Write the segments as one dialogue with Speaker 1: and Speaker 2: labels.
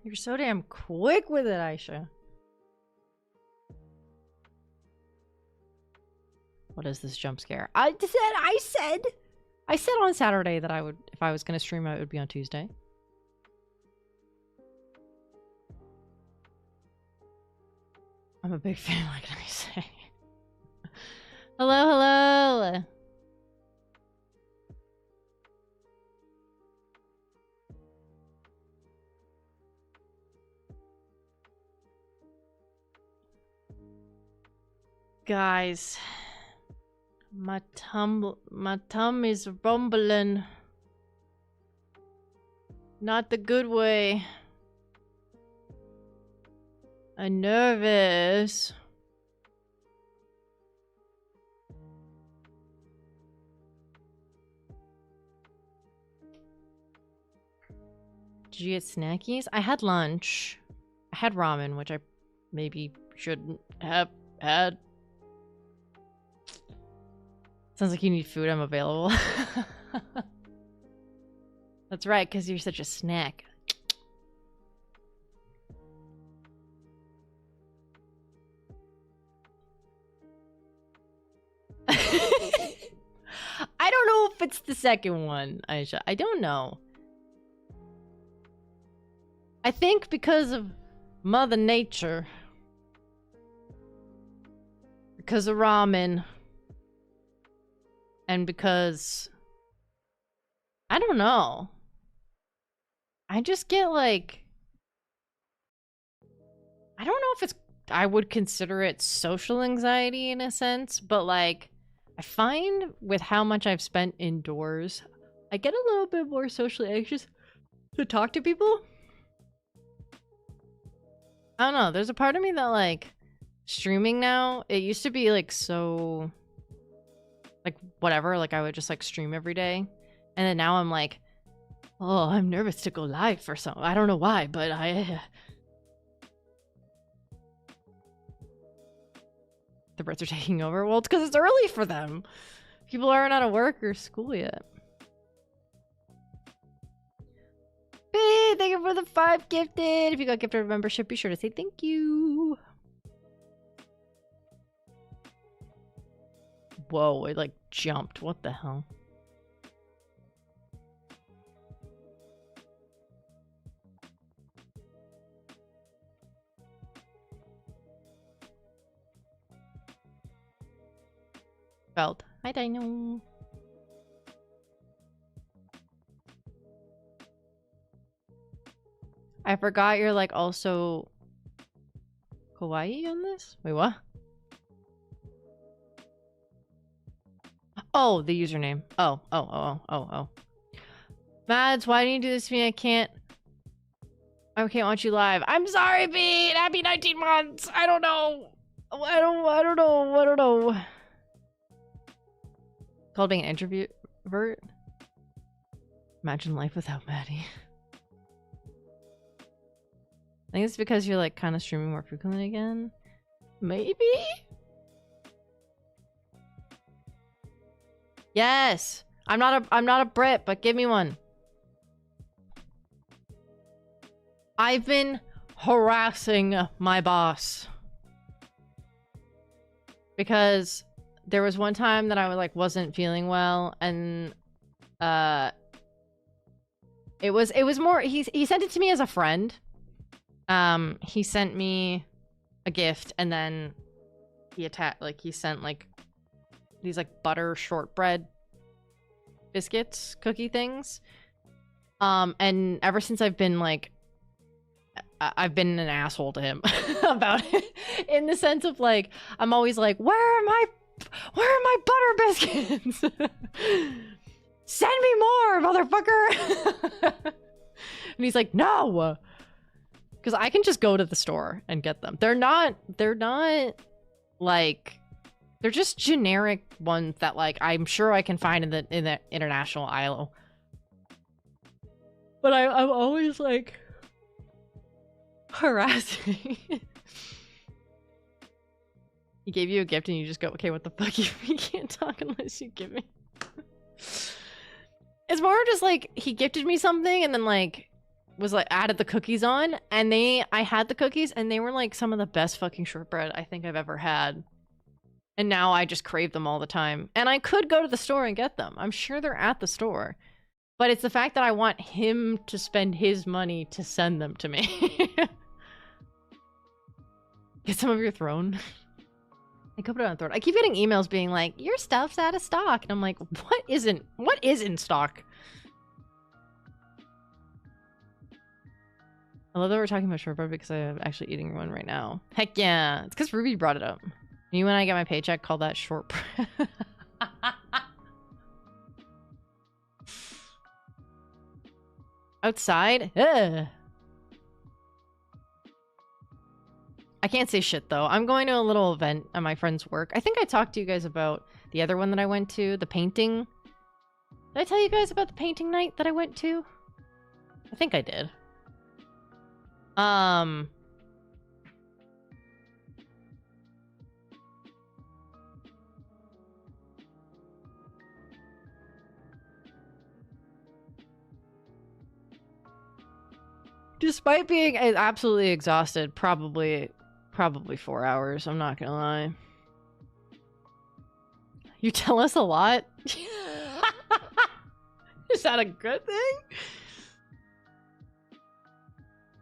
Speaker 1: You're so damn quick with it, Aisha. What is this jump scare? I said on Saturday that I would, if I was gonna stream, it would be on Tuesday. I'm a big fan, what can I say? Hello, hello! Guys, my tum is rumbling. Not the good way. I'm nervous. Did you get snackies? I had lunch. I had ramen, which I maybe shouldn't have had. Sounds like you need food. I'm available. That's right, because you're such a snack. I don't know if it's the second one, Aisha. I don't know. I think because of Mother Nature. Because of ramen. And because... I don't know. I just get like... I don't know if it's... I would consider it social anxiety in a sense, but like... I find with how much I've spent indoors, I get a little bit more socially anxious to talk to people. I don't know, there's a part of me that like, streaming now, it used to be like so... like whatever, like I would just like stream every day. And then now I'm like, oh, I'm nervous to go live for something. I don't know why, but the Brits are taking over. Well, it's because it's early for them. People aren't out of work or school yet. Hey, thank you for the 5 gifted. If you got gifted membership, be sure to say thank you. Whoa, it like jumped. What the hell? Felt. Hi, Dino. I forgot you're like also kawaii on this? Wait, what? Oh, the username. Oh. Mads, why do you do this to me? I can't watch you live. I'm sorry, Pete! Happy 19 months! I don't know. I don't know. Called being an introvert? Imagine life without Maddie. I think it's because you're like kind of streaming more frequently again. Maybe? Yes! I'm not a Brit, but give me one. I've been harassing my boss. Because there was one time that I like wasn't feeling well, and it was more he sent it to me as a friend. He sent me a gift, and then he sent like these like butter shortbread biscuits cookie things. And ever since I've been like I've been an asshole to him about it, in the sense of like I'm always like, where are my butter biscuits? Send me more, motherfucker. And he's like, no, because I can just go to the store and get them. They're not like, they're just generic ones that like I'm sure I can find in the international aisle. But I'm always like harassing. He gave you a gift and you just go, okay, what the fuck? You can't talk unless you give me. It's more just like he gifted me something and then like was like added the cookies on, and I had the cookies and they were like some of the best fucking shortbread I think I've ever had. And now I just crave them all the time. And I could go to the store and get them. I'm sure they're at the store. But it's the fact that I want him to spend his money to send them to me. Get some of your throne. I could put it on throne. I keep getting emails being like, your stuff's out of stock. And I'm like, what is in stock? I love that we're talking about shortbread because I'm actually eating one right now. Heck yeah. It's because Ruby brought it up. You, when I get my paycheck, call that shortbread. Outside? Ugh. I can't say shit, though. I'm going to a little event at my friend's work. I think I talked to you guys about the other one that I went to, the painting. Did I tell you guys about the painting night that I went to? I think I did. Despite being absolutely exhausted, probably 4 hours, I'm not gonna lie. You tell us a lot? Is that a good thing?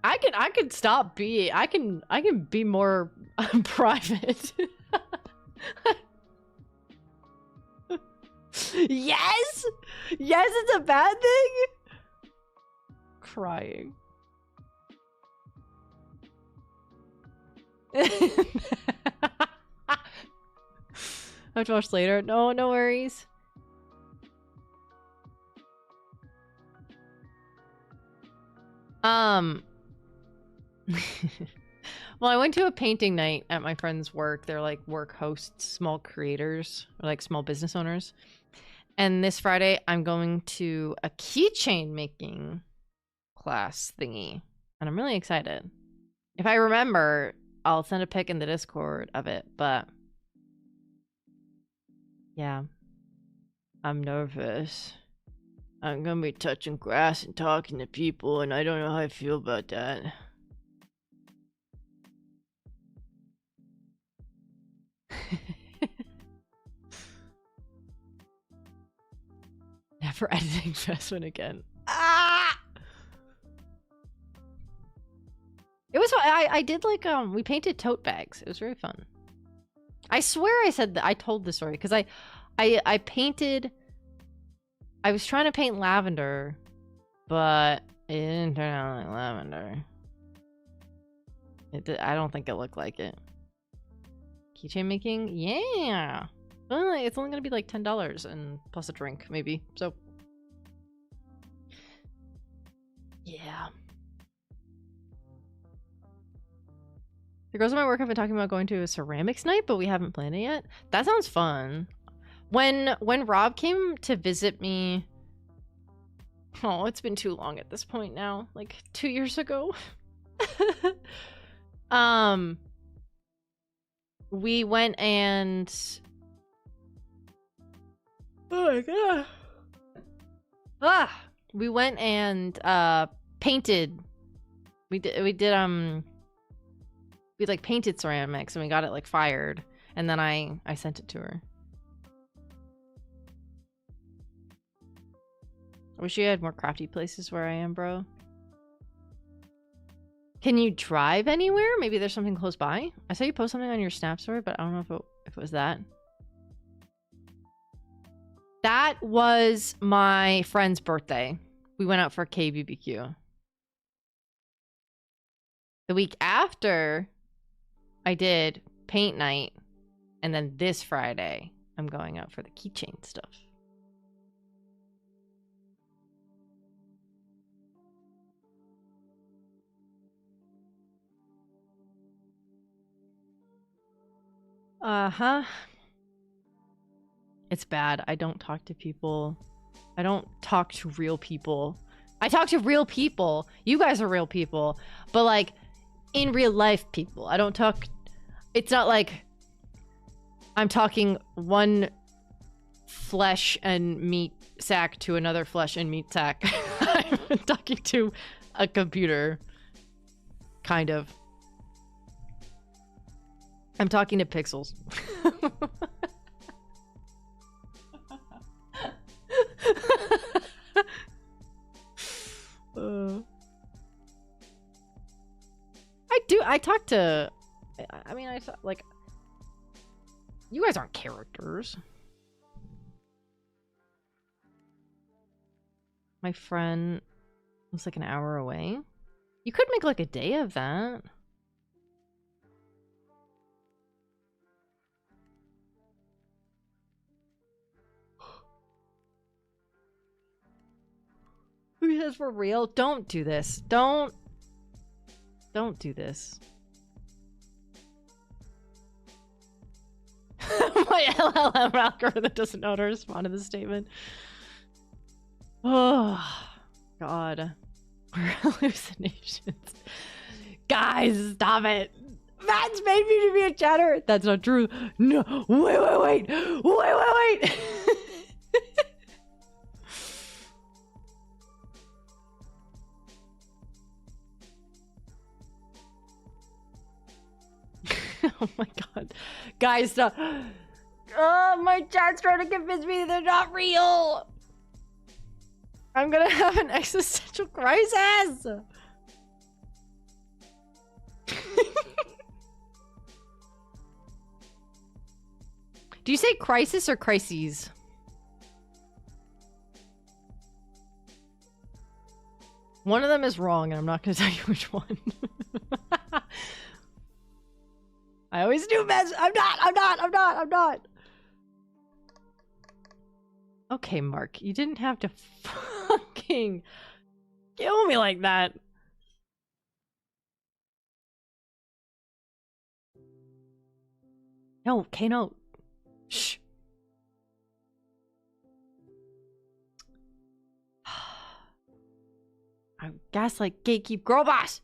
Speaker 1: I can stop being, I can be more private. Yes! Yes, it's a bad thing? Crying. I have to watch later. No worries. Well, I went to a painting night at my friend's work. They're like work hosts, small creators, or like small business owners. And this Friday, I'm going to a keychain making class thingy. And I'm really excited. If I remember, I'll send a pic in the Discord of it, but yeah, I'm nervous. I'm gonna be touching grass and talking to people, and I don't know how I feel about that. Never editing Festman again. Ah! It was I did like we painted tote bags. It was very fun. I swear I said that I told the story because I painted. I was trying to paint lavender, but it didn't turn out like lavender. I don't think it looked like it. Keychain making? Yeah. Well, it's only gonna be like $10 and plus a drink, maybe. So yeah. The girls at my work have been talking about going to a ceramics night, but we haven't planned it yet. That sounds fun. When Rob came to visit me, oh, it's been too long at this point now, like 2 years ago. We went and oh my god. We went and painted. We like painted ceramics and we got it like fired, and then I sent it to her. I wish you had more crafty places where I am, bro. Can you drive anywhere? Maybe there's something close by. I saw you post something on your Snap story, but I don't know if it was that. That was my friend's birthday. We went out for KBBQ. The week after, I did paint night, and then this Friday, I'm going out for the keychain stuff. Uh-huh. It's bad. I don't talk to people. I don't talk to real people. I talk to real people. You guys are real people. But like, in real life people. I don't talk... It's not like I'm talking one flesh and meat sack to another flesh and meat sack. I'm talking to a computer. Kind of. I'm talking to pixels. I talk to, I mean, like, you guys aren't characters. My friend was like an hour away. You could make like a day of that. Who says for real? Don't do this. Don't do this. My LLM algorithm doesn't know how to respond to this statement. Oh, God. Hallucinations. Guys, stop it. Matt's made me to be a chatter. That's not true. No. Wait. Oh my God. Guys, stop. Oh, my chat's trying to convince me they're not real. I'm gonna have an existential crisis. Do you say crisis or crises? One of them is wrong, and I'm not gonna tell you which one. I always do mess. I'm not. Okay, Mark, you didn't have to fucking kill me like that. No, Kano. Shh. I gaslight gatekeep girl boss.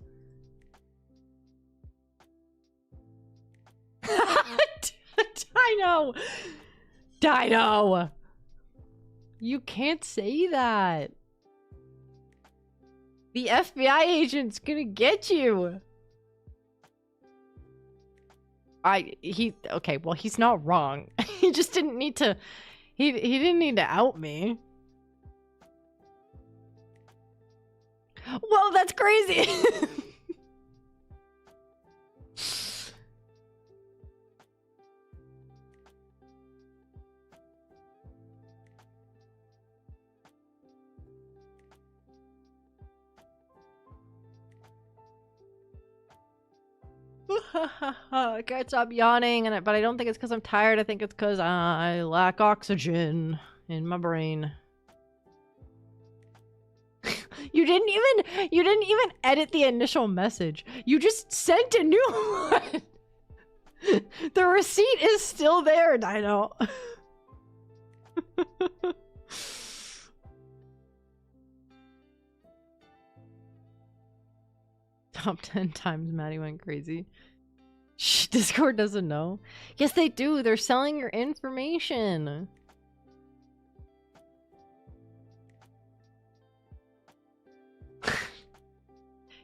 Speaker 1: Dino. You can't say that. The FBI agent's gonna get you. Okay, well, he's not wrong. He just didn't need to, he didn't need to out me. Well, that's crazy. I can't stop yawning, but I don't think it's because I'm tired. I think it's because I lack oxygen in my brain. You didn't even edit the initial message. You just sent a new one. The receipt is still there, Dino. Top 10 times Maddie went crazy. Shh, Discord doesn't know. Yes, they do. They're selling your information.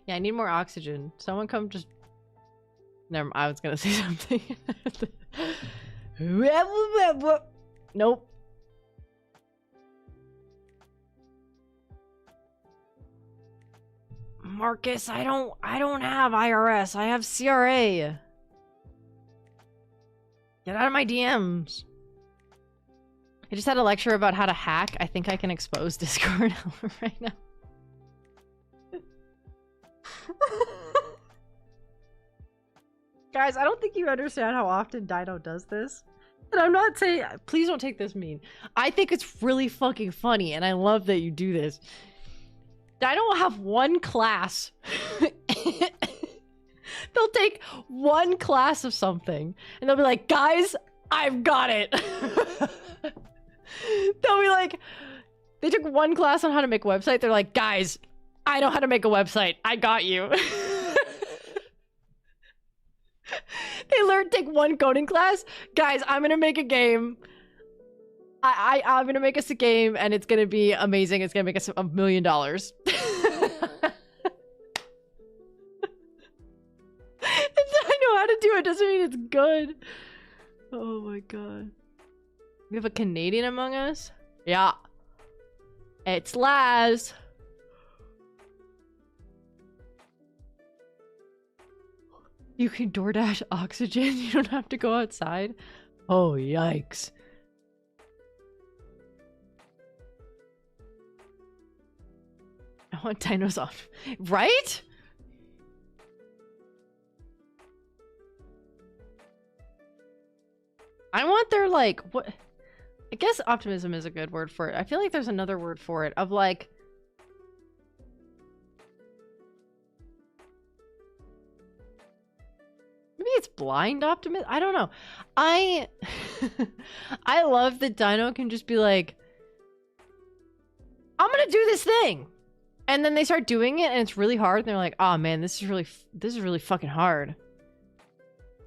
Speaker 1: Yeah, I need more oxygen. Someone come just... Never mind, I was gonna say something. Nope. Marcus, I don't have IRS. I have CRA. Get out of my DMs. I just had a lecture about how to hack. I think I can expose Discord right now. Guys, I don't think you understand how often Dino does this. And I'm not saying, please don't take this mean. I think it's really fucking funny, and I love that you do this. Dino will have one class. They'll take one class of something, and they'll be like, guys, I've got it. They'll be like, they took one class on how to make a website. They're like, guys, I know how to make a website. I got you. They take one coding class. Guys, I'm gonna make a game. I'm gonna make us a game, and it's gonna be amazing. It's gonna make us $1 million. want to, it doesn't mean it's good. Oh my god. We have a Canadian among us? Yeah. It's Laz. You can DoorDash oxygen. You don't have to go outside. Oh, yikes. I want dinos off. Right? I want their, like, what? I guess optimism is a good word for it. I feel like there's another word for it of, like, maybe it's blind optimism. I don't know. I love that Dino can just be like, I'm gonna do this thing, and then they start doing it, and it's really hard. And they're like, oh man, this is really fucking hard.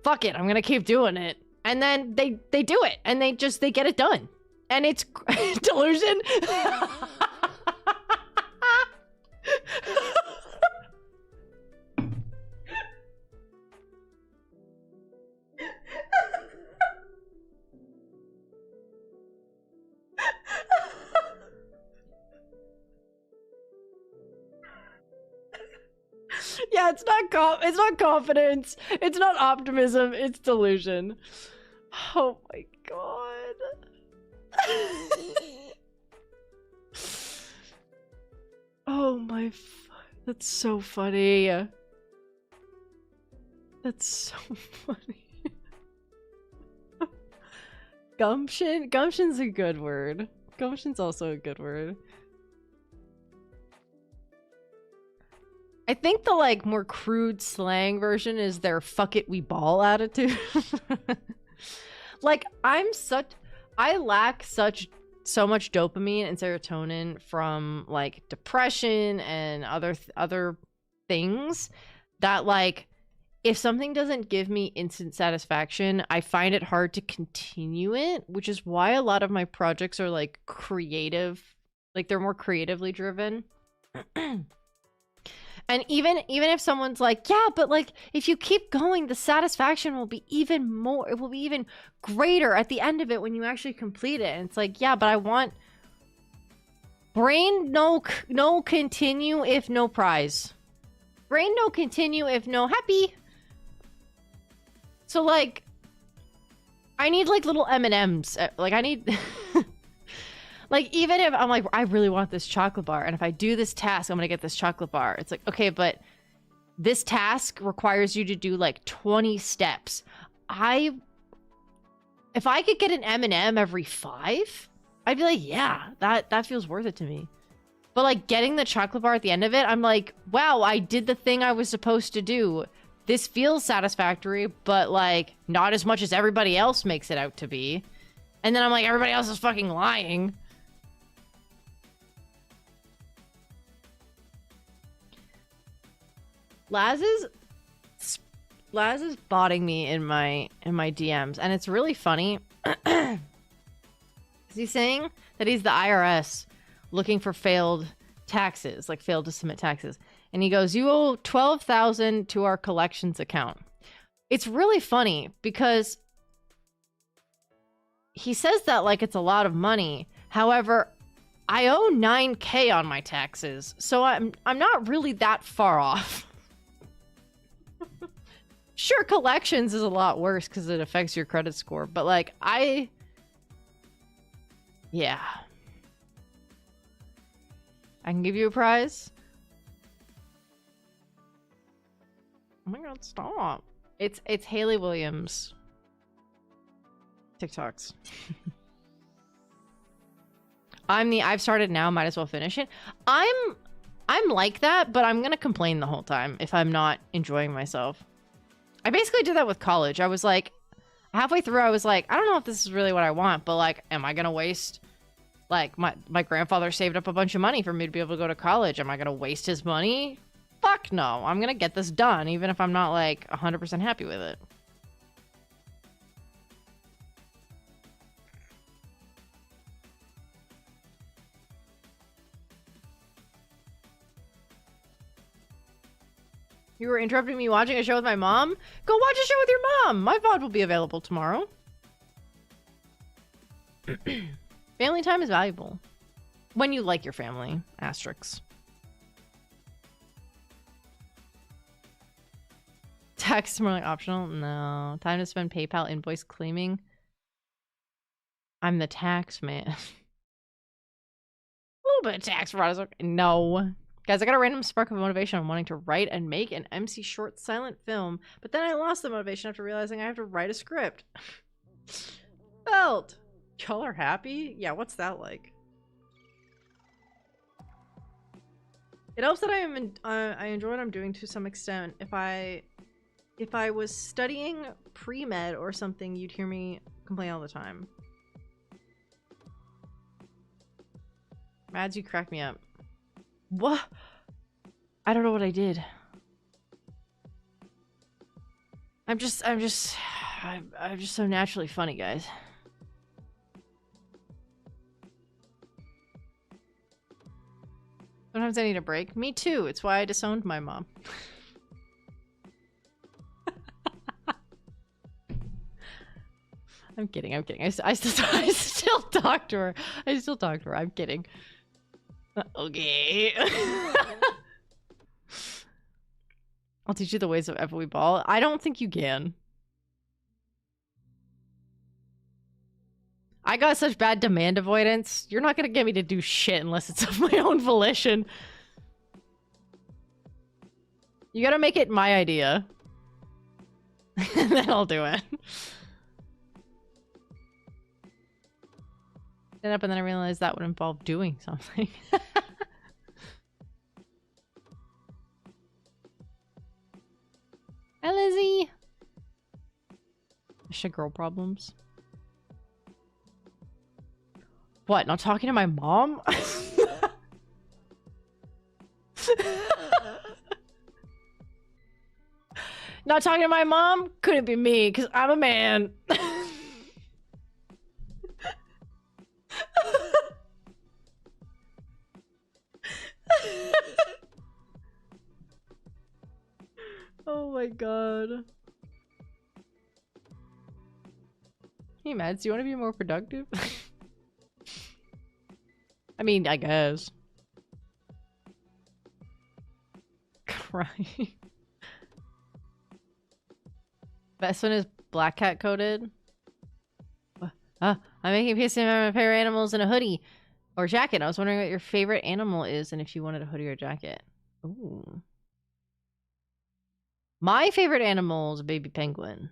Speaker 1: Fuck it, I'm gonna keep doing it. And then they do it, and they get it done, and it's delusion. Yeah, it's not confidence. It's not optimism. It's delusion. Oh my god. Oh my. That's so funny. That's so funny. Gumption? Gumption's a good word. Gumption's also a good word. I think the, like, more crude slang version is their fuck it we ball attitude. Like, I lack so much dopamine and serotonin from, like, depression and other things that, like, if something doesn't give me instant satisfaction, I find it hard to continue it, which is why a lot of my projects are, like, creative. Like, they're more creatively driven. And even if someone's like, yeah, but, like, if you keep going, the satisfaction will be even more, it will be even greater at the end of it when you actually complete it. And it's like, yeah, but I want brain no continue if no prize. Brain no continue if no happy. So, like, I need, like, little M&Ms. Like, I need... Like, even if I'm like, I really want this chocolate bar, and if I do this task, I'm gonna get this chocolate bar. It's like, okay, but this task requires you to do, like, 20 steps. If I could get an M&M every 5, I'd be like, yeah, that feels worth it to me. But, like, getting the chocolate bar at the end of it, I'm like, wow, I did the thing I was supposed to do. This feels satisfactory, but, like, not as much as everybody else makes it out to be. And then I'm like, everybody else is fucking lying. Laz is botting me in my DMs, and it's really funny. He's saying that he's the IRS looking for failed taxes, like failed to submit taxes. And he goes, you owe $12,000 to our collections account. It's really funny because he says that like it's a lot of money. However, I owe $9,000 on my taxes, so I'm not really that far off. Sure, collections is a lot worse because it affects your credit score, but like yeah. I can give you a prize. Oh my god, stop. It's Haley Williams. TikToks. I've started now, might as well finish it. I'm like that, but I'm gonna complain the whole time if I'm not enjoying myself. I basically did that with college. I was like, halfway through, I was like, I don't know if this is really what I want, but like, am I gonna waste, like, my grandfather saved up a bunch of money for me to be able to go to college. Am I gonna waste his money? Fuck no. I'm gonna get this done, even if I'm not like 100% happy with it. You were interrupting me watching a show with my mom? Go watch a show with your mom! My VOD will be available tomorrow. Family time is valuable. When you like your family. Asterisks. Tax is more like optional? No. Time to spend PayPal invoice claiming. I'm the tax man. A little bit of tax fraud is okay. No. Guys, I got a random spark of motivation on wanting to write and make an MC short silent film, but then I lost the motivation after realizing I have to write a script. Felt. Y'all are happy? Yeah, what's that like? It helps that I enjoy what I'm doing to some extent. If I was studying pre-med or something, you'd hear me complain all the time. Mads, you crack me up. What? I don't know what I did. I'm just so naturally funny, guys. Sometimes I need a break. Me too. It's why I disowned my mom. I'm kidding. I'm kidding. I still talk to her. I still talk to her. I'm kidding. Okay. I'll teach you the ways of FOE ball. I don't think you can. I got such bad demand avoidance. You're not gonna get me to do shit unless it's of my own volition. You gotta make it my idea. And then I'll do it. Stand up and then I realized that would involve doing something. Hi, Lizzie. Shit, girl problems. What? Not talking to my mom? Not talking to my mom? Couldn't be me, because I'm a man. Oh my god. Hey, Mads, do you want to be more productive? I mean, I guess. Crying. Best one is black cat coated. I'm making PSMP pair of animals in a hoodie or jacket. I was wondering what your favorite animal is and if you wanted a hoodie or jacket. Ooh. My favorite animal is a baby penguin.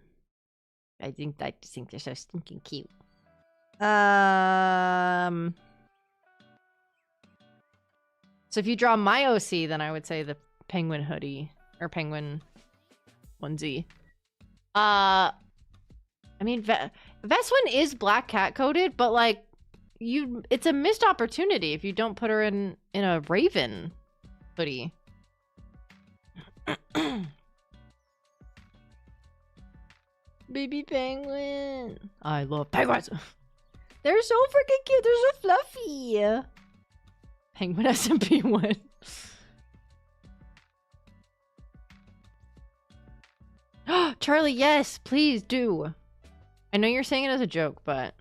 Speaker 1: I think they're so stinking cute. So if you draw my OC, then I would say the penguin hoodie or penguin onesie. I mean, Veswin is black cat coated, but like, it's a missed opportunity if you don't put her in a raven hoodie. Baby penguin. I love penguins. They're so freaking cute. They're so fluffy. Penguin SMP one. Charlie, yes, please do. I know you're saying it as a joke, but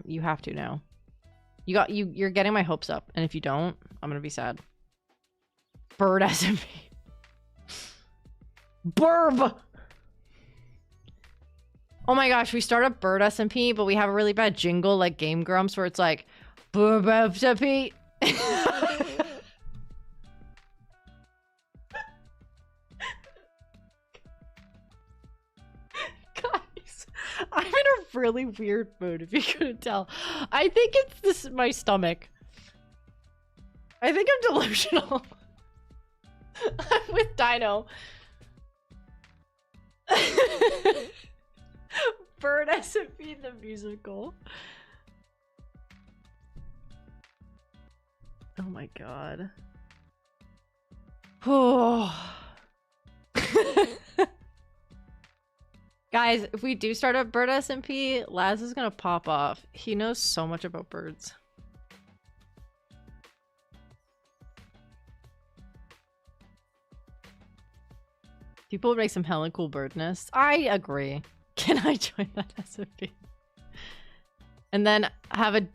Speaker 1: you have to now. You're getting my hopes up, and if you don't, I'm gonna be sad. Bird SMP. Burb. Oh my gosh, we start a bird SMP, but we have a really bad jingle like Game Grumps where it's like Burb SMP. Guys, I'm in a really weird mood if you couldn't tell. I think it's my stomach. I think I'm delusional. I'm with Dino. Bird SMP the musical. Oh my god. Oh. Guys, if we do start a bird SMP, Laz is gonna pop off. He knows so much about birds. People would make some hella cool bird nests. I agree. Can I join that SMP? And then have a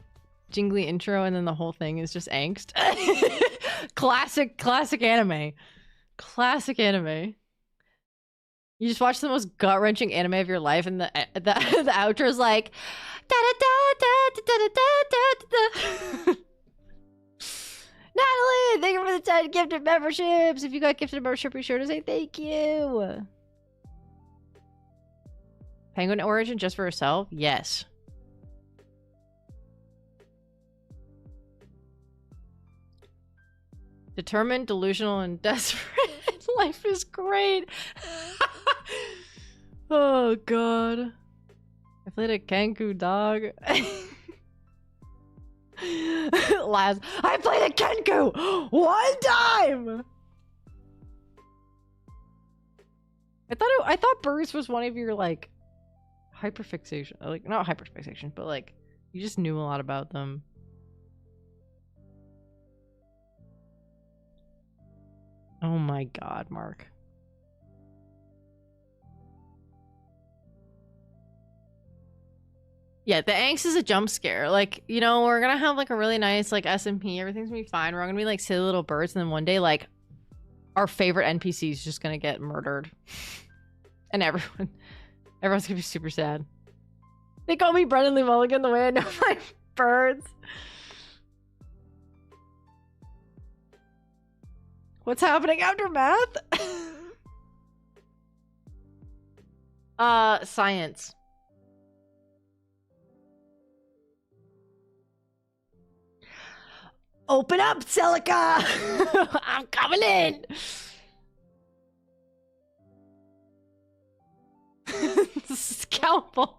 Speaker 1: jingly intro and then the whole thing is just angst. Classic anime. Classic anime. You just watch the most gut-wrenching anime of your life and the outro's like da da da da da da da da. Natalie, thank you for the 10 gifted memberships. If you got gifted a membership, be sure to say thank you. Penguin origin just for herself? Yes. Determined, delusional, and desperate. Life is great. Oh god. I played a Kenku dog. Last I played a Kenku one time. I thought birds was one of your like hyperfixation, like not hyperfixation, but like you just knew a lot about them. Oh my god, Mark. Yeah, the angst is a jump scare. Like, you know, we're gonna have like a really nice like SMP, everything's gonna be fine. We're gonna be like silly little birds, and then one day like our favorite NPC is just gonna get murdered. And everyone's gonna be super sad. They call me Brennan Lee Mulligan the way I know my birds. What's happening after math? Science. Open up, Celica! I'm coming in! Scalpel.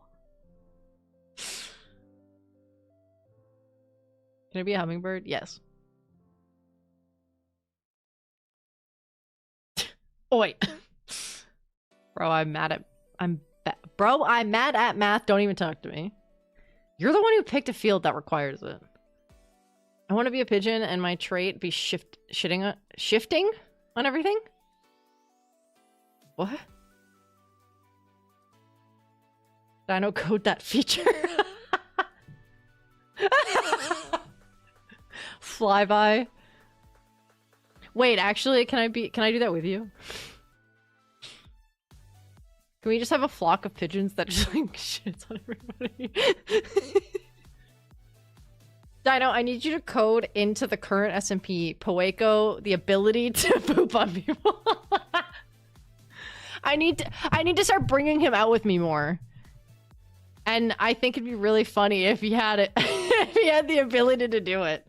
Speaker 1: Can I be a hummingbird? Yes. Oi. Bro, I'm mad at math. Don't even talk to me. You're the one who picked a field that requires it. I want to be a pigeon and my trait be shifting on everything? What? Dino code that feature. Flyby. Wait, actually, can I do that with you? Can we just have a flock of pigeons that just like shits on everybody? Dino, I need you to code into the current SMP Poeko the ability to poop on people. I need to start bringing him out with me more. And I think it'd be really funny if he had it, if he had the ability to do it.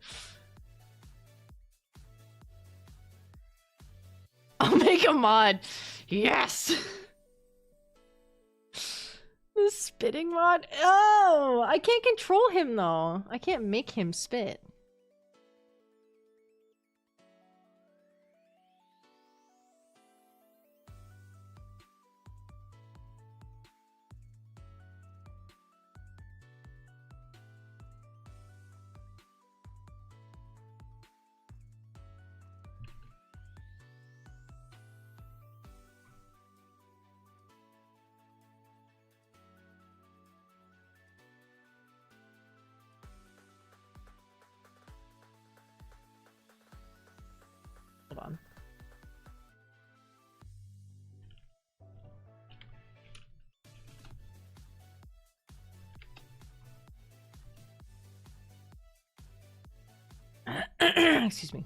Speaker 1: I'll make a mod. Yes. The spitting mod? Oh, I can't control him though. I can't make him spit. Hold on. Excuse me.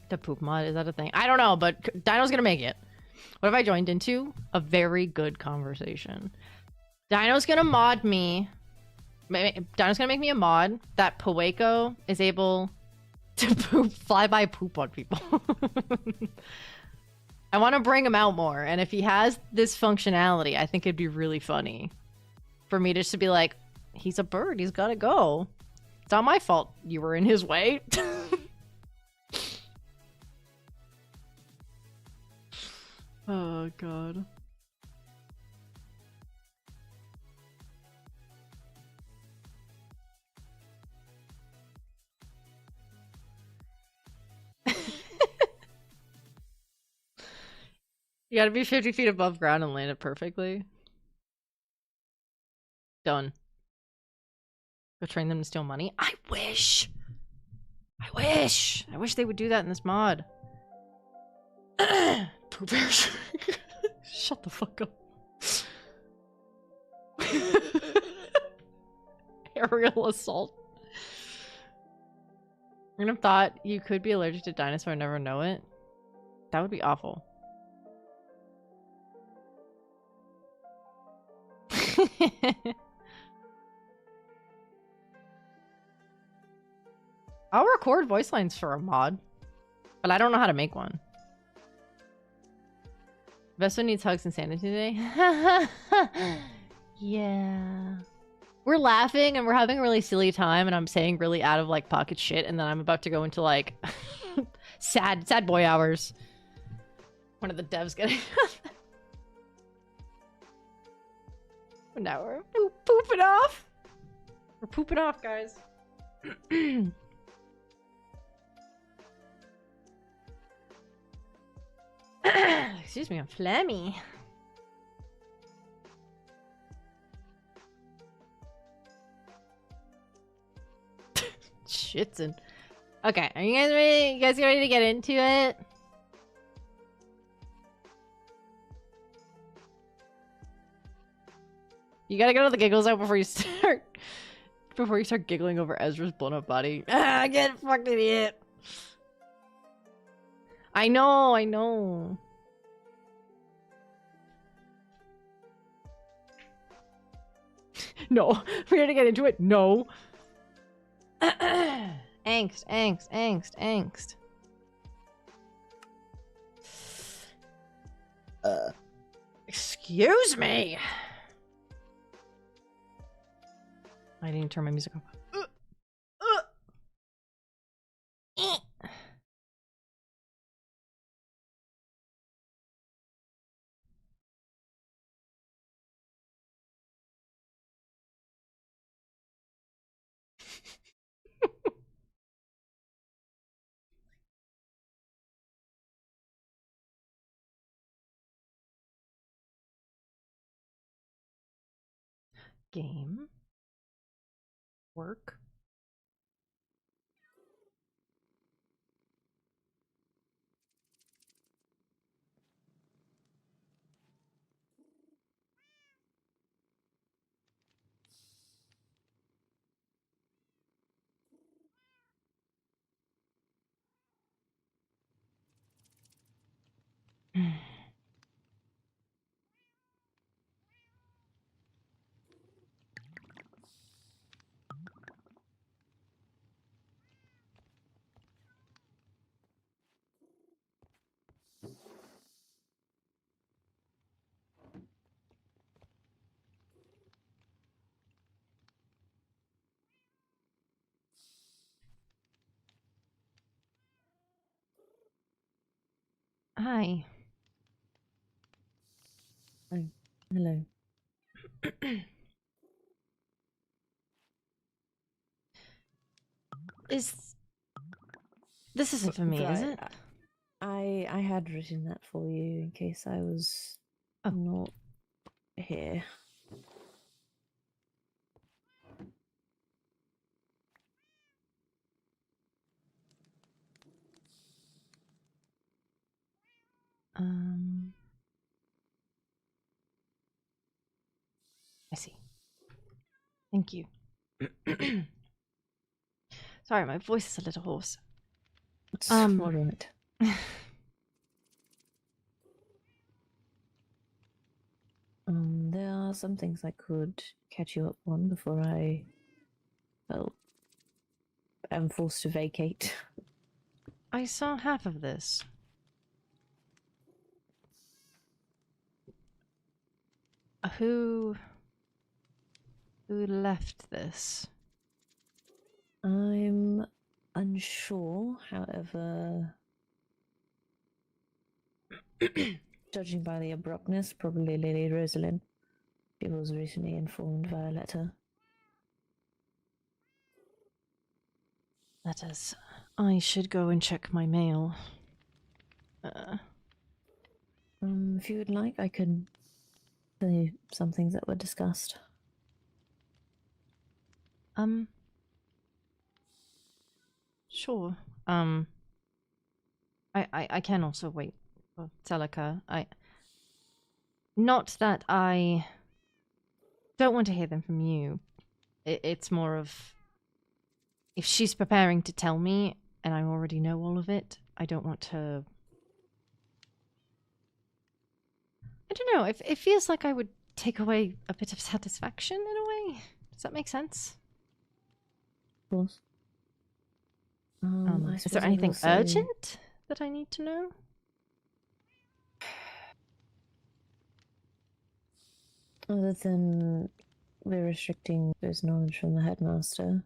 Speaker 1: The poop mod, is that a thing? I don't know, but Dino's gonna make it. What have I joined into? A very good conversation. Dino's gonna mod me. Dino's gonna make me a mod that Poeko is able to fly by poop on people. I want to bring him out more, and if he has this functionality, I think it'd be really funny for me just to be like, he's a bird, he's gotta go. It's not my fault you were in his way. Oh god. You gotta be 50 feet above ground and land it perfectly. Done. Go train them to steal money? I wish! I wish! I wish they would do that in this mod. Pooh Bears. Shut the fuck up. Aerial assault. I would have thought you could be allergic to dinosaur and never know it. That would be awful. I'll record voice lines for a mod, but I don't know how to make one. Vespa needs hugs and sanity today. Yeah. We're laughing and we're having a really silly time and I'm saying really out of like pocket shit and then I'm about to go into like sad boy hours. One of the devs getting But now we're pooping off. We're pooping off, guys. Excuse me, I'm phlegmy. Shitsin'. Okay, are you guys ready? You guys ready to get into it? You gotta go to the giggles out before you start giggling over Ezra's blown up body. Ah, get fucked idiot. I know, I know. No, we're gonna get into it. No. Angst, angst, angst, angst. Excuse me. I didn't turn my music off. Game. Work. Hi.
Speaker 2: Oh, hello.
Speaker 1: This isn't for me, is
Speaker 2: Right.
Speaker 1: it?
Speaker 2: I had written that for you in case I was not here.
Speaker 1: I see. Thank you. Sorry, my voice is a little hoarse.
Speaker 2: It's all right. There are some things I could catch you up on before I, well, am forced to vacate.
Speaker 1: I saw half of this. Who left this?
Speaker 2: I'm unsure, however, judging by the abruptness, probably Lady Rosalind. She was recently informed via letter.
Speaker 1: Letters. I should go and check my mail.
Speaker 2: If you would like, I could tell you some things that were discussed.
Speaker 1: Sure. I can also wait for Celica. Not that I don't want to hear them from you. It's more of if she's preparing to tell me and I already know all of it, I don't want to. I don't know. It feels like I would take away a bit of satisfaction in a way. Does that make sense?
Speaker 2: Of course.
Speaker 1: Is there anything urgent that I need to know?
Speaker 2: Other than we're restricting those knowledge from the headmaster.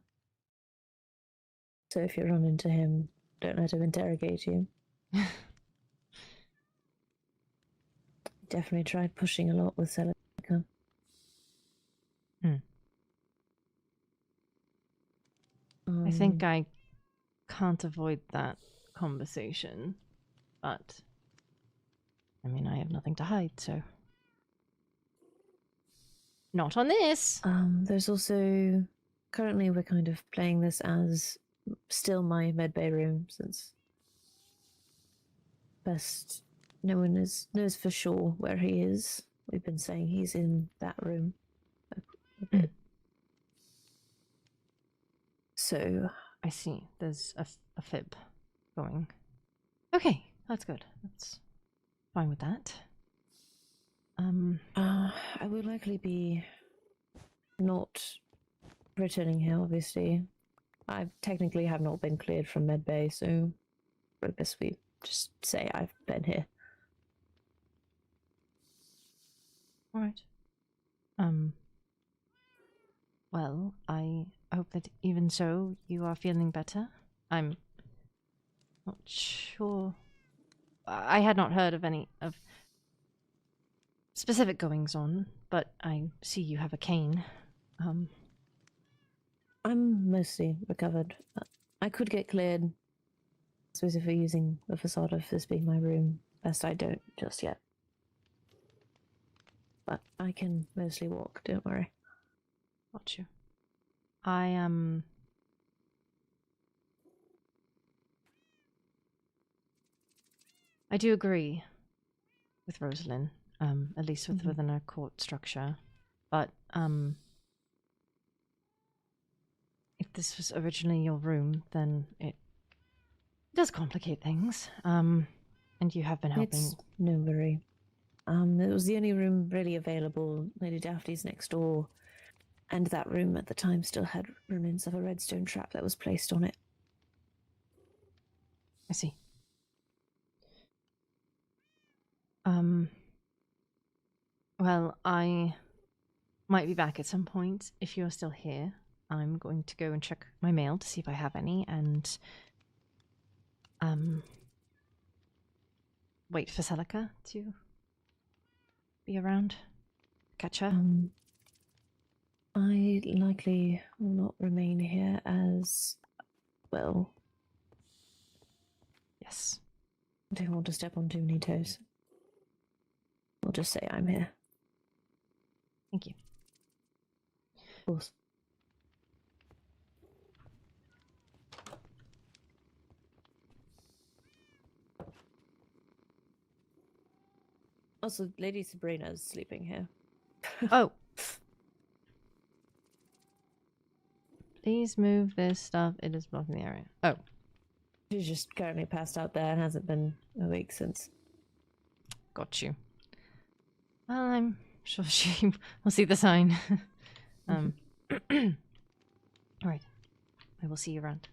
Speaker 2: So if you run into him, don't let him interrogate you. Definitely tried pushing a lot with Celica.
Speaker 1: I think I can't avoid that conversation, but I mean, I have nothing to hide, so. Not on this!
Speaker 2: There's also. Currently, we're kind of playing this as still my medbay room, since best no one knows for sure where he is. We've been saying he's in that room a bit. So
Speaker 1: I see. There's a fib going. Okay, that's good. That's fine with that.
Speaker 2: I would likely be not returning here, obviously. I technically have not been cleared from medbay, so I guess we just say I've been here.
Speaker 1: Alright. Well, I hope that even so, you are feeling better. I'm not sure. I had not heard of any of specific goings on, but I see you have a cane.
Speaker 2: I'm mostly recovered. I could get cleared, specifically using the facade of this being my room. Best I don't just yet. But I can mostly walk, don't worry.
Speaker 1: Got you. I do agree with Rosalind, at least within our court structure. But if this was originally your room, then it does complicate things. And you have been helping.
Speaker 2: It's no worry. It was the only room really available. Lady Daphne's next door, and that room at the time still had remnants of a redstone trap that was placed on it.
Speaker 1: I see. Well, I might be back at some point. If you're still here, I'm going to go and check my mail to see if I have any, and wait for Celica to be around. Catch her.
Speaker 2: I likely will not remain here as well.
Speaker 1: Yes.
Speaker 2: I don't want to step on too many toes. I'll just say I'm here.
Speaker 1: Thank you.
Speaker 2: Of course. Also, Lady Sabrina's sleeping here.
Speaker 1: Oh. Please move this stuff. It is blocking the area. Oh.
Speaker 2: She's just currently passed out there and hasn't been a week since.
Speaker 1: Got you. Well, I'm sure she will see the sign. Alright. I will see you around.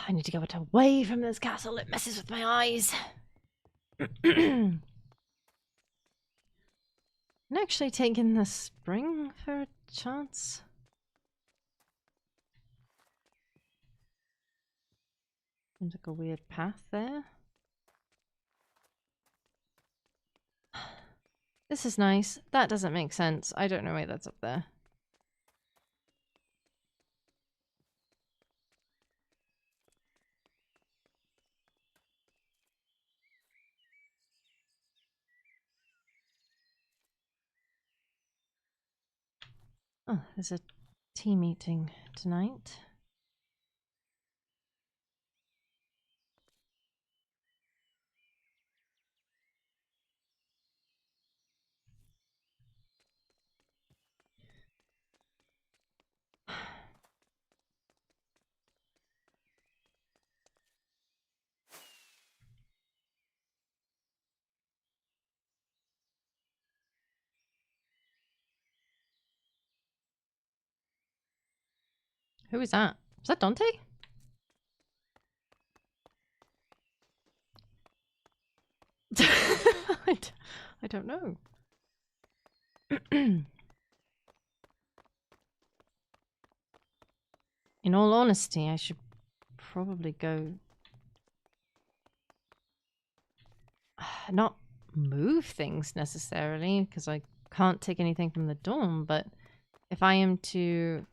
Speaker 1: I need to get away from this castle. It messes with my eyes. I'm actually taking the spring for a chance. Seems like a weird path there. This is nice. That doesn't make sense. I don't know why that's up there. Oh, there's a tea meeting tonight. Who is that? Is that Dante? I don't know. In all honesty, I should probably go... Not move things necessarily, because I can't take anything from the dorm, but if I am to...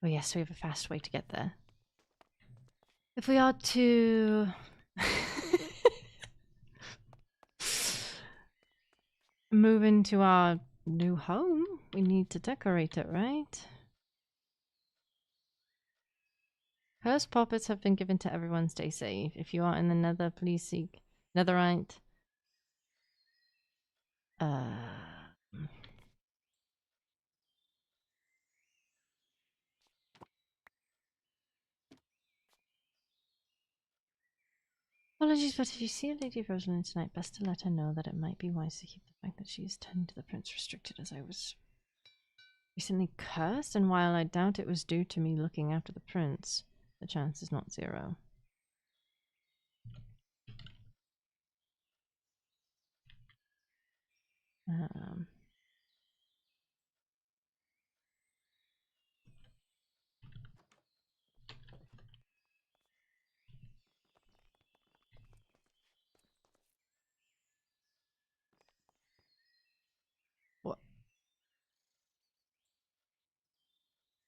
Speaker 1: Oh yes, we have a fast way to get there. If we are to... move into our new home, we need to decorate it, right? Hearst poppets have been given to everyone. Stay safe. If you are in the nether, please seek netherite. Apologies, but if you see Lady Rosalind tonight, best to let her know that it might be wise to keep the fact that she is tending to the prince restricted, as I was recently cursed, and while I doubt it was due to me looking after the prince, the chance is not zero.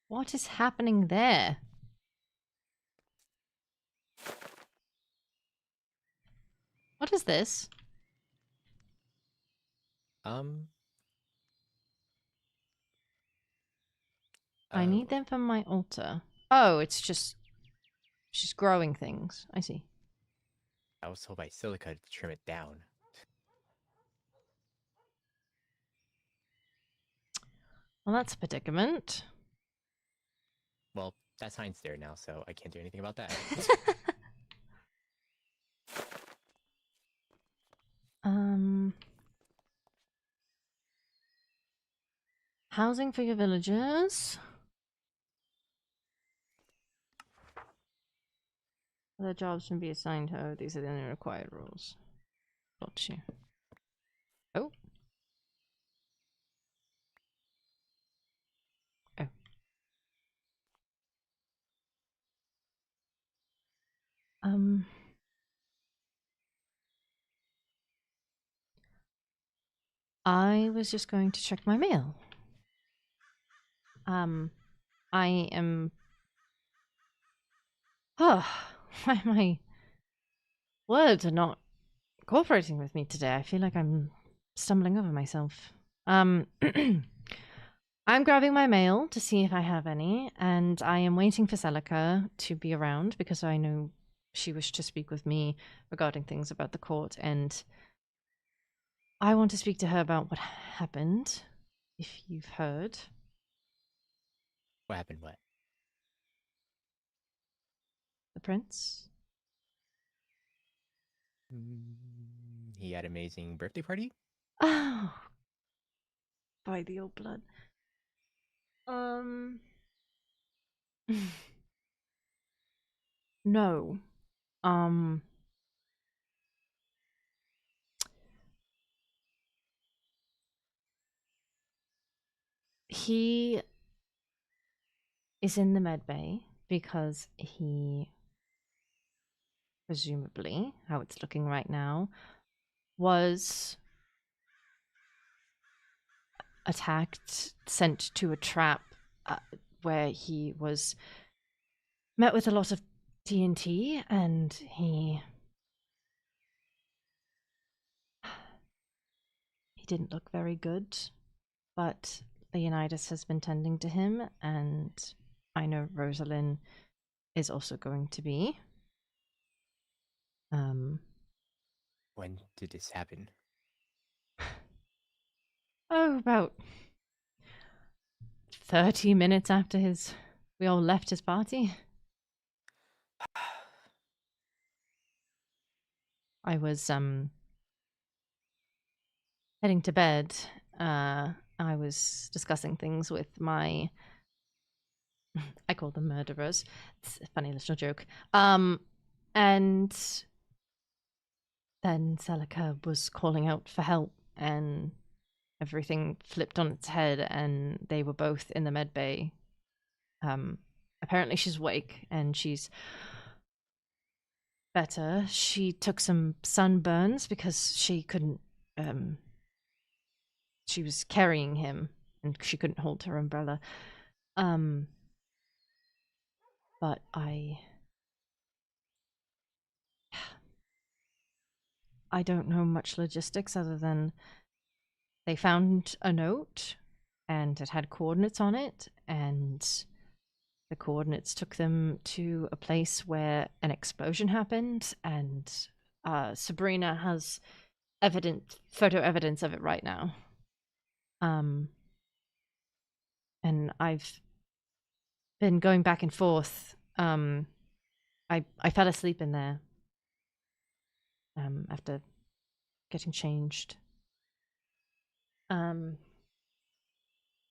Speaker 1: What is happening there? What is this? I need them for my altar. Oh, it's just... she's growing things. I see.
Speaker 3: I was told by Celica to trim it down.
Speaker 1: Well, that's a predicament.
Speaker 3: Well, that sign's there now, so I can't do anything about that.
Speaker 1: Housing for your villagers. Other jobs can be assigned her. These are the only required rules. Got you. Oh. Oh. I was just going to check my mail. I am... Oh, why my words are not cooperating with me today. I feel like I'm stumbling over myself. I'm grabbing my mail to see if I have any, and I am waiting for Celica to be around because I know she wished to speak with me regarding things about the court, and I want to speak to her about what happened, if you've heard.
Speaker 3: What happened? What?
Speaker 1: The prince?
Speaker 3: He had an amazing birthday party?
Speaker 1: Oh, by the old blood. No. He is in the med bay because he, presumably, how it's looking right now, was attacked, sent to a trap where he was met with a lot of TNT, and he he didn't look very good, but Leonidas has been tending to him, and I know Rosalind is also going to be.
Speaker 3: When did this happen?
Speaker 1: Oh, about 30 minutes after we all left his party. I was heading to bed. I was discussing things with my I call them murderers. It's a funny little joke. And then Celica was calling out for help, and everything flipped on its head, and they were both in the med bay. Apparently she's awake and she's better. She took some sunburns because she couldn't she was carrying him and she couldn't hold her umbrella. But I don't know much logistics other than they found a note and it had coordinates on it, and the coordinates took them to a place where an explosion happened, and Sabrina has photo evidence of it right now. And I've been going back and forth. I fell asleep in there after getting changed.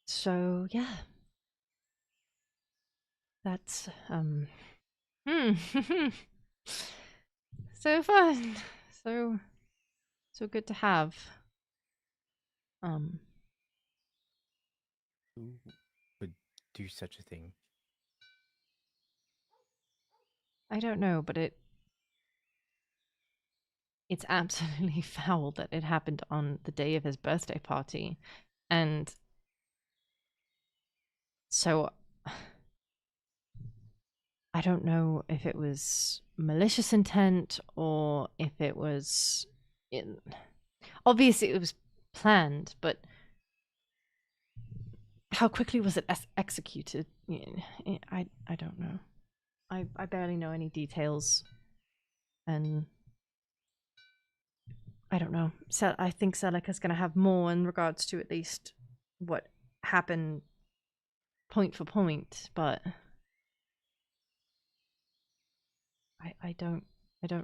Speaker 1: So yeah. That's so fun. So good to have.
Speaker 3: Who would do such a thing?
Speaker 1: I don't know, but it's absolutely foul that it happened on the day of his birthday party. And so I don't know if it was malicious intent or if it was obviously it was planned, but how quickly was it executed? I don't know. I barely know any details, and I don't know. So I think Celica's going to have more in regards to at least what happened point for point, but I don't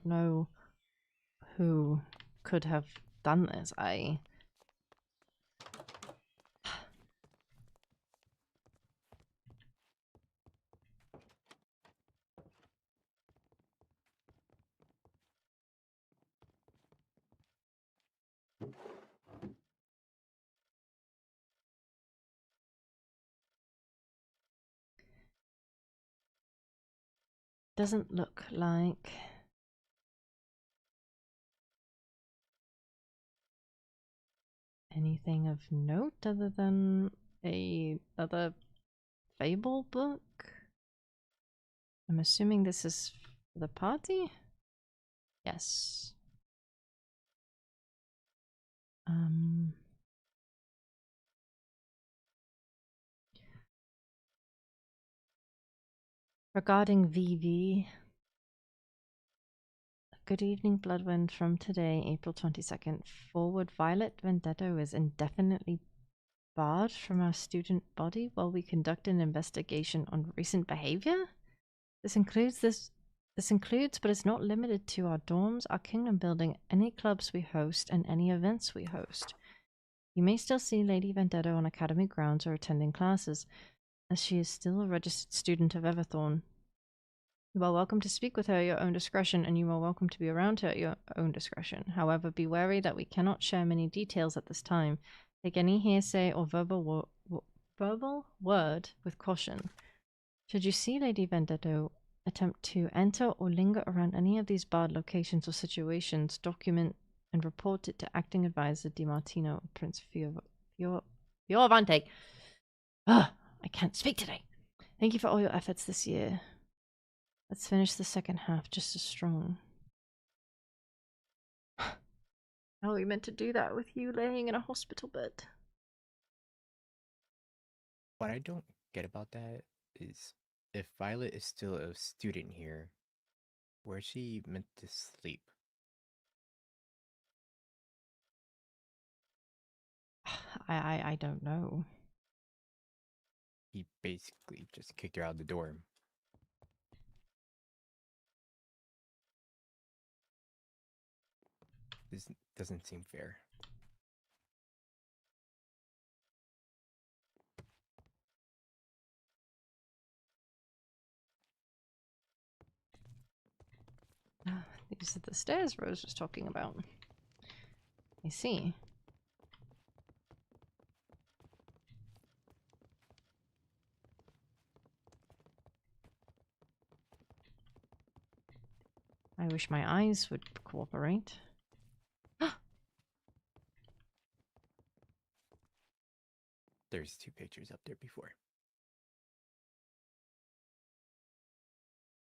Speaker 1: know who could have done this. Doesn't look like anything of note other than another fable book. I'm assuming this is for the party? Yes. Regarding VV, good evening, Bloodwind. From today, April 22nd, forward Violet Vendetto is indefinitely barred from our student body while we conduct an investigation on recent behavior. This includes, but it's not limited to our dorms, our kingdom building, any clubs we host, and any events we host. You may still see Lady Vendetto on academy grounds or attending classes, as she is still a registered student of Everthorn. You are welcome to speak with her at your own discretion, and you are welcome to be around her at your own discretion. However, be wary that we cannot share many details at this time. Take any hearsay or verbal word with caution. Should you see Lady Vendetto attempt to enter or linger around any of these barred locations or situations, document and report it to Acting Advisor DiMartino, Prince Fioravante. Ugh, I can't speak today. Thank you for all your efforts this year. Let's finish the second half just as strong. Oh, we meant to do that with you laying in a hospital bed.
Speaker 3: What I don't get about that is if Violet is still a student here, where's she meant to sleep?
Speaker 1: I don't know.
Speaker 3: He basically just kicked her out of the dorm. This doesn't seem fair.
Speaker 1: These are the stairs Rose was talking about. I see. I wish my eyes would cooperate.
Speaker 3: There's 2 pictures up there before.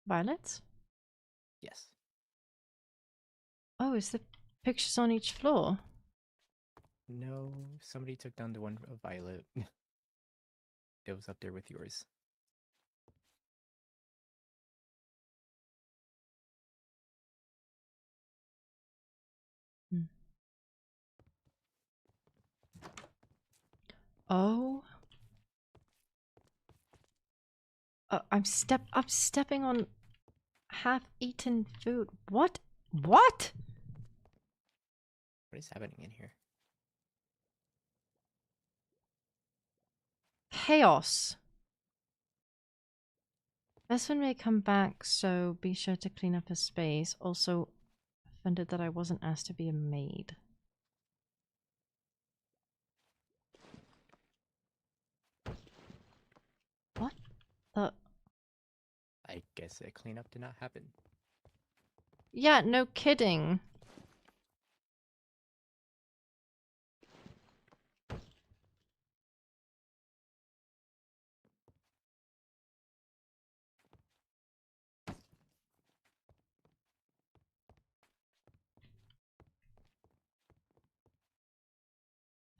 Speaker 1: Violets?
Speaker 3: Yes.
Speaker 1: Oh, is the pictures on each floor?
Speaker 3: No, somebody took down the one of Violet. It was up there with yours.
Speaker 1: Hmm. Oh. I'm stepping on half-eaten food. What? What?
Speaker 3: What is happening in here?
Speaker 1: Chaos. Best one may come back, so be sure to clean up his space. Also, offended that I wasn't asked to be a maid. What the?
Speaker 3: I guess a cleanup did not happen.
Speaker 1: Yeah, no kidding.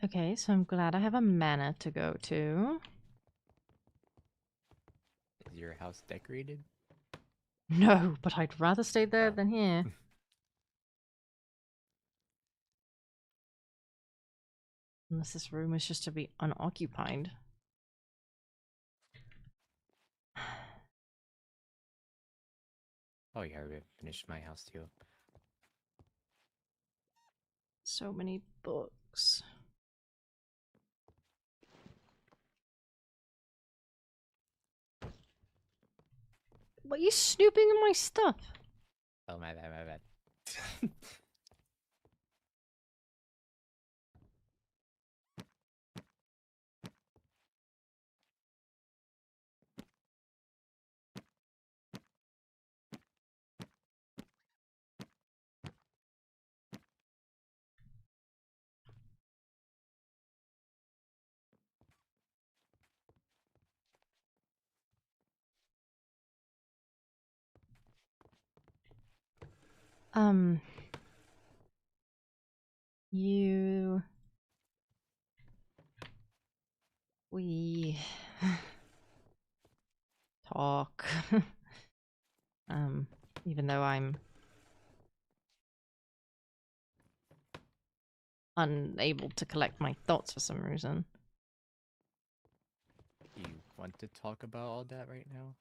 Speaker 1: Okay, so I'm glad I have a manor to go to.
Speaker 3: Is your house decorated?
Speaker 1: No, but I'd rather stay there
Speaker 3: Oh.
Speaker 1: than here. Unless this room is just to be unoccupied.
Speaker 3: Oh yeah, we finished my house too.
Speaker 1: So many books. What are you snooping in my stuff?
Speaker 3: Oh my bad, my bad.
Speaker 1: Um, you... We... talk. Even though I'm unable to collect my thoughts for some reason.
Speaker 3: Do you want to talk about all that right now?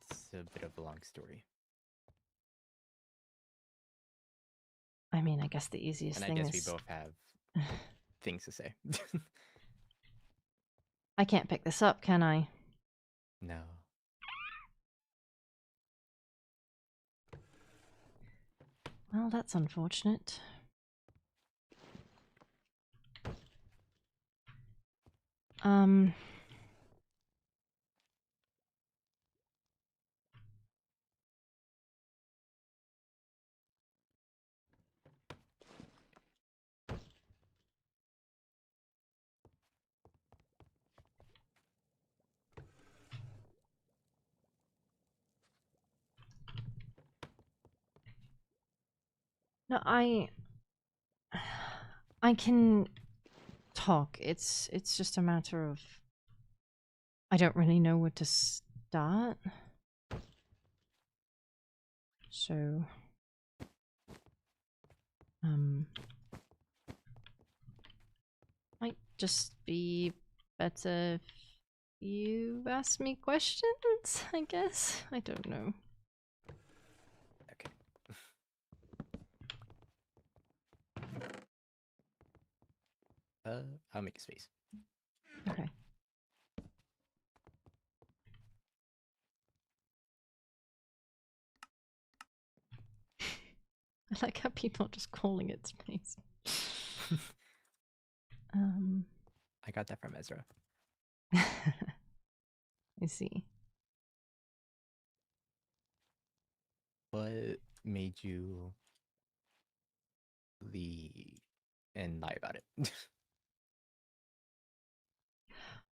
Speaker 3: It's a bit of a long story.
Speaker 1: I mean, I guess the easiest
Speaker 3: And I
Speaker 1: thing
Speaker 3: guess
Speaker 1: is...
Speaker 3: we both have things to say.
Speaker 1: I can't pick this up, can I?
Speaker 3: No.
Speaker 1: Well, that's unfortunate. Um... No, I can talk. It's just a matter of I don't really know where to start. So might just be better if you ask me questions, I guess. I don't know.
Speaker 3: Okay. I'll make a space.
Speaker 1: Okay. I like how people are just calling it space.
Speaker 3: I got that from Ezra.
Speaker 1: I see.
Speaker 3: What made you leave and lie about it?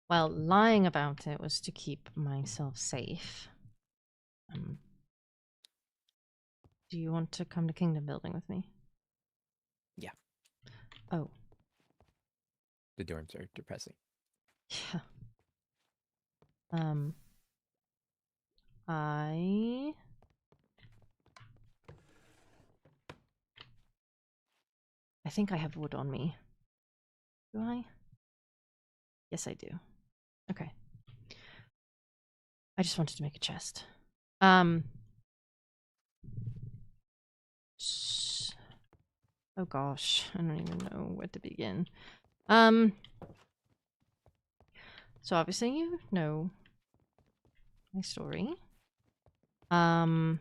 Speaker 1: Well, lying about it was to keep myself safe. Do you want to come to Kingdom Building with me?
Speaker 3: Yeah.
Speaker 1: Oh.
Speaker 3: The dorms are depressing.
Speaker 1: Yeah. I think I have wood on me. Do I? Yes, I do. Okay. I just wanted to make a chest. Oh gosh, I don't even know where to begin. So obviously you know my story.
Speaker 3: Rose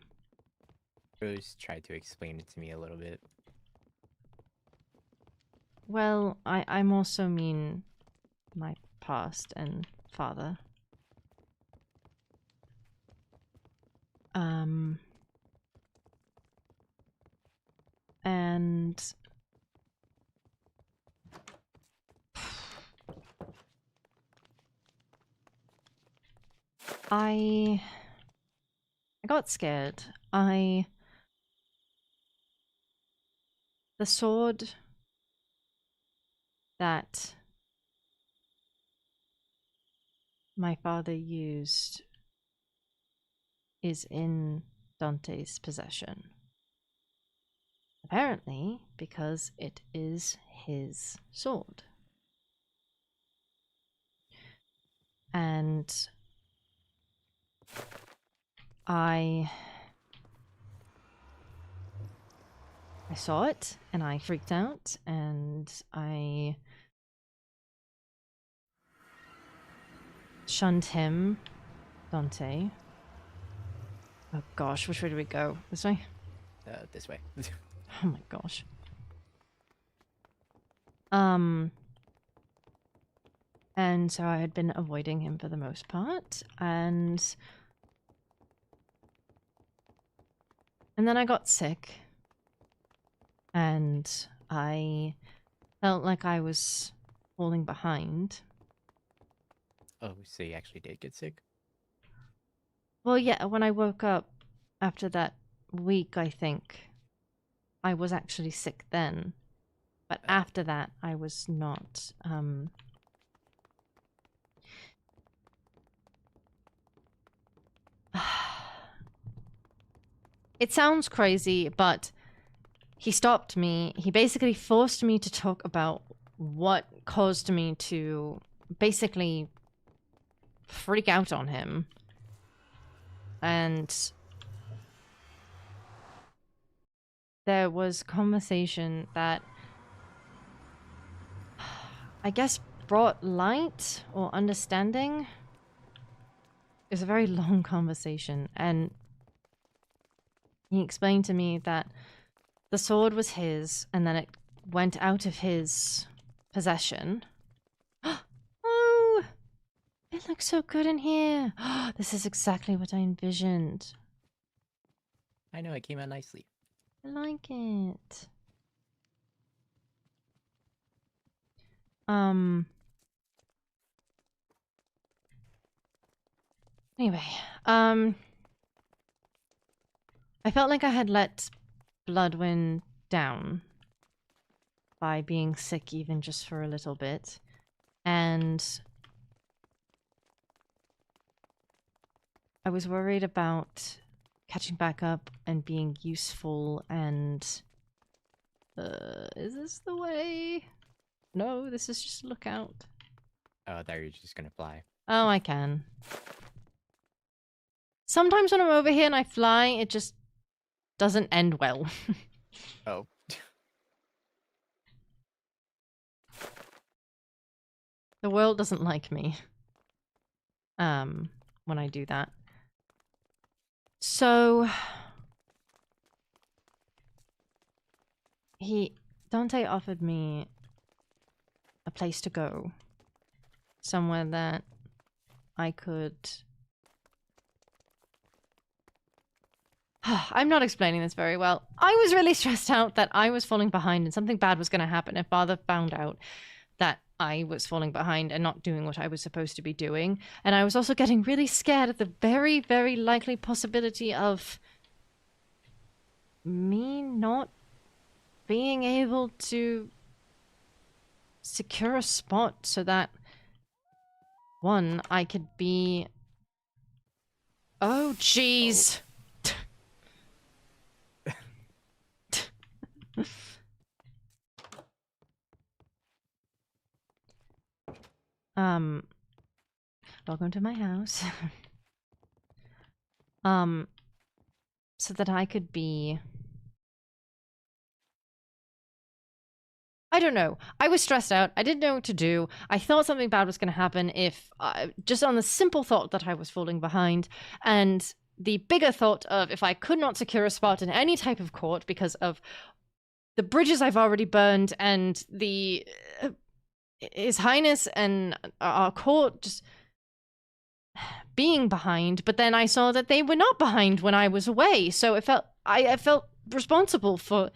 Speaker 3: tried to explain it to me a little bit.
Speaker 1: Well, I'm also mean my past and father. And I got scared. The sword that my father used is in Dante's possession. Apparently, because it is his sword. And I saw it and I freaked out and I shunned him, Dante. Oh gosh, which way do we go? This way?
Speaker 3: This way.
Speaker 1: Oh my gosh. And so I had been avoiding him for the most part, and then I got sick, and I felt like I was falling behind.
Speaker 3: Oh, so you actually did get sick?
Speaker 1: Well, yeah, when I woke up after that week, I think I was actually sick then, but after that, I was not. It sounds crazy, but he stopped me. He basically forced me to talk about what caused me to basically freak out on him. And there was conversation that I guess brought light or understanding. It was a very long conversation, and he explained to me that the sword was his, and then it went out of his possession. Oh, it looks so good in here. This is exactly what I envisioned.
Speaker 3: I know, it came out nicely.
Speaker 1: I like it. Anyway, I felt like I had let Bloodwind down by being sick even just for a little bit. And I was worried about catching back up and being useful and... is this the way? No, this is just a lookout.
Speaker 3: Oh, there you're just gonna fly.
Speaker 1: Oh, I can. Sometimes when I'm over here and I fly, it just doesn't end well.
Speaker 3: Oh.
Speaker 1: The world doesn't like me. When I do that. So... Dante offered me a place to go. Somewhere that I could... I'm not explaining this very well. I was really stressed out that I was falling behind and something bad was going to happen if Father found out that I was falling behind and not doing what I was supposed to be doing. And I was also getting really scared at the very, very likely possibility of me not being able to secure a spot so that, one, I could be... Oh, jeez! Welcome to my house. So that I could be... I don't know. I was stressed out. I didn't know what to do. I thought something bad was going to happen if... just on the simple thought that I was falling behind. And the bigger thought of if I could not secure a spot in any type of court because of the bridges I've already burned and the... His Highness and our court just being behind, but then I saw that they were not behind when I was away, so I felt responsible for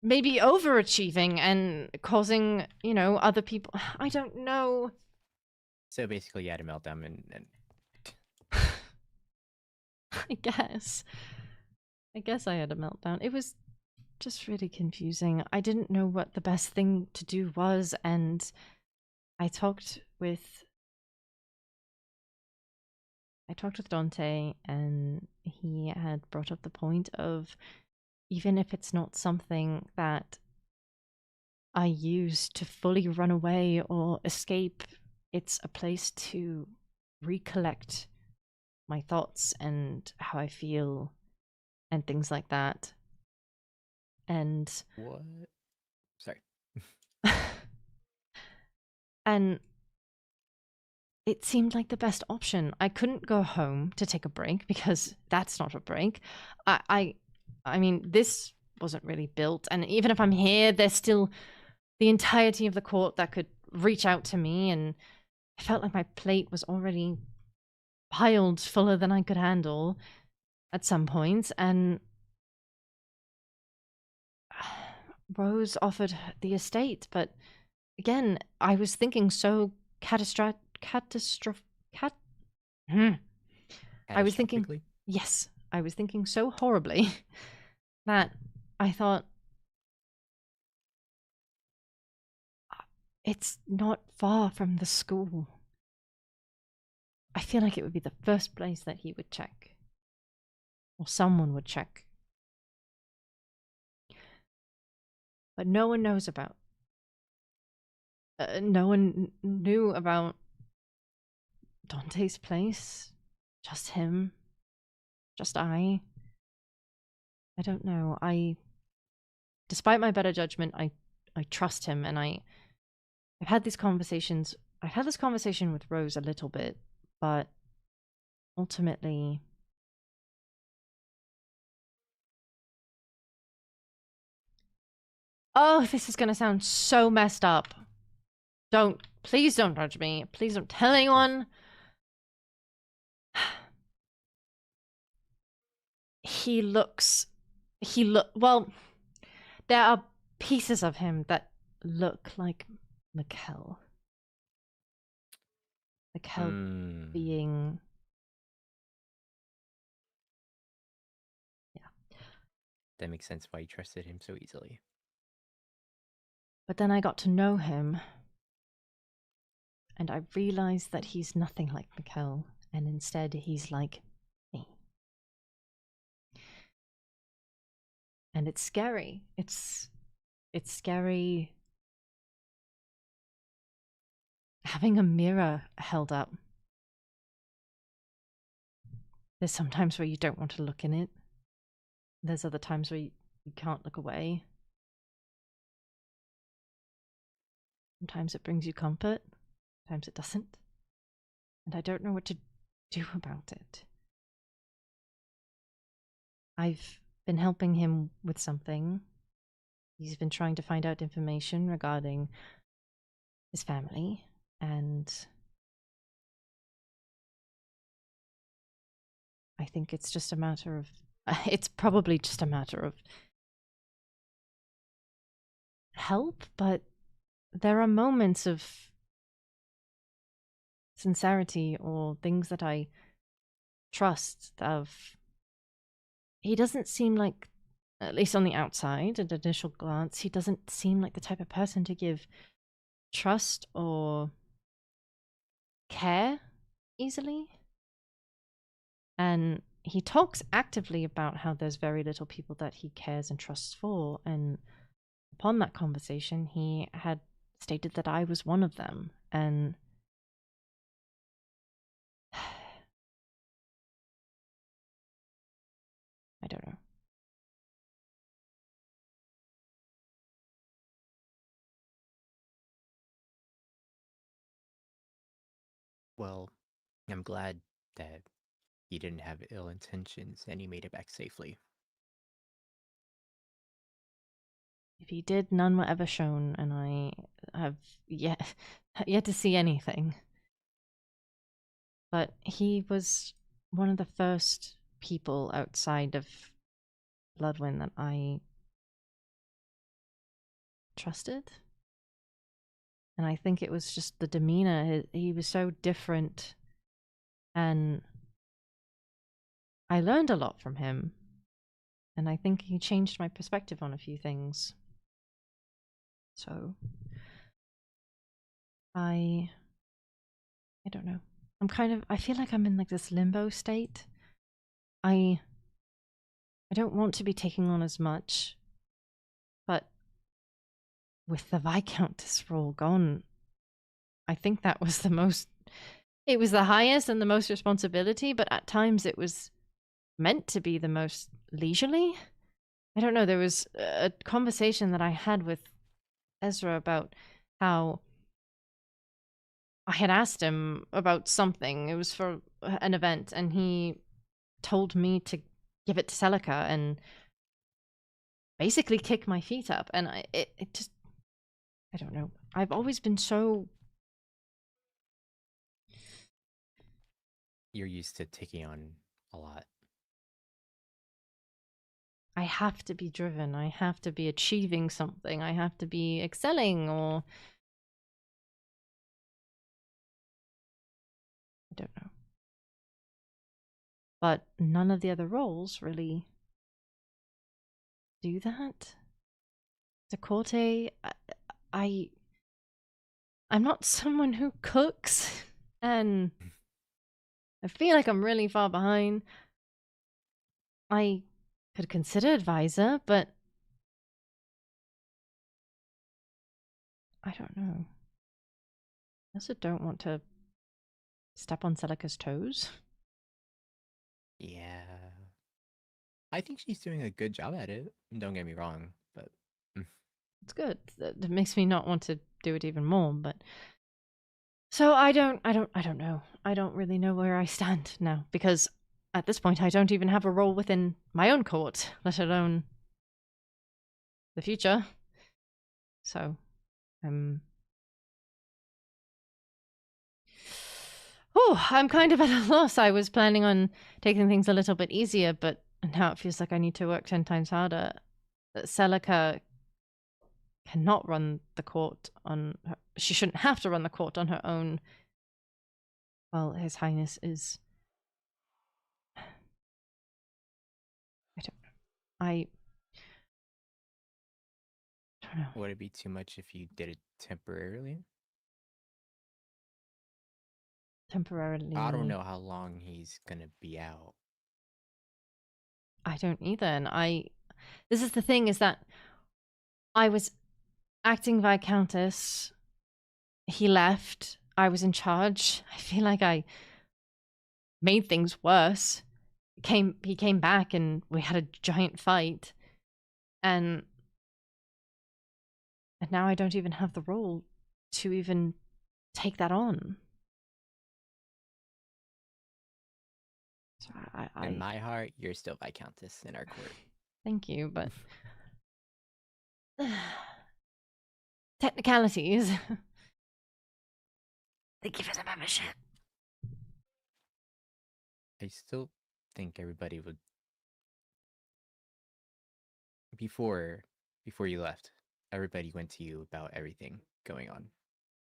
Speaker 1: maybe overachieving and causing, you know, other people... I don't know.
Speaker 3: So basically you had a meltdown and...
Speaker 1: I guess I had a meltdown. It was just really confusing. I didn't know what the best thing to do was, and I talked with Dante, and he had brought up the point of, even if it's not something that I use to fully run away or escape, it's a place to recollect my thoughts and how I feel and things like that. And...
Speaker 3: What? Sorry.
Speaker 1: And it seemed like the best option. I couldn't go home to take a break because that's not a break. I mean, this wasn't really built, and even if I'm here, there's still the entirety of the court that could reach out to me, and I felt like my plate was already piled fuller than I could handle at some points, and Rose offered the estate, but again, I was thinking so I was thinking, yes, I was thinking so horribly that I thought, it's not far from the school. I feel like it would be the first place that he would check. Or someone would check. But no one knows about... no one knew about Dante's place. Just him. Just I. I don't know. Despite my better judgment, I trust him, and I've had these conversations. I've had this conversation with Rose a little bit, but ultimately... Oh, this is gonna sound so messed up. Please don't judge me. Please don't tell anyone. Well, there are pieces of him that look like Mikkel. Mikkel being... Yeah.
Speaker 3: That makes sense why you trusted him so easily.
Speaker 1: But then I got to know him, and I realized that he's nothing like Mikkel, and instead he's like me. And it's scary. It's scary having a mirror held up. There's sometimes where you don't want to look in it. There's other times where you can't look away. Sometimes it brings you comfort, sometimes it doesn't. And I don't know what to do about it. I've been helping him with something. He's been trying to find out information regarding his family, and I think it's just a matter of it's probably just a matter of help, but there are moments of sincerity or things that I trust of. He doesn't seem like, at least on the outside, at initial glance, he doesn't seem like the type of person to give trust or care easily. And he talks actively about how there's very little people that he cares and trusts for, and upon that conversation he had stated that I was one of them, and I don't know.
Speaker 3: Well, I'm glad that he didn't have ill intentions and he made it back safely.
Speaker 1: If he did, none were ever shown, and I have yet to see anything. But he was one of the first people outside of Bloodwind that I trusted. And I think it was just the demeanor. He was so different, and I learned a lot from him. And I think he changed my perspective on a few things. So I don't know. I feel like I'm in like this limbo state. I don't want to be taking on as much, but with the Viscountess role gone, I think that was it was the highest and the most responsibility, but at times it was meant to be the most leisurely. I don't know, there was a conversation that I had with Ezra about how I had asked him about something. It was for an event, and he told me to give it to Celica and basically kick my feet up. And it just, I don't know. I've always been so...
Speaker 3: You're used to taking on a lot.
Speaker 1: I have to be driven. I have to be achieving something. I have to be excelling, or... I don't know. But none of the other roles really do that. The Corte, I'm not someone who cooks, and I feel like I'm really far behind. I could consider advisor, but I don't know. I also don't want to step on Celica's toes.
Speaker 3: Yeah. I think she's doing a good job at it. Don't get me wrong, but
Speaker 1: It's good. It makes me not want to do it even more, but so I don't know. I don't really know where I stand now, because at this point I don't even have a role within my own court, let alone the future. So I'm kind of at a loss. I was planning on taking things a little bit easier, but now it feels like I need to work 10 times harder. Celica cannot run the court on her. She shouldn't have to run the court on her own. Well, His Highness is... I don't know. don't know.
Speaker 3: Would it be too much if you did it temporarily?
Speaker 1: Temporarily.
Speaker 3: I don't know how long he's gonna be out.
Speaker 1: I don't either. And this is the thing, is that I was acting Viscountess. He left. I was in charge. I feel like I made things worse. He came back and we had a giant fight. And now I don't even have the role to even take that on. So
Speaker 3: In my heart, you're still Viscountess in our court.
Speaker 1: Thank you, but technicalities. Thank you for the membership.
Speaker 3: I still think everybody would before you left, everybody went to you about everything going on.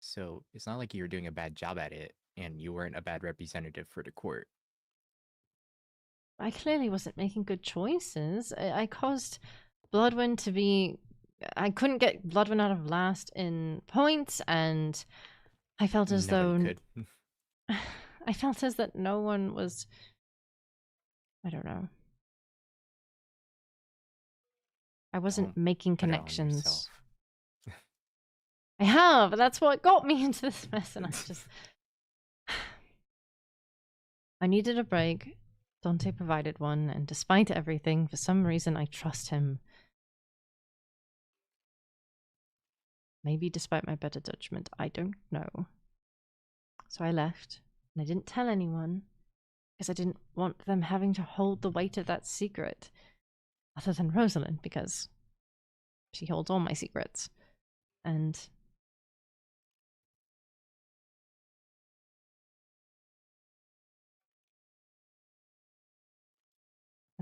Speaker 3: So it's not like you were doing a bad job at it and you weren't a bad representative for the court.
Speaker 1: I clearly wasn't making good choices. I caused Bloodwind to be... I couldn't get Bloodwind out of last in points, and I felt as
Speaker 3: Nobody
Speaker 1: though...
Speaker 3: could.
Speaker 1: I felt as that no one was... I don't know. I wasn't
Speaker 3: Don't
Speaker 1: making
Speaker 3: put it on
Speaker 1: connections.
Speaker 3: yourself.
Speaker 1: I have. That's what got me into this mess, and I just... I needed a break. Dante provided one, and despite everything, for some reason I trust him. Maybe despite my better judgment, I don't know. So I left, and I didn't tell anyone, because I didn't want them having to hold the weight of that secret. Other than Rosalind, because she holds all my secrets. And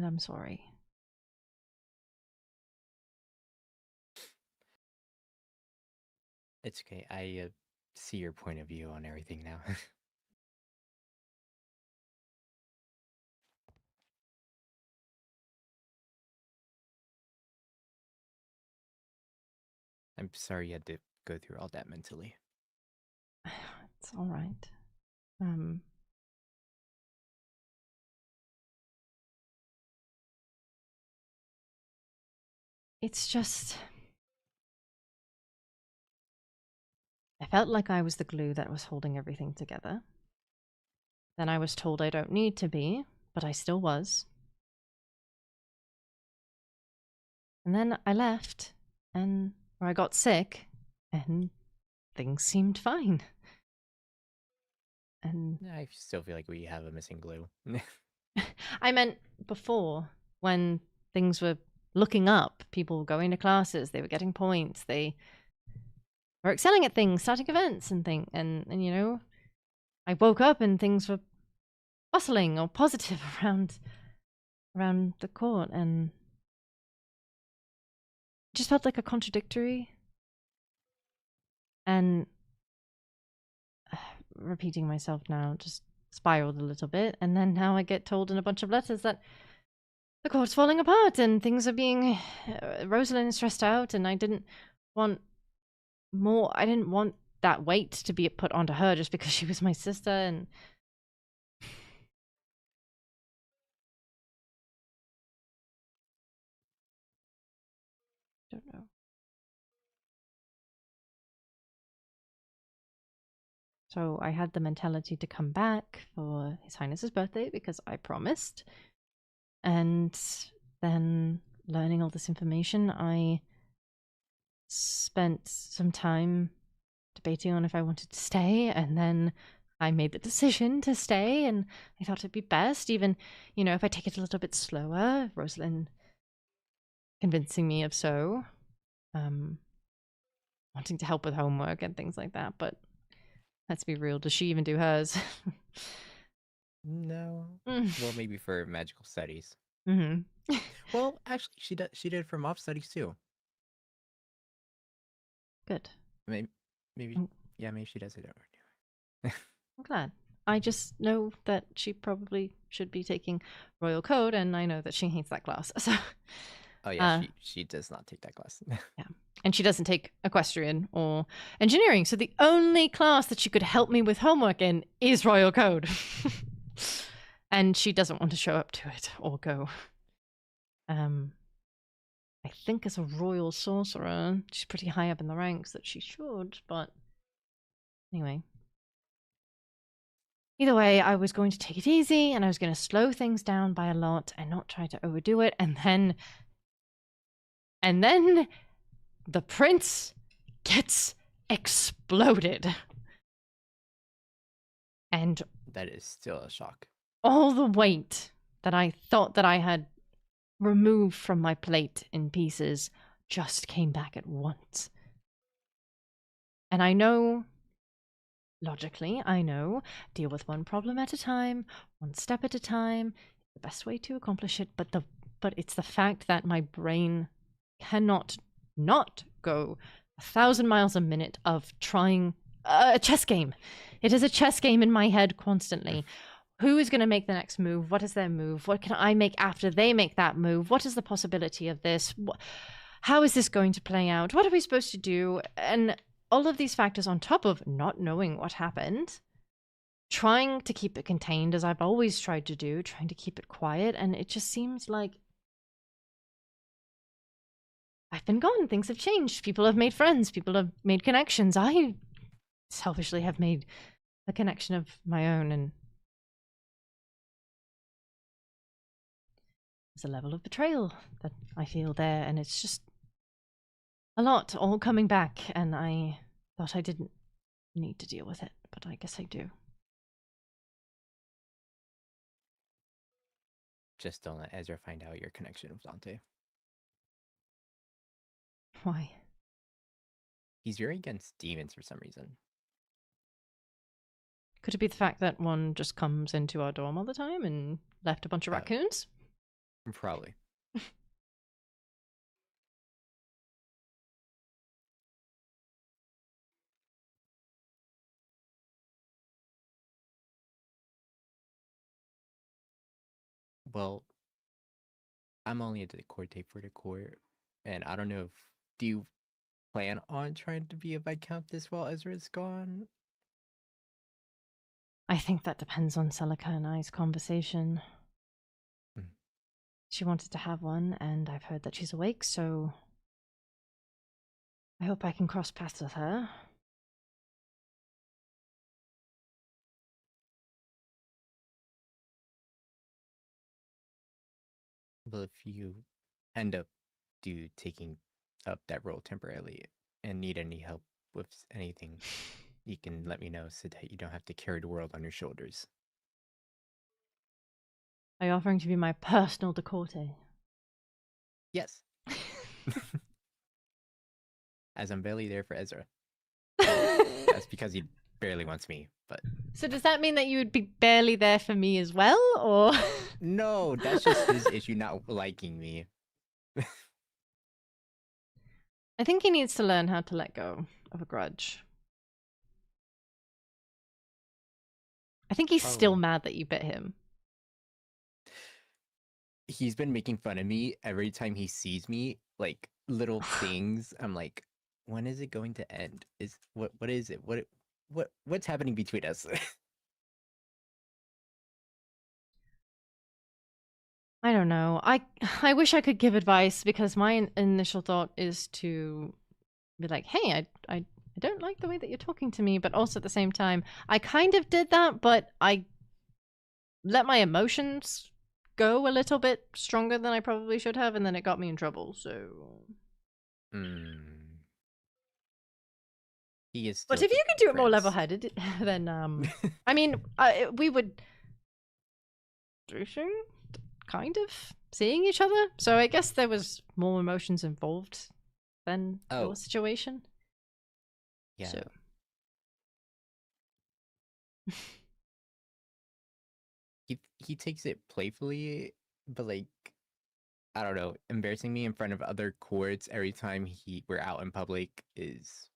Speaker 1: I'm sorry.
Speaker 3: It's okay. I see your point of view on everything now. I'm sorry you had to go through all that mentally.
Speaker 1: It's all right. It's just... I felt like I was the glue that was holding everything together. Then I was told I don't need to be, but I still was. And then I left, or I got sick, and things seemed fine. And
Speaker 3: I still feel like we have a missing glue.
Speaker 1: I meant before, when things were looking up, people were going to classes, they were getting points, they were excelling at things, starting events and things, and you know, I woke up and things were bustling or positive around the court, and it just felt like a contradictory. And repeating myself now, just spiraled a little bit, and then now I get told in a bunch of letters that the court's falling apart and things are being... Rosalind is stressed out, and I didn't want more... I didn't want that weight to be put onto her just because she was my sister, and... I don't know. So I had the mentality to come back for His Highness's birthday because I promised. And then, learning all this information, I spent some time debating on if I wanted to stay, and then I made the decision to stay, and I thought it'd be best, even, you know, if I take it a little bit slower. Rosalind convincing me of so, wanting to help with homework and things like that, but let's be real, does she even do hers?
Speaker 3: No. Well, maybe for magical studies.
Speaker 1: Mm-hmm.
Speaker 3: Well, actually, she did for mob studies too.
Speaker 1: Good.
Speaker 3: Maybe,
Speaker 1: Mm.
Speaker 3: yeah, maybe she does it over.
Speaker 1: I'm glad. I just know that she probably should be taking Royal Code, and I know that she hates that class. So
Speaker 3: Oh yeah, she does not take that class.
Speaker 1: Yeah. And she doesn't take equestrian or engineering. So the only class that she could help me with homework in is Royal Code. And she doesn't want to show up to it or go. I think as a royal sorcerer, she's pretty high up in the ranks that she should, but anyway. Either way, I was going to take it easy and I was going to slow things down by a lot and not try to overdo it. And then the prince gets exploded. And
Speaker 3: that is still a shock.
Speaker 1: All the weight that I thought that I had removed from my plate in pieces just came back at once. And I know, logically, deal with one problem at a time, one step at a time, the best way to accomplish it, but it's the fact that my brain cannot not go 1,000 miles a minute of trying a chess game. It is a chess game in my head constantly. Who is going to make the next move? What is their move? What can I make after they make that move? What is the possibility of this? How is this going to play out? What are we supposed to do? And all of these factors on top of not knowing what happened, trying to keep it contained as I've always tried to do, trying to keep it quiet, and it just seems like I've been gone. Things have changed. People have made friends. People have made connections. I selfishly have made a connection of my own, and there's a level of betrayal that I feel there, and it's just a lot all coming back, and I thought I didn't need to deal with it, but I guess I do.
Speaker 3: Just don't let Ezra find out your connection with Dante.
Speaker 1: Why?
Speaker 3: He's very against demons for some reason.
Speaker 1: Could it be the fact that one just comes into our dorm all the time and left a bunch of raccoons?
Speaker 3: Probably. Well, I'm only at the court date for the court, and I don't know if do you plan on trying to be a Viscountess while Ezra's gone?
Speaker 1: I think that depends on Celica and I's conversation. She wanted to have one, and I've heard that she's awake, so I hope I can cross paths with her.
Speaker 3: Well, if you end up taking up that role temporarily and need any help with anything, you can let me know so that you don't have to carry the world on your shoulders.
Speaker 1: Are you offering to be my personal decorte?
Speaker 3: Yes. As I'm barely there for Ezra. That's because he barely wants me, but...
Speaker 1: So does that mean that you would be barely there for me as well, or...?
Speaker 3: No, that's just his issue not liking me.
Speaker 1: I think he needs to learn how to let go of a grudge. I think he's still mad that you bit him.
Speaker 3: He's been making fun of me every time he sees me, like little things. I'm like, when is it going to end? What is it? What's happening between us?
Speaker 1: I don't know. I wish I could give advice, because my initial thought is to be like, hey, I don't like the way that you're talking to me, but also at the same time, I kind of did that, but I let my emotions go a little bit stronger than I probably should have, and then it got me in trouble, so...
Speaker 3: He is
Speaker 1: but if you could do it more level-headed, then, I mean, we would... kind of seeing each other, so I guess there was more emotions involved than your situation.
Speaker 3: Yeah.
Speaker 1: So.
Speaker 3: he takes it playfully, but like, I don't know, embarrassing me in front of other courts every time we're out in public is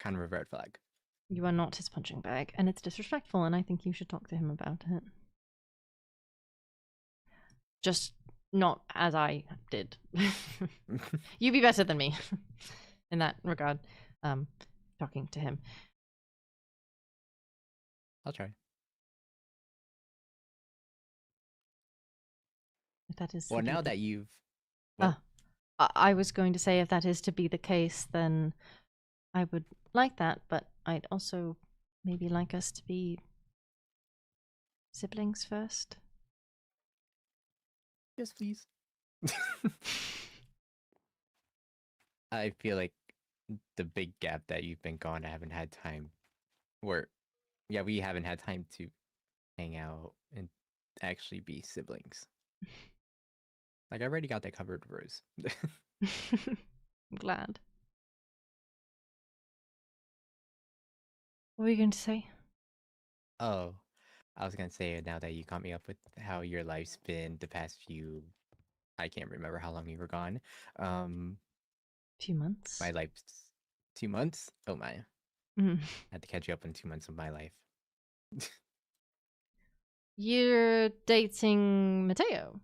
Speaker 3: kind of a red flag.
Speaker 1: You are not his punching bag, and it's disrespectful, and I think you should talk to him about it. Just not as I did. You'd be better than me in that regard. Talking to him.
Speaker 3: I'll try.
Speaker 1: If that is
Speaker 3: Well,
Speaker 1: to be
Speaker 3: now
Speaker 1: the...
Speaker 3: that you've... What?
Speaker 1: I was going to say if that is to be the case, then I would like that, but I'd also maybe like us to be siblings first.
Speaker 3: Yes, please. I feel like the big gap that you've been gone, I haven't had time. Yeah, we haven't had time to hang out and actually be siblings. Like, I already got that covered, Rose.
Speaker 1: I'm glad. What were you going to say?
Speaker 3: Oh, I was gonna say, now that you caught me up with how your life's been the past few, I can't remember how long you were gone.
Speaker 1: Few months.
Speaker 3: My life's 2 months? Oh my.
Speaker 1: Mm.
Speaker 3: I had to catch you up in 2 months of my life.
Speaker 1: You're dating Mateo,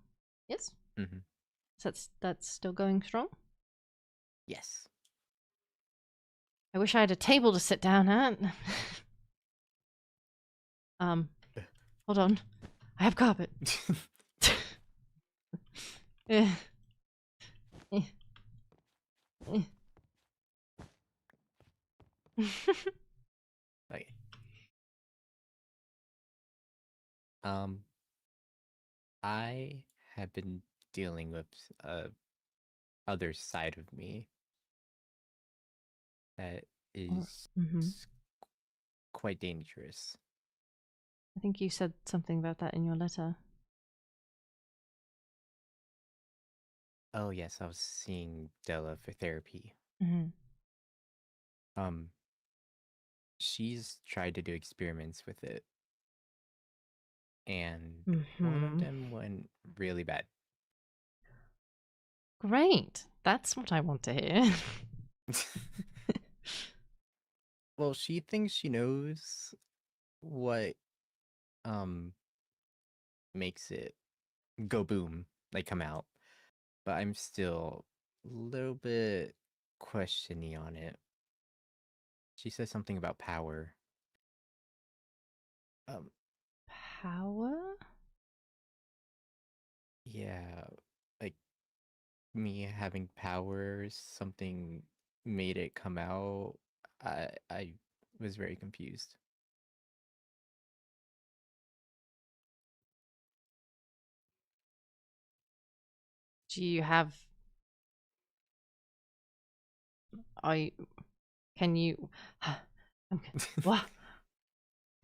Speaker 1: yes?
Speaker 3: Mm-hmm.
Speaker 1: So that's still going strong?
Speaker 3: Yes.
Speaker 1: I wish I had a table to sit down at. Hold on. I have carpet. Eh. Eh. Eh.
Speaker 3: Okay. I have been dealing with other side of me that is
Speaker 1: Mhm.
Speaker 3: quite dangerous.
Speaker 1: I think you said something about that in your letter.
Speaker 3: Oh yes, I was seeing Della for therapy.
Speaker 1: Mm-hmm.
Speaker 3: She's tried to do experiments with it, and one of
Speaker 1: Mm-hmm.
Speaker 3: them went really bad.
Speaker 1: Great. That's what I want to hear.
Speaker 3: Well, she thinks she knows what um makes it go boom, like come out, but I'm still a little bit questioning on it. She says something about power. Um,
Speaker 1: Power?
Speaker 3: yeah, like me having power, something made it come out. I was very confused.
Speaker 1: Do you have... I... Can you... What?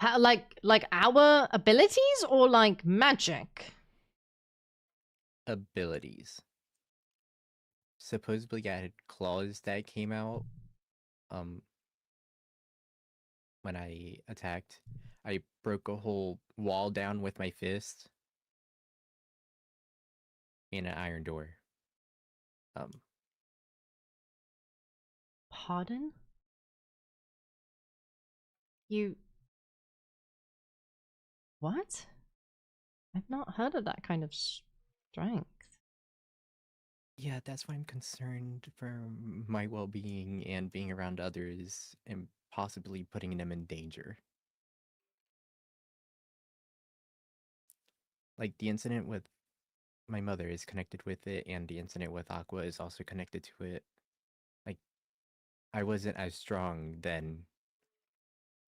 Speaker 1: Like our abilities or like magic?
Speaker 3: Abilities. Supposedly I had claws that came out um when I attacked. I broke a whole wall down with my fist in an iron door. Um
Speaker 1: Pardon? You... What? I've not heard of that kind of strength.
Speaker 3: yeah, that's why I'm concerned for my well-being and being around others and possibly putting them in danger. Like the incident with my mother is connected with it, and the incident with Aqua is also connected to it. Like, I wasn't as strong then,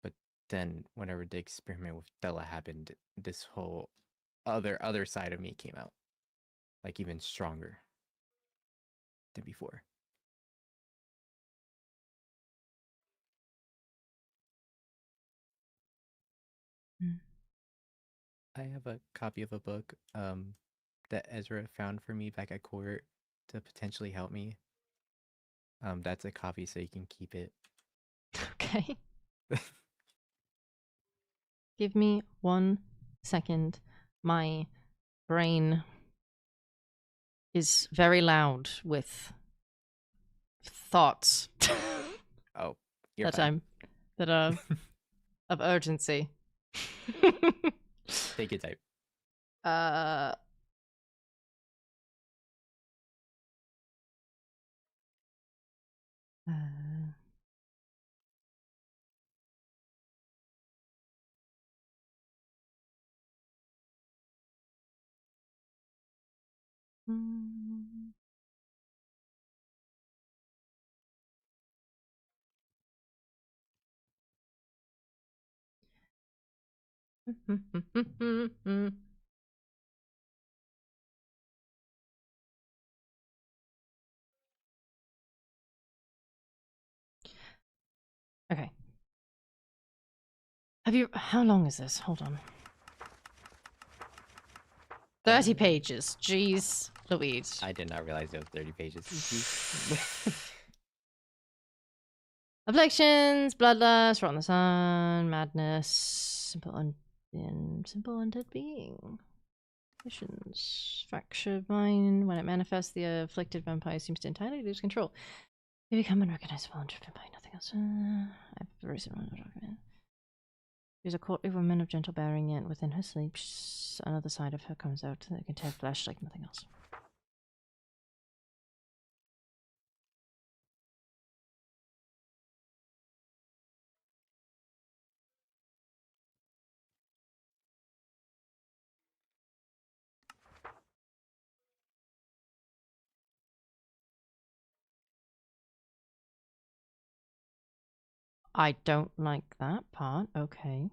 Speaker 3: but then whenever the experiment with Della happened, this whole other side of me came out, like even stronger than before.
Speaker 1: Mm.
Speaker 3: I have a copy of a book that Ezra found for me back at court to potentially help me. That's a copy, so you can keep it.
Speaker 1: Okay. Give me 1 second. My brain is very loud with thoughts
Speaker 3: Oh, you're
Speaker 1: that
Speaker 3: fine.
Speaker 1: that are of urgency.
Speaker 3: Take your time.
Speaker 1: uh Okay. How long is this? Hold on. 30 pages. Jeez Louise.
Speaker 3: I did not realize it was 30 pages.
Speaker 1: Afflictions, bloodlust, rot in the sun, madness, simple undead being. Missions. Fractured mind. When it manifests, the afflicted vampire seems to entirely lose control. They become unrecognizable and driven by nothing else. I have a recent one. She's a courtly woman of gentle bearing, yet within her sleep, another side of her comes out that can tear flesh like nothing else. I don't like that part. Okay.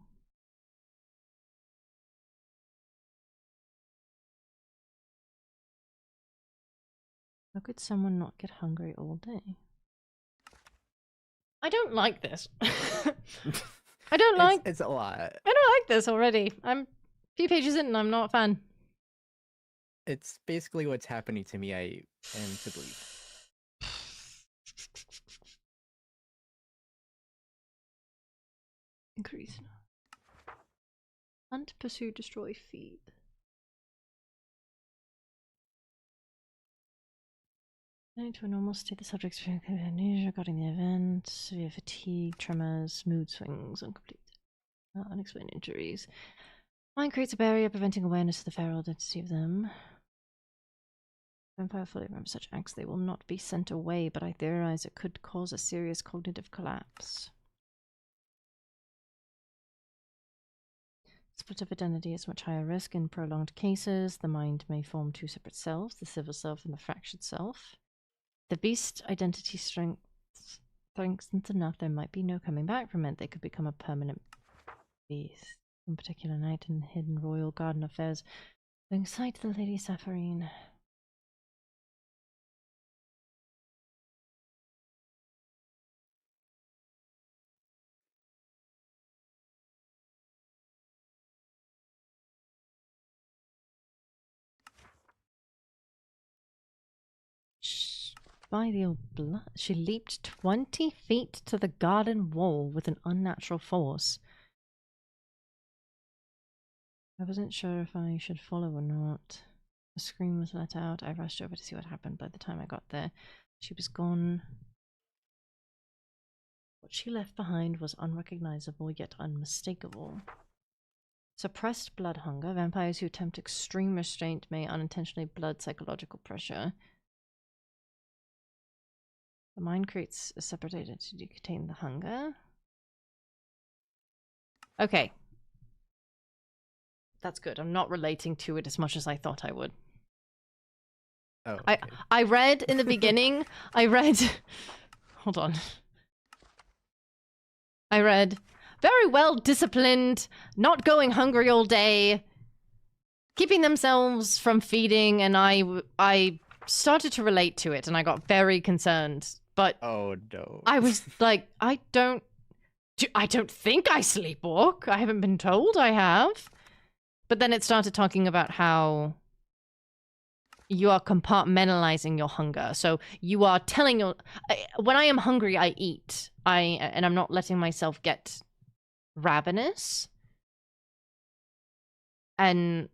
Speaker 1: How could someone not get hungry all day? I don't like this. I don't like.
Speaker 3: It's a lot.
Speaker 1: I don't like this already. I'm a few pages in and I'm not a fan.
Speaker 3: It's basically what's happening to me. I am to believe.
Speaker 1: Increase. Hunt, pursue, destroy, feed. To a normal state, the subject's amnesia regarding the event, severe fatigue, tremors, mood swings, incomplete. Unexplained injuries. Mind creates a barrier preventing awareness of the feral identity of them. Vampire fully remember such acts, they will not be sent away, but I theorize it could cause a serious cognitive collapse. Split of identity is much higher risk in prolonged cases. The mind may form two separate selves, the civil self and the fractured self. The beast identity strengthens enough, there might be no coming back from it. They could become a permanent beast. One particular night in the hidden royal garden affairs, laying sight to the Lady Sapphirine. By the old blood, she leaped 20 feet to the garden wall with an unnatural force. I wasn't sure if I should follow or not. A scream was let out. I rushed over to see what happened. By the time I got there, she was gone. What she left behind was unrecognizable yet unmistakable. Suppressed blood hunger. Vampires who attempt extreme restraint may unintentionally blood psychological pressure. The mind creates a separate identity to contain the hunger. Okay. That's good. I'm not relating to it as much as I thought I would.
Speaker 3: Oh, okay.
Speaker 1: I read in the beginning, hold on. I read, very well disciplined, not going hungry all day, keeping themselves from feeding, and I started to relate to it, and I got very concerned. But
Speaker 3: oh no.
Speaker 1: I was like, I don't think I sleepwalk. I haven't been told I have. But then it started talking about how you are compartmentalizing your hunger. So you are telling your... when I am hungry, I eat. And I'm not letting myself get ravenous. And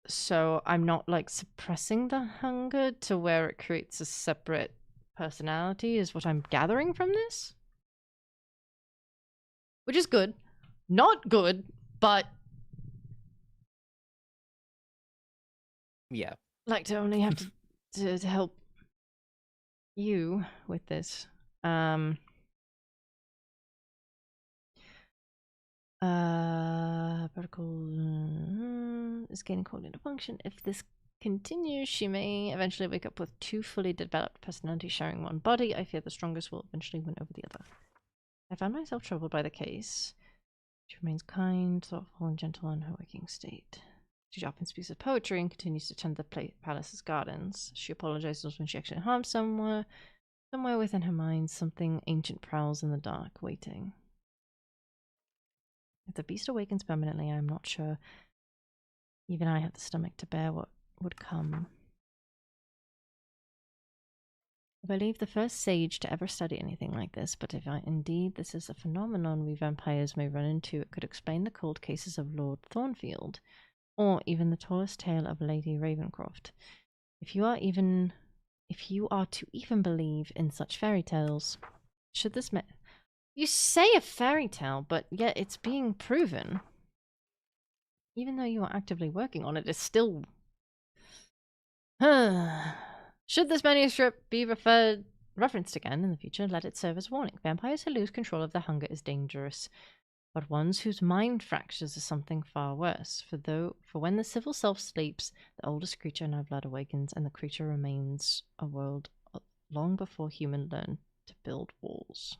Speaker 1: so I'm not, like, suppressing the hunger to where it creates a separate personality, is what I'm gathering from this. Which is good. Not good, but...
Speaker 3: yeah.
Speaker 1: like to only have to help you with this. Protocol is gaining cognitive function. If this continues, she may eventually wake up with two fully developed personalities sharing one body. I fear the strongest will eventually win over the other. I found myself troubled by the case. She remains kind, thoughtful, and gentle in her waking state. She often speaks of poetry and continues to tend the palace's gardens. She apologizes when she actually harms somewhere within her mind, something ancient prowls in the dark, waiting. If the beast awakens permanently, I am not sure even I have the stomach to bear what would come. I believe the first sage to ever study anything like this, but if indeed this is a phenomenon we vampires may run into, it could explain the cold cases of Lord Thornfield, or even the tallest tale of Lady Ravencroft. If you are to even believe in such fairy tales, should this you say a fairy tale, but yet it's being proven. Even though you are actively working on it, it's still... Should this manuscript be referenced again in the future, let it serve as warning. Vampires who lose control of their hunger is dangerous, but ones whose mind fractures is something far worse. For when the civil self sleeps, the oldest creature in our blood awakens, and the creature remains a world long before human learn to build walls.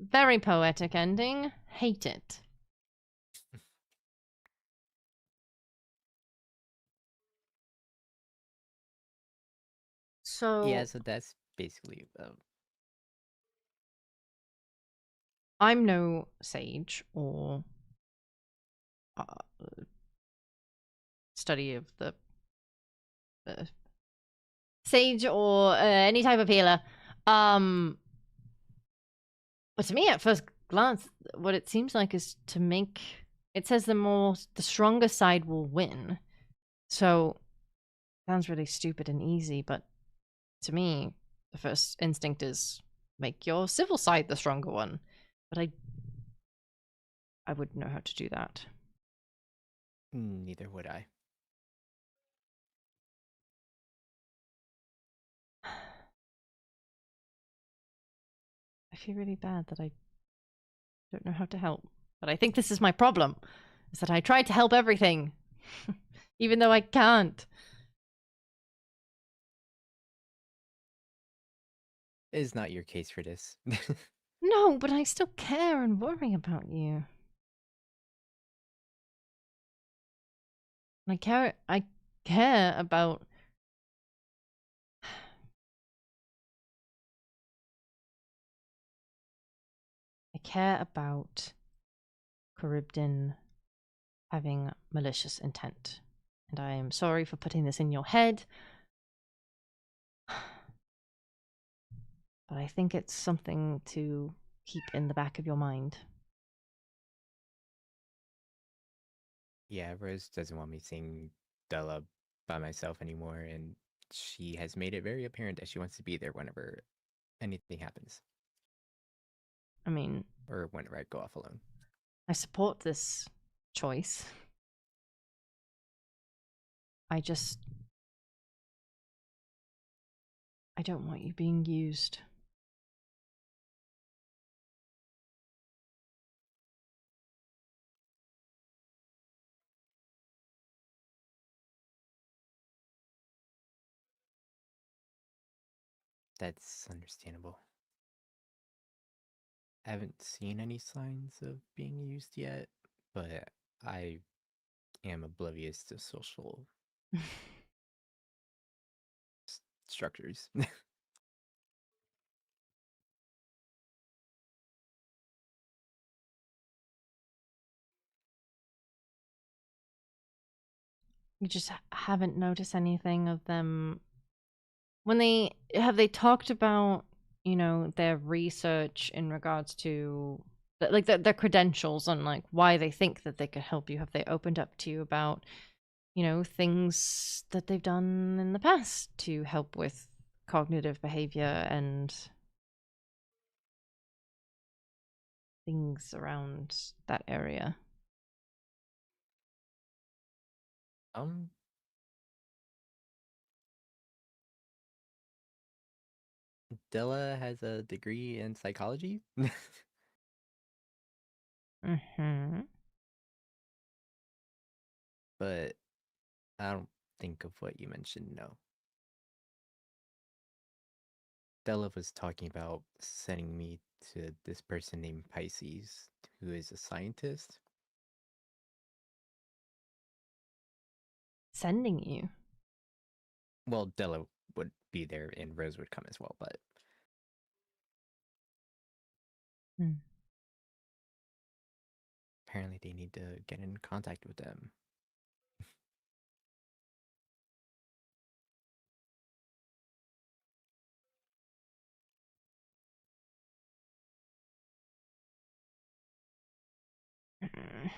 Speaker 1: Very poetic ending. Hate it. So
Speaker 3: Yeah, so that's basically
Speaker 1: I'm no sage or study of the sage or any type of healer. But to me, at first glance, what it seems like is to make it says the stronger side will win. So sounds really stupid and easy, but to me, the first instinct is make your civil side the stronger one. But I wouldn't know how to do that.
Speaker 3: neither would I.
Speaker 1: I feel really bad that I don't know how to help. But I think this is my problem, is that I try to help everything, even though I can't.
Speaker 3: It is not your case for this.
Speaker 1: No, but I still care and worry about you. I care about... I care about Charybdin having malicious intent. And I am sorry for putting this in your head. But I think it's something to keep in the back of your mind.
Speaker 3: Yeah, Rose doesn't want me seeing Della by myself anymore, and she has made it very apparent that she wants to be there whenever anything happens.
Speaker 1: I mean...
Speaker 3: Or whenever I go off alone.
Speaker 1: I support this choice. I don't want you being used.
Speaker 3: That's understandable. I haven't seen any signs of being used yet, but I am oblivious to social structures.
Speaker 1: You just haven't noticed anything of them when they talked about, you know, their research in regards to like their credentials and like why they think that they could help you. Have they opened up to you about, you know, things that they've done in the past to help with cognitive behavior and things around that area?
Speaker 3: Um, Della has a degree in psychology.
Speaker 1: Mm-hmm.
Speaker 3: But I don't think of what you mentioned, no. Della was talking about sending me to this person named Pisces, who is a scientist.
Speaker 1: Sending you.
Speaker 3: Well, Della would be there and Rose would come as well, but
Speaker 1: Hmm.
Speaker 3: apparently they need to get in contact with them.
Speaker 1: Mm.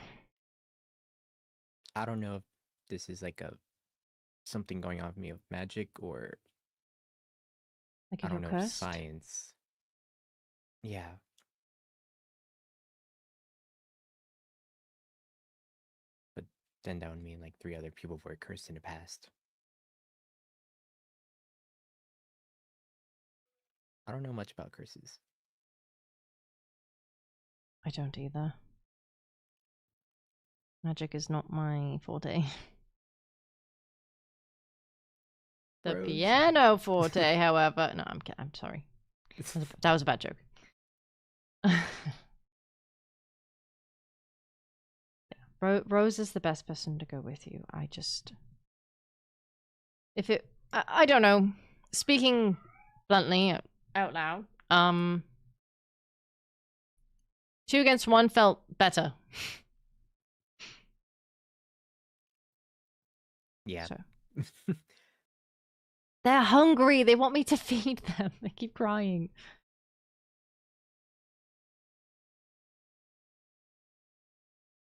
Speaker 3: I don't know if this is like a something going on with me of magic or
Speaker 1: Like
Speaker 3: I
Speaker 1: if you're
Speaker 3: don't know,
Speaker 1: cursed?
Speaker 3: science. Yeah. But then that would mean like 3 other people were cursed in the past. I don't know much about curses.
Speaker 1: I don't either. Magic is not my forte. The
Speaker 3: Rose.
Speaker 1: piano forte, however. No, I'm sorry. That was a bad joke. Rose is the best person to go with you. I just. If it. I don't know. Speaking bluntly out loud, 2 against 1 felt better.
Speaker 3: Yeah.
Speaker 1: So. They're hungry. They want me to feed them. They keep crying.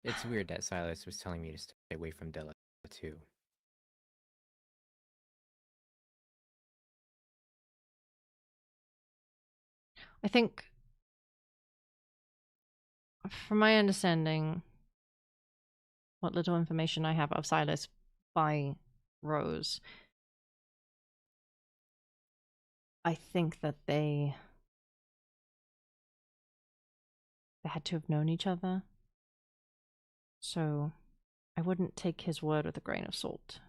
Speaker 3: It's weird that Silas was telling me to stay away from Della too.
Speaker 1: I think, from my understanding, what little information I have of Silas by Rose, I think that they had to have known each other. So I wouldn't take his word with a grain of salt.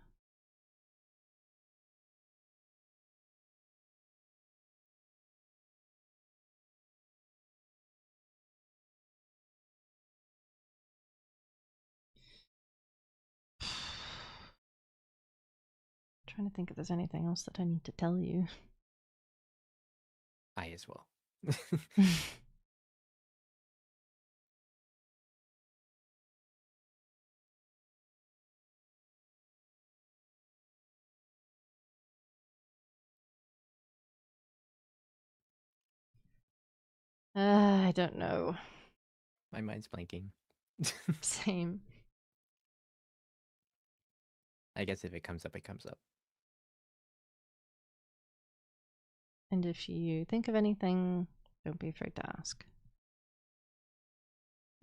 Speaker 1: Trying to think if there's anything else that I need to tell you.
Speaker 3: I as well.
Speaker 1: I don't know.
Speaker 3: My mind's blanking.
Speaker 1: Same.
Speaker 3: I guess if it comes up, it comes up.
Speaker 1: And if you think of anything, don't be afraid to ask.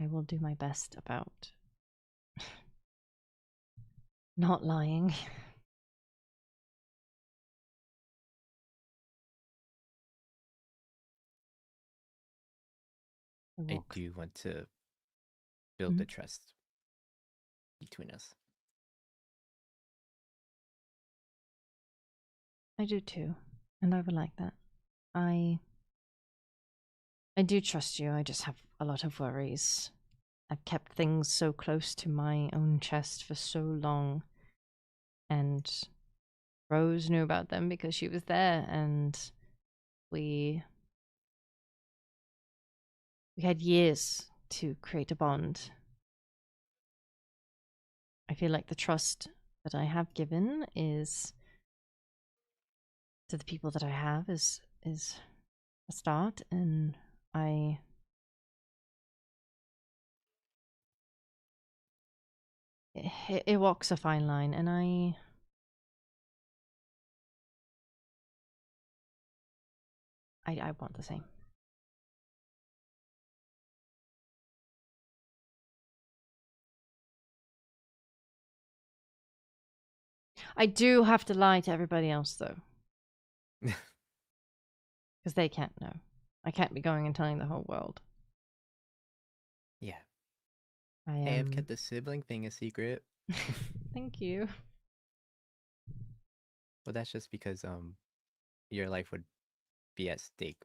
Speaker 1: I will do my best about not lying.
Speaker 3: I do want to build the trust between us.
Speaker 1: I do too, and I would like that. I do trust you. I just have a lot of worries. I've kept things so close to my own chest for so long, and Rose knew about them because she was there, and we had years to create a bond. I feel like the trust that I have given is to the people that I have is a start, and it walks a fine line, and I want the same. I do have to lie to everybody else though. Because they can't know. I can't be going and telling the whole world.
Speaker 3: Yeah.
Speaker 1: I
Speaker 3: Hey, I've
Speaker 1: am.
Speaker 3: kept the sibling thing a secret.
Speaker 1: Thank you.
Speaker 3: Well, that's just because your life would be at stake.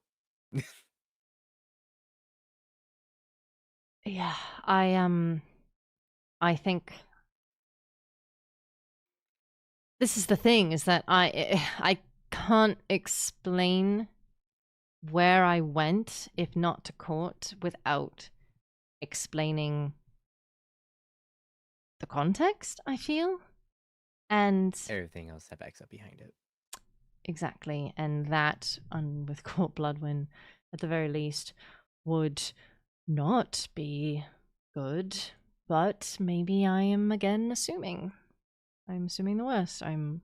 Speaker 1: Yeah, I think this is the thing, is that I can't explain where I went, if not to court, without explaining the context, I feel. And
Speaker 3: Everything else that backs up behind it.
Speaker 1: exactly, and that, with court bloodwin, at the very least, would not be good. But maybe I am again assuming. I'm assuming the worst. I'm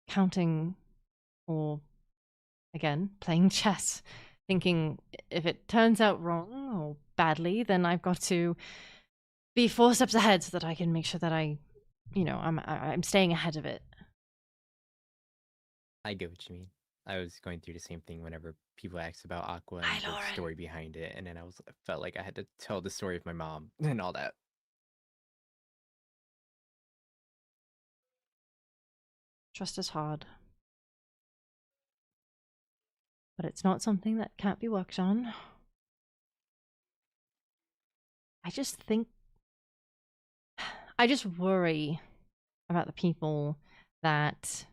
Speaker 1: counting, or again, playing chess, thinking if it turns out wrong or badly, then I've got to be 4 steps ahead so that I can make sure that I'm staying ahead of it.
Speaker 3: I get what you mean. I was going through the same thing whenever people asked about Aqua
Speaker 1: Hi,
Speaker 3: and the
Speaker 1: Lauren.
Speaker 3: story behind it, and then I felt like I had to tell the story of my mom and all that.
Speaker 1: Trust is hard. But it's not something that can't be worked on. I just worry about the people that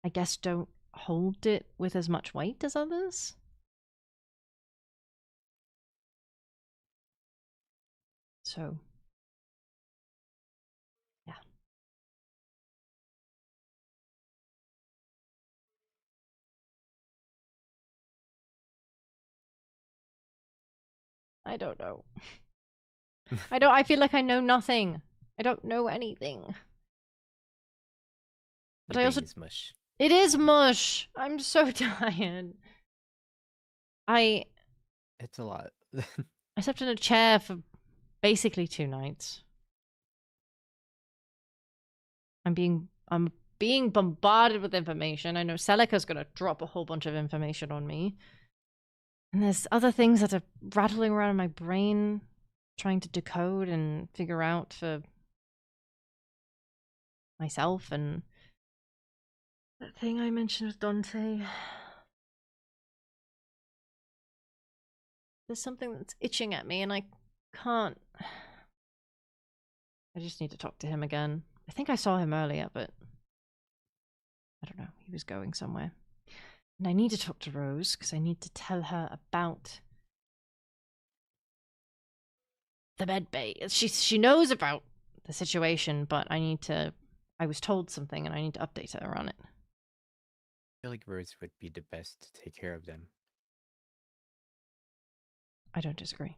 Speaker 1: I guess don't hold it with as much weight as others. So, yeah. I don't know. I feel like I know nothing. I don't know anything. But
Speaker 3: Your
Speaker 1: I
Speaker 3: brain
Speaker 1: also
Speaker 3: is mush.
Speaker 1: It is mush. I'm so tired. I
Speaker 3: It's a lot.
Speaker 1: slept in a chair for basically 2 nights. I'm being bombarded with information. I know Celica's gonna drop a whole bunch of information on me. And there's other things that are rattling around in my brain, trying to decode and figure out for myself. And that thing I mentioned with Dante. There's something that's itching at me and I can't. I just need to talk to him again. I think I saw him earlier, but I don't know. He was going somewhere. And I need to talk to Rose because I need to tell her about the med bay. She knows about the situation, but I was told something and I need to update her on it.
Speaker 3: I feel like Rose would be the best to take care of them.
Speaker 1: I don't disagree.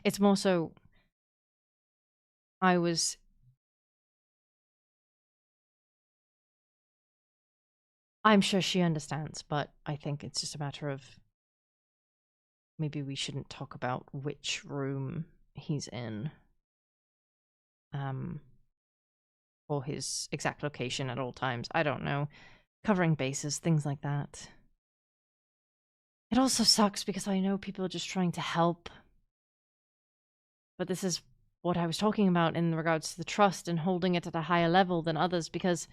Speaker 1: It's more so I'm sure she understands, but I think it's just a matter of maybe we shouldn't talk about which room he's in. Or his exact location at all times. I don't know. Covering bases, things like that. It also sucks because I know people are just trying to help. But this is what I was talking about in regards to the trust and holding it at a higher level than others, because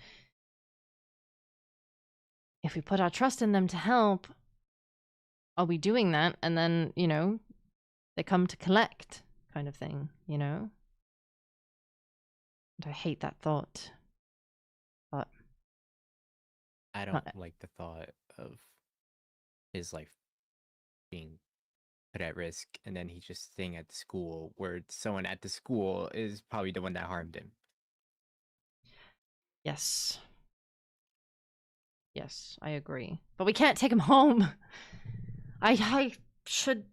Speaker 1: if we put our trust in them to help, are we doing that? And then, they come to collect, kind of thing, And I hate that thought. But
Speaker 3: I don't like the thought of his life being put at risk, and then he's just staying at the school where someone at the school is probably the one that harmed him.
Speaker 1: yes. Yes, I agree. But we can't take him home. I should.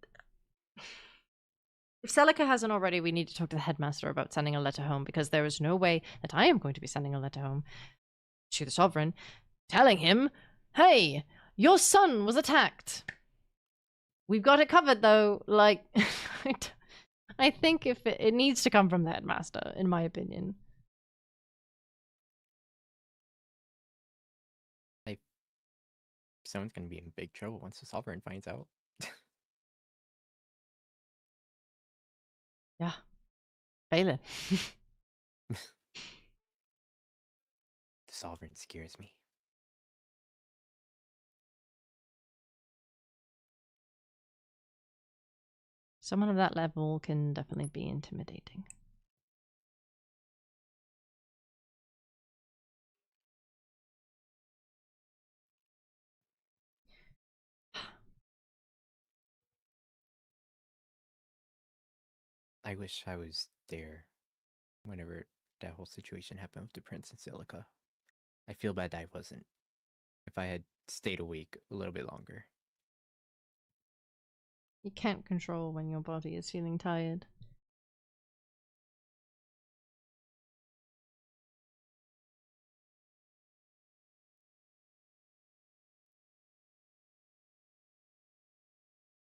Speaker 1: If Celica hasn't already, we need to talk to the headmaster about sending a letter home, because there is no way that I am going to be sending a letter home to the Sovereign telling him, hey, your son was attacked. We've got it covered, though. Like, I think if it needs to come from the headmaster, in my opinion.
Speaker 3: someone's gonna be in big trouble once the Sovereign finds out.
Speaker 1: Yeah. Balin.
Speaker 3: The Sovereign scares me.
Speaker 1: Someone of that level can definitely be intimidating.
Speaker 3: I wish I was there whenever that whole situation happened with the Prince and Celica. I feel bad I wasn't. If I had stayed awake a little bit longer.
Speaker 1: You can't control when your body is feeling tired.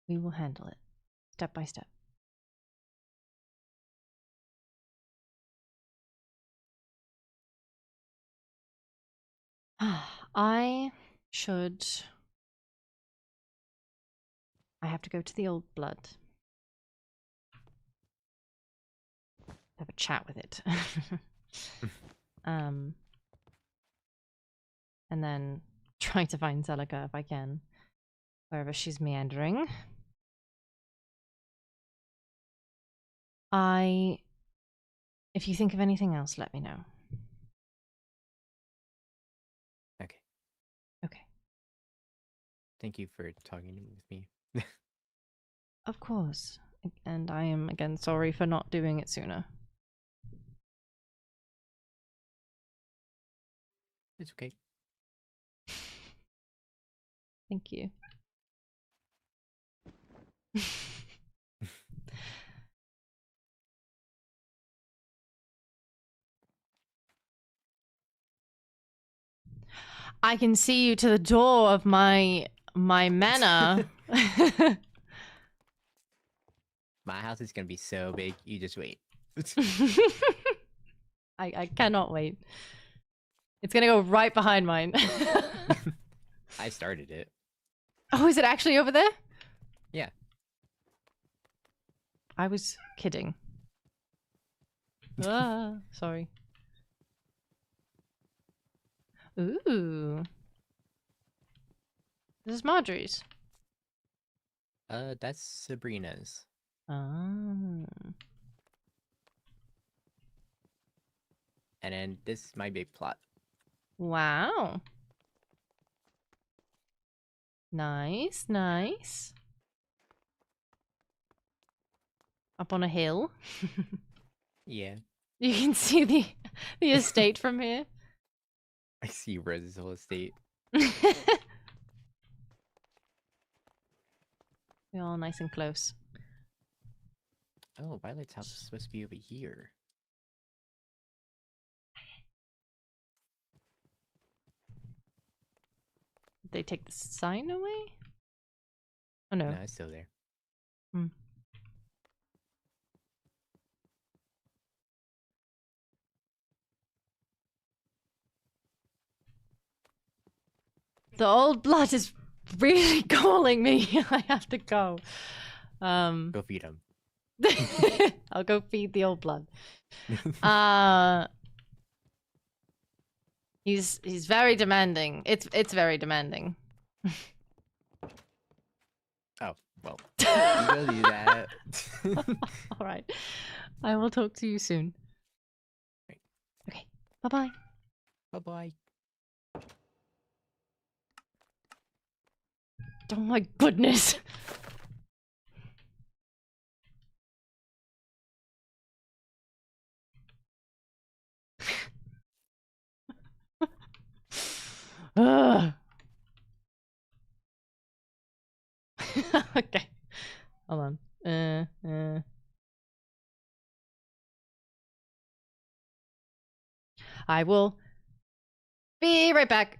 Speaker 1: We will handle it, step by step. I have to go to the old blood. Have a chat with it. And then try to find Celica if I can. Wherever she's meandering. If you think of anything else, let me know.
Speaker 3: Okay.
Speaker 1: Okay.
Speaker 3: Thank you for talking with me.
Speaker 1: Of course. And I am again sorry for not doing it sooner.
Speaker 3: It's okay.
Speaker 1: Thank you. I can see you to the door of my manor.
Speaker 3: My house is gonna be so big, you just wait.
Speaker 1: I cannot wait. It's gonna go right behind mine.
Speaker 3: I started it.
Speaker 1: Oh, is it actually over there?
Speaker 3: Yeah.
Speaker 1: I was kidding. Ah, sorry. Ooh. This is Marjorie's.
Speaker 3: That's Sabrina's.
Speaker 1: Ah.
Speaker 3: And then this is my big plot.
Speaker 1: Wow. Nice, nice. Up on a hill.
Speaker 3: Yeah.
Speaker 1: You can see the estate from here.
Speaker 3: I see Rose's whole estate.
Speaker 1: We're all nice and close.
Speaker 3: Oh, Violet's house is supposed to be over here.
Speaker 1: Did they take the sign away? Oh no.
Speaker 3: No, it's still there.
Speaker 1: Hmm. The old blood is really calling me. I have to go.
Speaker 3: Go feed him.
Speaker 1: I'll go feed the old blood. He's very demanding. It's very demanding.
Speaker 3: Oh, well. You go do that.
Speaker 1: All right. I will talk to you soon.
Speaker 3: Right.
Speaker 1: Okay. Bye-bye.
Speaker 3: Bye-bye.
Speaker 1: Oh my goodness. Ugh. Okay. Hold on. I will be right back.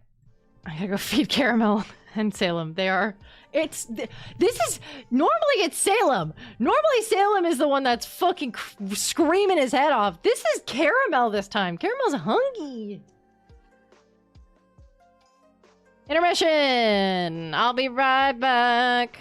Speaker 1: I gotta go feed Caramel and Salem. This is, normally it's Salem. Normally Salem is the one that's fucking screaming his head off. This is Caramel this time. Caramel's hungry. Intermission! I'll be right back.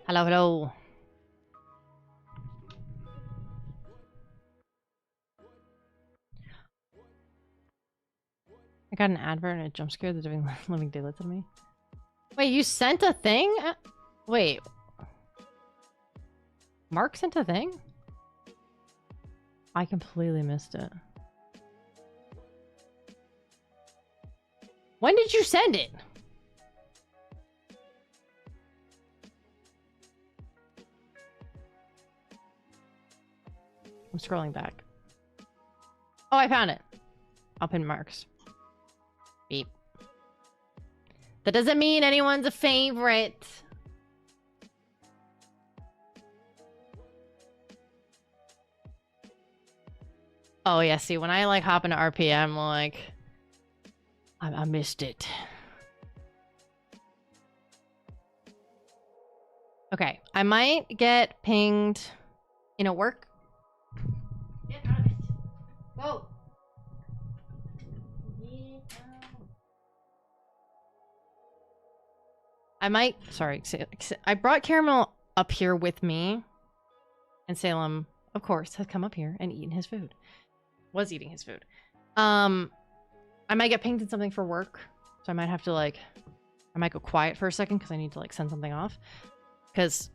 Speaker 1: Hello, hello. I got an advert and a jump scare that's doing living daylights on me. Wait, you sent a thing? Wait. Mark sent a thing? I completely missed it. When did you send it? I'm scrolling back. Oh, I found it. Up in Mark's. Beep. That doesn't mean anyone's a favorite. Oh yeah, see, when I like hop into RP, I'm like, I missed it. Okay, I might get pinged in a work. Get out of it. Whoa. I might, sorry, I brought Caramel up here with me, and Salem, of course, has come up here and eaten his food. Was eating his food. I might get pinged in something for work, so I might have to, like, I might go quiet for a second because I need to, like, send something off. Because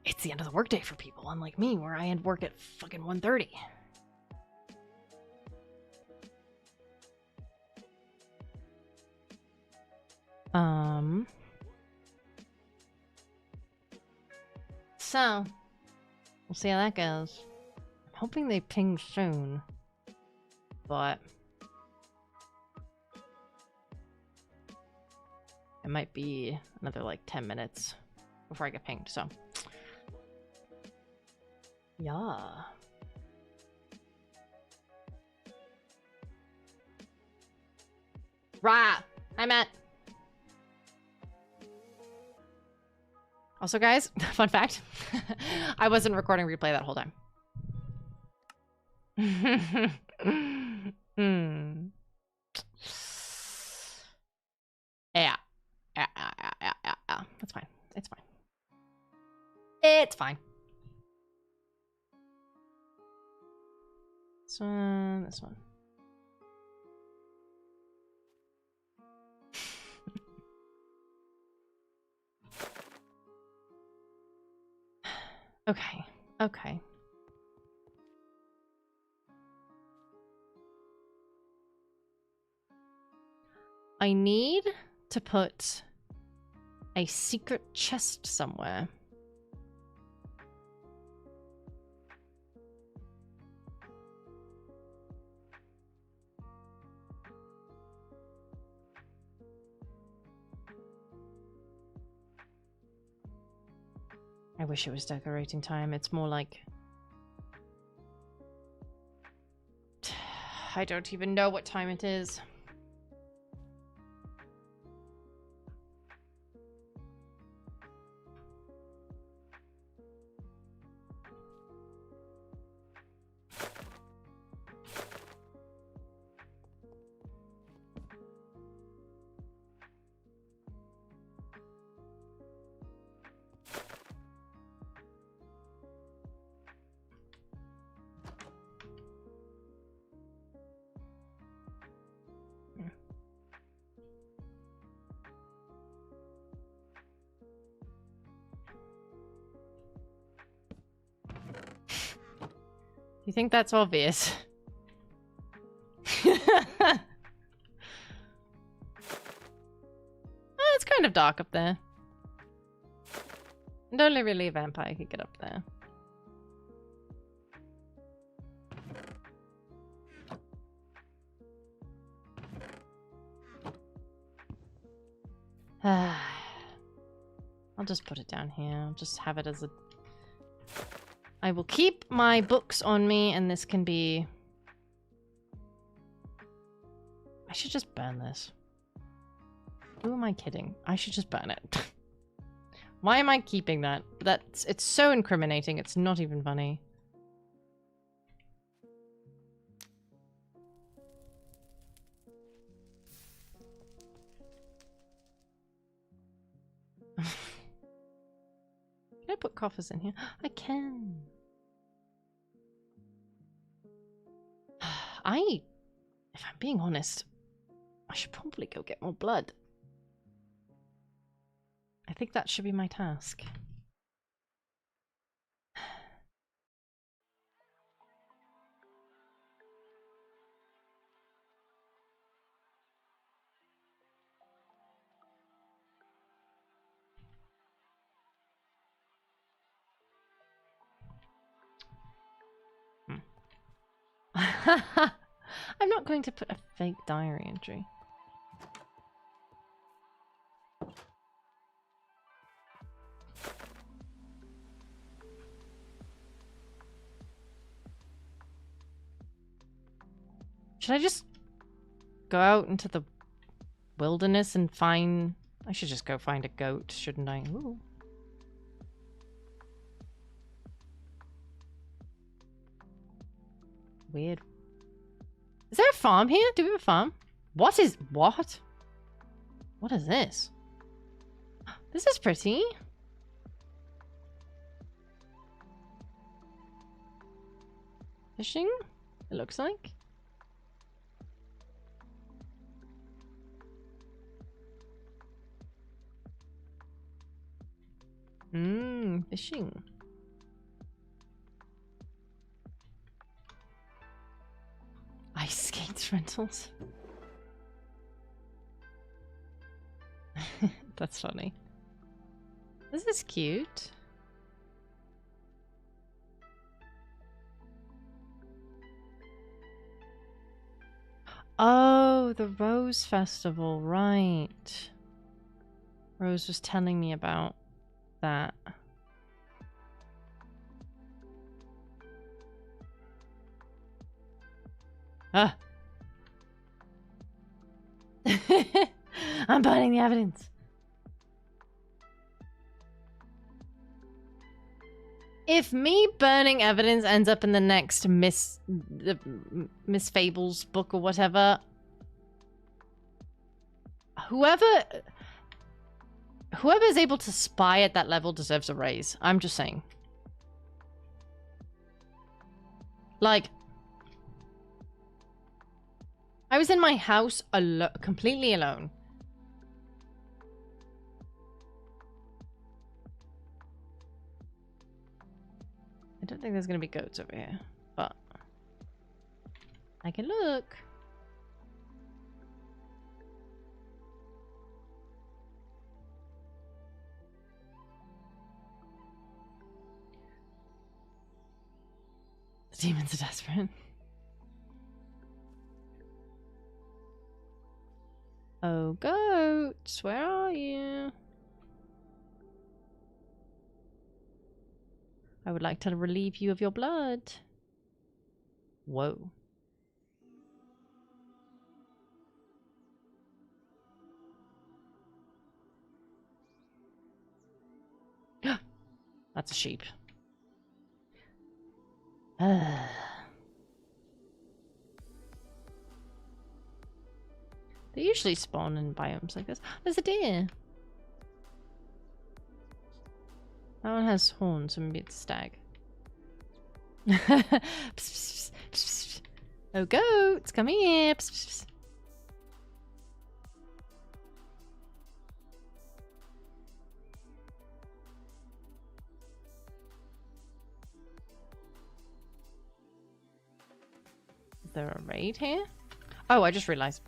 Speaker 1: it's the end of the workday for people, unlike me, where I end work at fucking 1:30. So, we'll see how that goes. I'm hoping they ping soon, but it might be another like 10 minutes before I get pinged, so. Yeah. Rah! Hi, Matt. Also, guys, fun fact. I wasn't recording replay that whole time. Yeah. Yeah. That's fine. It's fine. It's fine. This one, this one. Okay. Okay. I need to put a secret chest somewhere. I wish it was decorating time. It's more like... I don't even know what time it is. You think that's obvious? It's kind of dark up there. And only really a vampire could get up there. I'll just put it down here. I'll just have it as a... I will keep my books on me, and this can be... I should just burn this. Who am I kidding? I should just burn it. Why am I keeping that? It's so incriminating, it's not even funny. Can I put coffers in here? I can. If I'm being honest, I should probably go get more blood. I think that should be my task. I'm not going to put a fake diary entry. Should I just go out into the wilderness and find... I should just go find a goat, shouldn't I? Ooh. Weird. Is there a farm here? Do we have a farm? What is... What? What is this? This is pretty. Fishing? It looks like. Fishing. Ice skates rentals. That's funny. This is cute. Oh, the Rose Festival, right. Rose was telling me about that. Ah. I'm burning the evidence. If me burning evidence ends up in the next Miss Fable's book or whatever, whoever is able to spy at that level deserves a raise. I'm just saying. Like, I was in my house completely alone. I don't think there's going to be goats over here, but I can look. The demons are desperate. Oh, goats, where are you? I would like to relieve you of your blood. Whoa. That's a sheep. They usually spawn in biomes like this. There's a deer. That one has horns, so maybe it's a stag. Psst, psst, psst, psst. Oh, goats, come here. Psst, psst, psst. Is there a raid here? Oh, I just realized.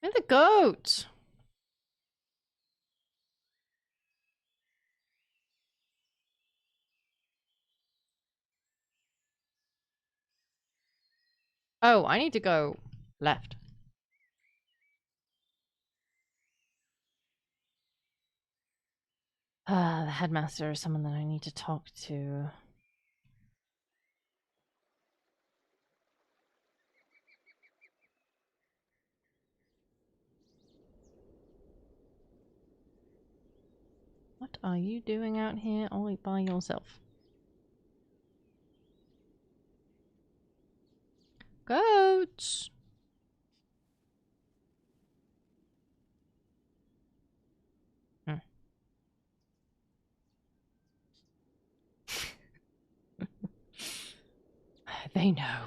Speaker 1: Where are the goats? Oh, I need to go left. The headmaster is someone that I need to talk to. What are you doing out here all by yourself? Goats. They know.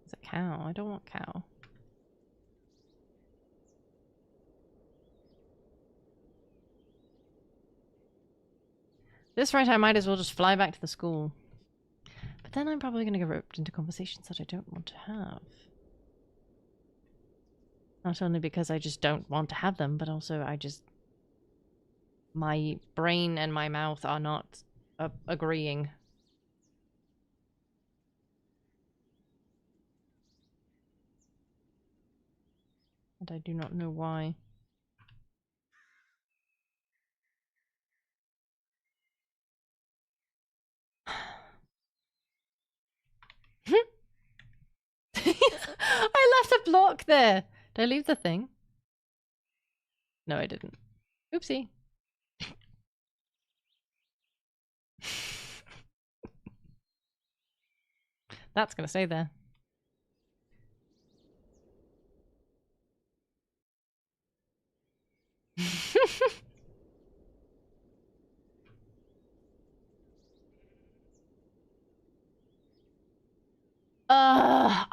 Speaker 1: It's a cow. I don't want cow. This rate, I might as well just fly back to the school. But then I'm probably going to get roped into conversations that I don't want to have. Not only because I just don't want to have them, but also I just... My brain and my mouth are not agreeing. And I do not know why. I left a block there. Did I leave the thing? No, I didn't. Oopsie. That's gonna stay there.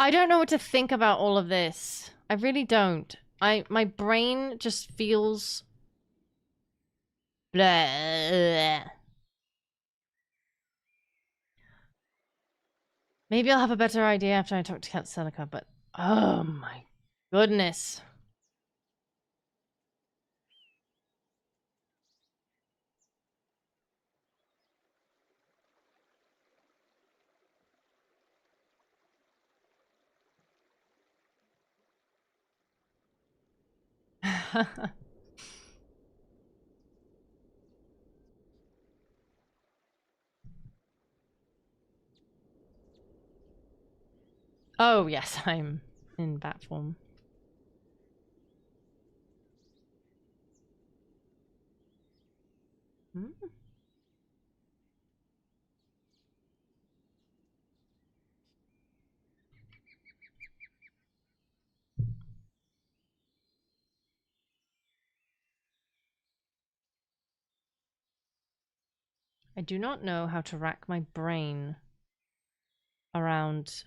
Speaker 1: I don't know what to think about all of this. I really don't. My brain just feels blah. Maybe I'll have a better idea after I talk to Celica, but oh my goodness. Oh yes, I'm in bat form. Hmm? I do not know how to rack my brain around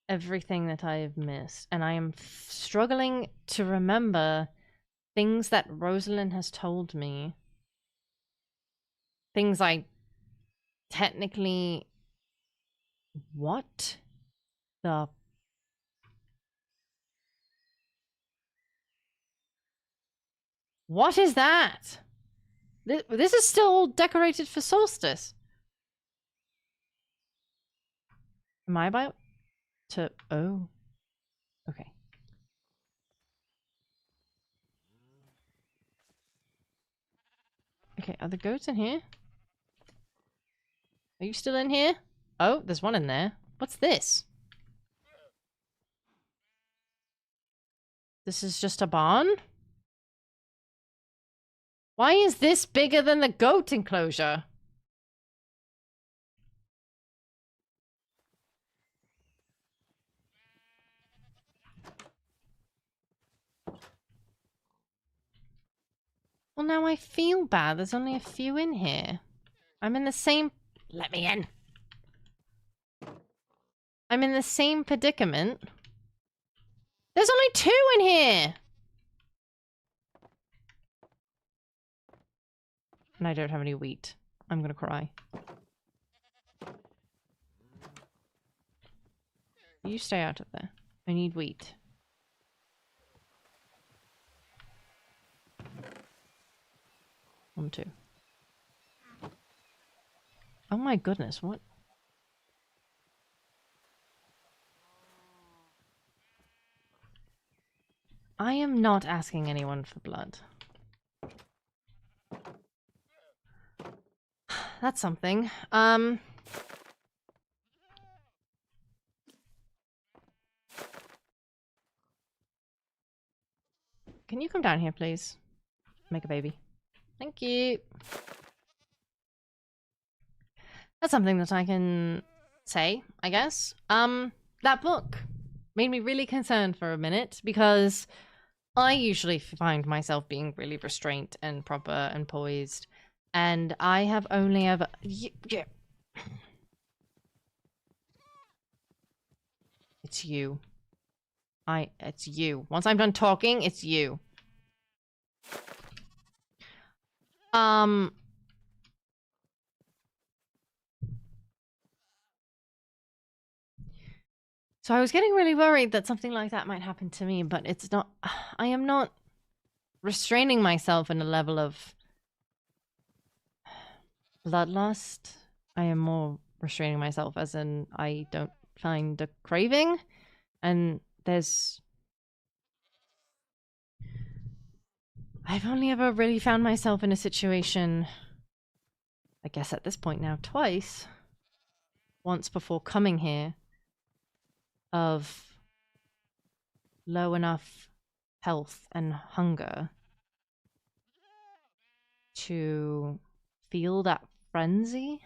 Speaker 1: everything that I have missed, and I am struggling to remember things that Rosalind has told me. Things I technically... What the... What is that? This is still all decorated for solstice. Am I about to... Oh. Okay. Okay, are the goats in here? Are you still in here? Oh, there's one in there. What's this? This is just a barn? Why is this bigger than the goat enclosure? Well, now I feel bad. There's only a few in here. I'm in the same... Let me in. I'm in the same predicament. There's only 2 in here! And I don't have any wheat. I'm gonna cry. You stay out of there. I need wheat. One, 2. Oh my goodness, what? I am not asking anyone for blood. That's something. Can you come down here, please? Make a baby. Thank you. That's something that I can say, I guess. That book made me really concerned for a minute because I usually find myself being really restrained and proper and poised, and I have only ever... Yeah. It's you. It's you. Once I'm done talking, it's you. So I was getting really worried that something like that might happen to me, but it's not... I am not restraining myself in a level of bloodlust. I am more restraining myself as in I don't find a craving, and there's... I've only ever really found myself in a situation, I guess at this point now, twice. Once before coming here, of low enough health and hunger to feel that frenzy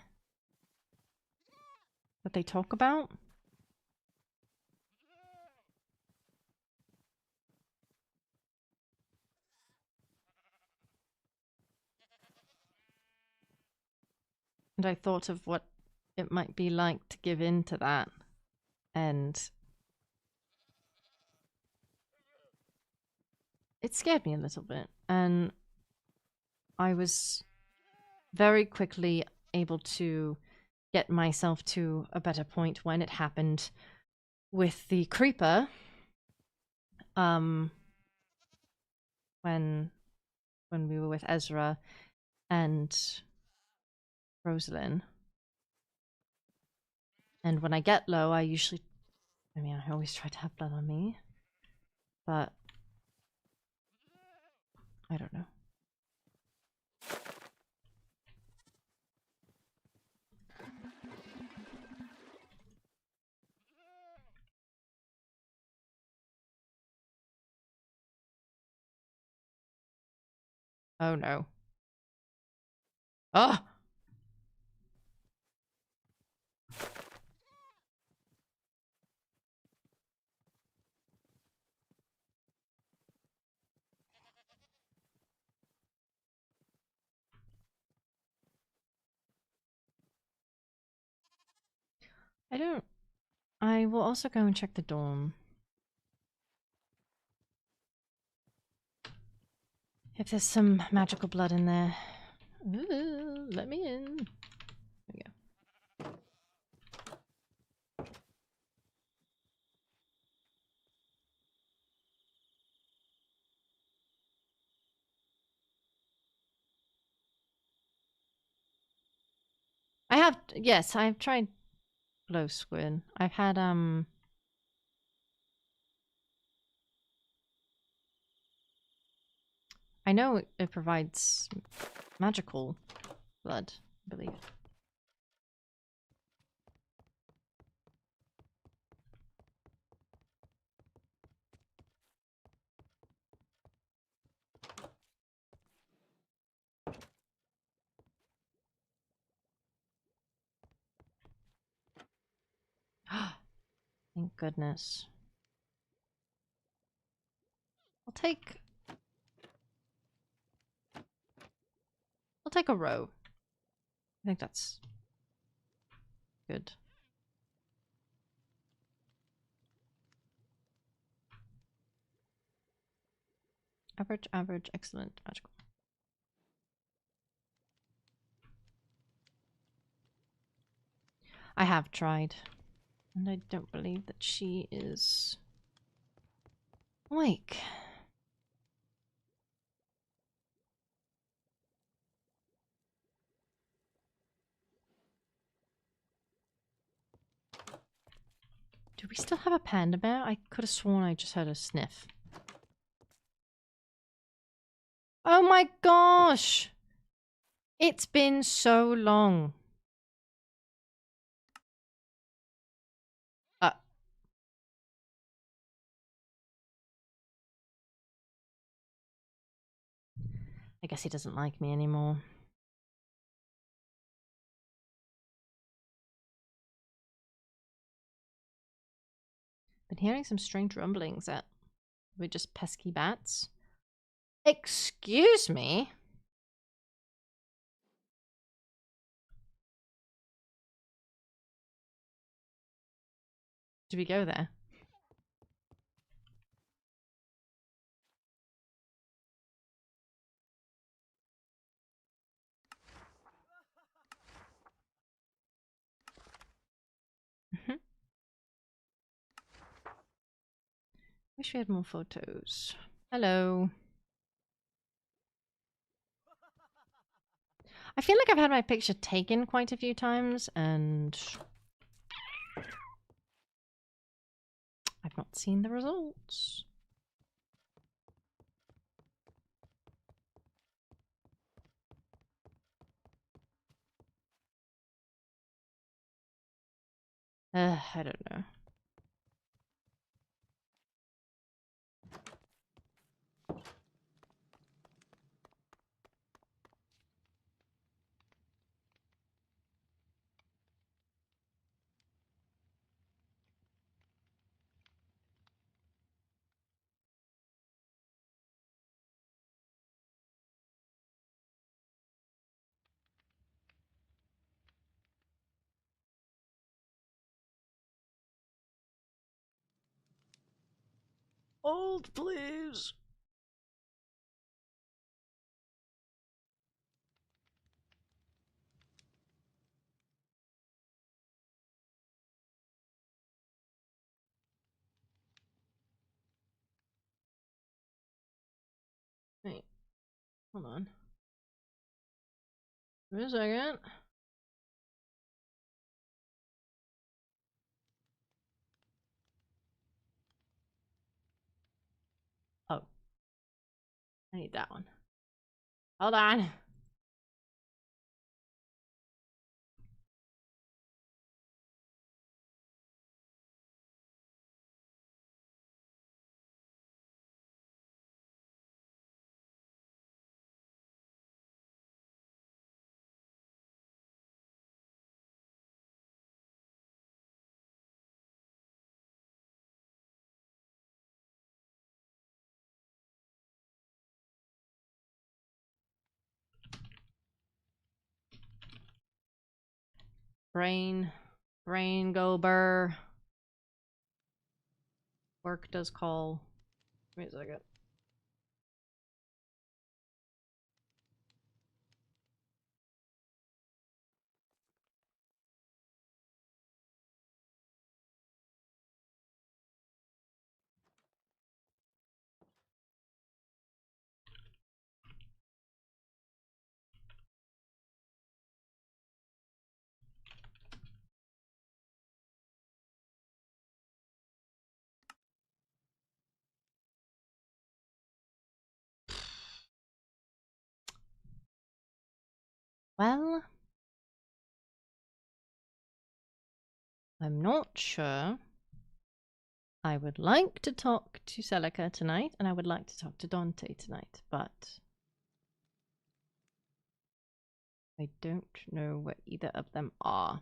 Speaker 1: that they talk about. And I thought of what it might be like to give in to that. And it scared me a little bit. And I was very quickly able to get myself to a better point when it happened with the creeper. When we were with Ezra and Rosalind. And when I get low, I always try to have blood on me. But I don't know. Oh no. Oh! I will also go and check the dorm. If there's some magical blood in there. Ooh, let me in. There we go. Yes, I've tried glow squid. I've had, I know it provides magical blood, I believe. Thank goodness. I'll take a row. I think that's good. Average, average, excellent, magical. I have tried. And I don't believe that she is awake. Do we still have a panda bear? I could have sworn I just heard a sniff. Oh my gosh! It's been so long. I guess he doesn't like me anymore. Been hearing some strange rumblings that we're just pesky bats. Excuse me? Should we go there? Wish we had more photos. Hello. I feel like I've had my picture taken quite a few times, and I've not seen the results. I don't know. Old, please. Wait, hold on. Wait a second. Oh. I need that one. Hold on. Brain go burr. Work does call. Wait a second. Well, I'm not sure. I would like to talk to Celica tonight, and I would like to talk to Dante tonight, but I don't know where either of them are.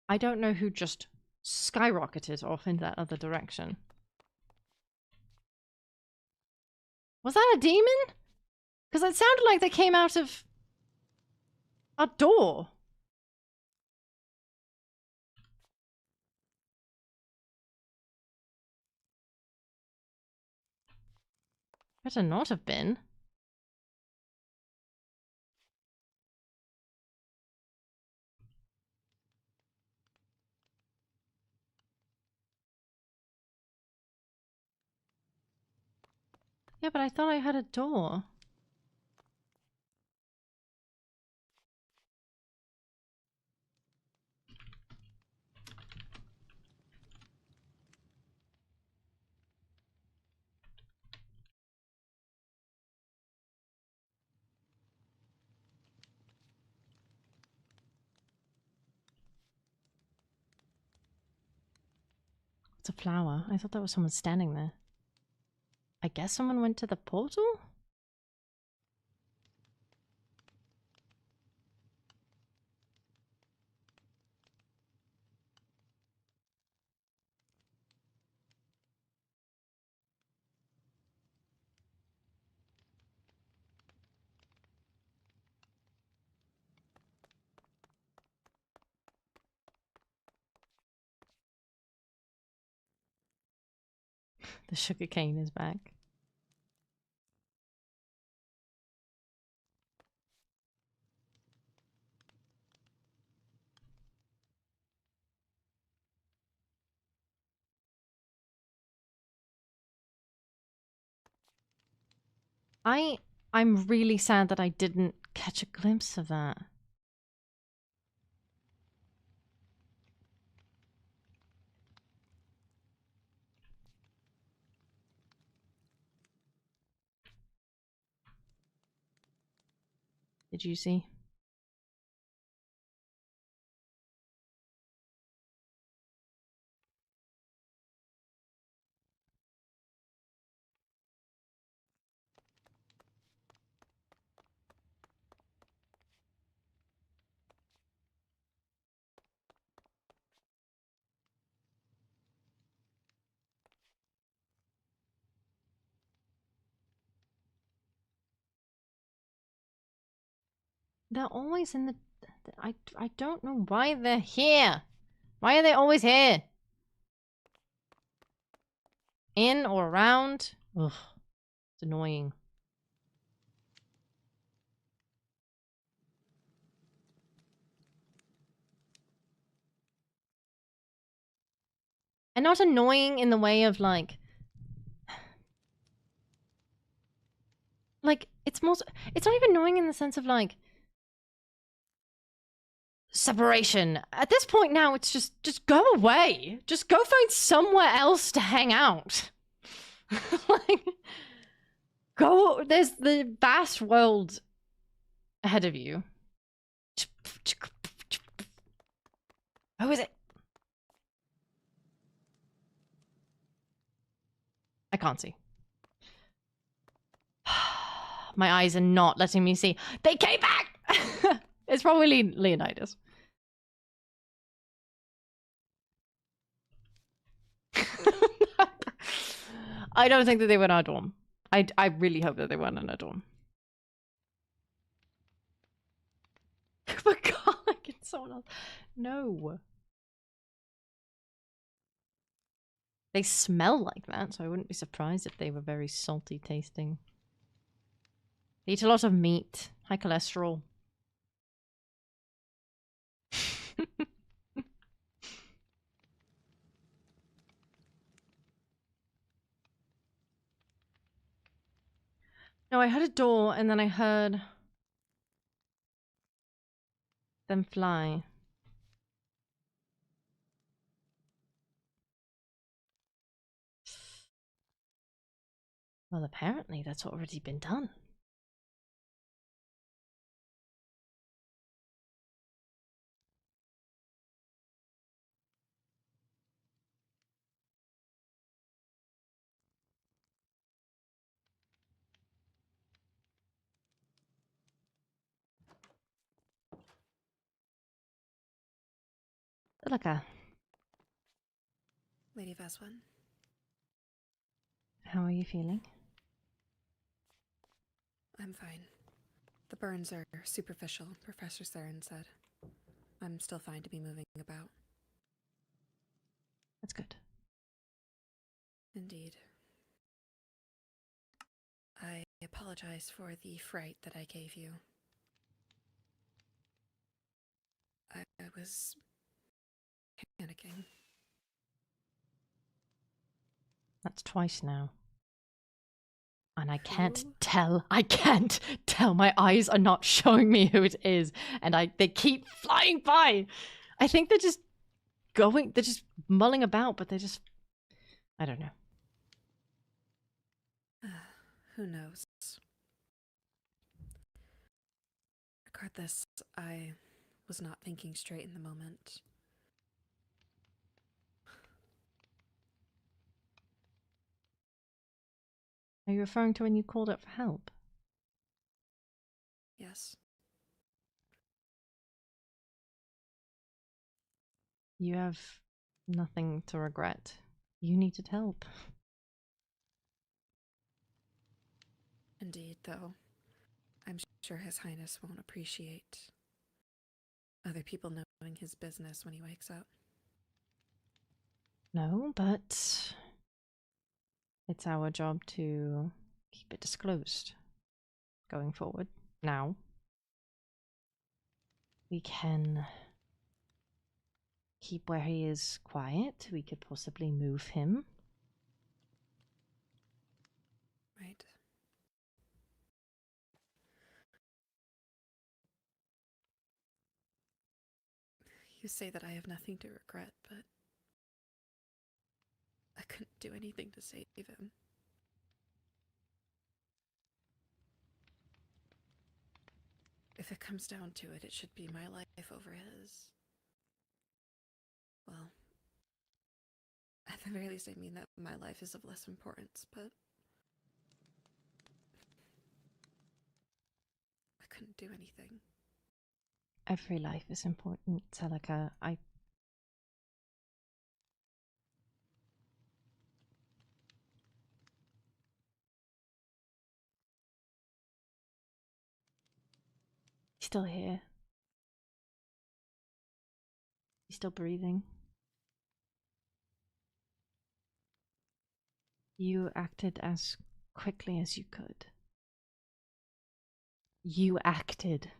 Speaker 1: I don't know who just skyrocketed off in that other direction. Was that a demon? Because it sounded like they came out of a door. Better not have been. Yeah, but I thought I had a door. a flower. I thought that was someone standing there. I guess someone went to the portal? The sugar cane is back. I'm really sad that I didn't catch a glimpse of that. Did you see? They're always in the... I don't know why they're here. Why are they always here? In or around? Ugh. It's annoying. And not annoying in the way of like... Like, it's more... It's not even annoying in the sense of like... Separation. At this point now, it's just go away. Just go find somewhere else to hang out. Like, go. There's the vast world ahead of you. Who is it? I can't see. My eyes are not letting me see. They came back! It's probably Leonidas. I don't think that they went in our dorm. I really hope that they weren't in our dorm. For God, like it's someone else. No. They smell like that, so I wouldn't be surprised if they were very salty tasting. They eat a lot of meat, high cholesterol. No, I heard a door and then I heard them fly. Well, apparently that's already been done. Celica,
Speaker 4: Lady Veswin.
Speaker 1: how are you feeling?
Speaker 4: I'm fine. The burns are superficial, Professor Saren said. I'm still fine to be moving about.
Speaker 1: That's good.
Speaker 4: Indeed. I apologize for the fright that I gave you. I was panicking.
Speaker 1: That's twice now. And I can't
Speaker 4: Who?
Speaker 1: tell. I can't tell. My eyes are not showing me who it is. And they keep flying by. I think they're just they're just mulling about, but they're just, I don't know.
Speaker 4: Who knows? Regardless, I was not thinking straight in the moment.
Speaker 1: Are you referring to when you called up for help?
Speaker 4: Yes.
Speaker 1: You have nothing to regret. You needed help.
Speaker 4: Indeed, though. I'm sure His Highness won't appreciate other people knowing his business when he wakes up.
Speaker 1: No, but it's our job to keep it disclosed going forward. Now, we can keep where he is quiet. We could possibly move him.
Speaker 4: Right. You say that I have nothing to regret, but I couldn't do anything to save him. If it comes down to it, it should be my life over his. Well, at the very least, I mean that my life is of less importance, but I couldn't do anything.
Speaker 1: Every life is important, Celica. He's still here. He's still breathing. You acted as quickly as you could. You acted.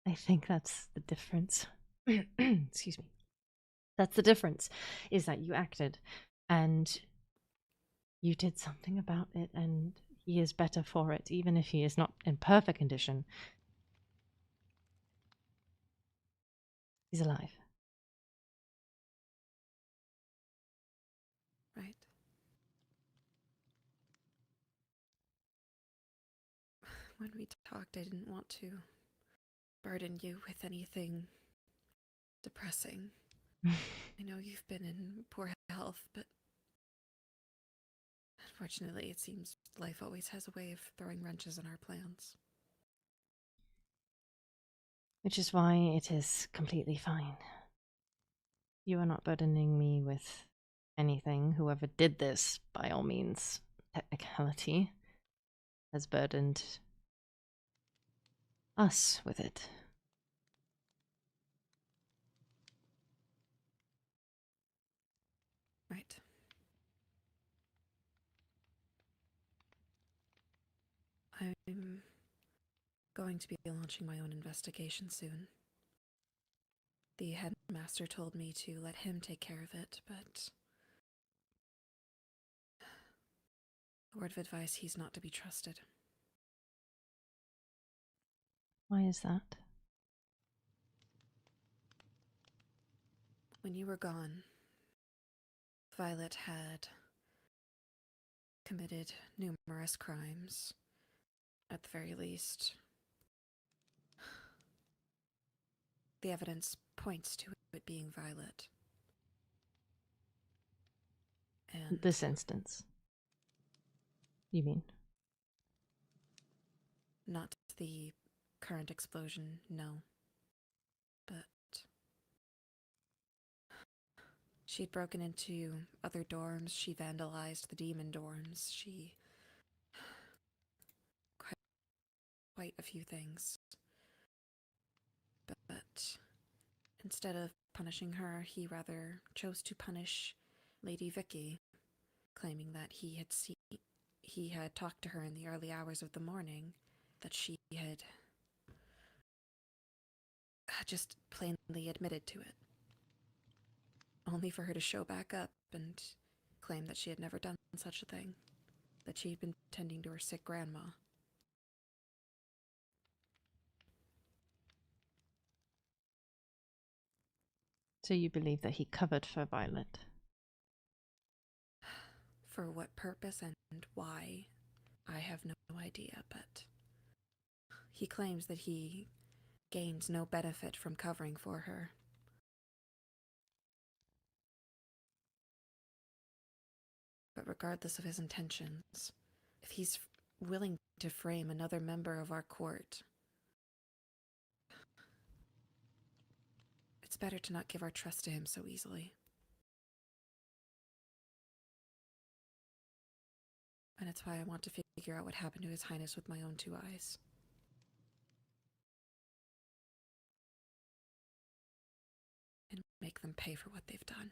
Speaker 1: I think that's the difference. Excuse me. That's the difference, is that you acted and you did something about it, and he is better for it, even if he is not in perfect condition. He's alive.
Speaker 4: Right. When we talked, I didn't want to burden you with anything depressing. I know you've been in poor health, but unfortunately, it seems life always has a way of throwing wrenches in our plans.
Speaker 1: Which is why it is completely fine. You are not burdening me with anything. Whoever did this, by all means, technicality, has burdened us with it.
Speaker 4: Right. I'm going to be launching my own investigation soon. The headmaster told me to let him take care of it, but a word of advice, he's not to be trusted.
Speaker 1: Why is that?
Speaker 4: When you were gone, Violet had committed numerous crimes, at the very least. The evidence points to it being Violet. And
Speaker 1: This instance. You mean?
Speaker 4: not the current explosion, no. But she'd broken into other dorms, she vandalized the demon dorms, she... quite a few things. But instead of punishing her, he rather chose to punish Lady Vicky, claiming that he had talked to her in the early hours of the morning, that she had just plainly admitted to it, only for her to show back up and claim that she had never done such a thing, that she had been tending to her sick grandma.
Speaker 1: So you believe that he covered for Violet?
Speaker 4: For what purpose and why, I have no idea, but he claims that he gains no benefit from covering for her. But regardless of his intentions, if he's willing to frame another member of our court, it's better to not give our trust to him so easily. And it's why I want to figure out what happened to His Highness with my own 2 eyes. And make them pay for what they've done.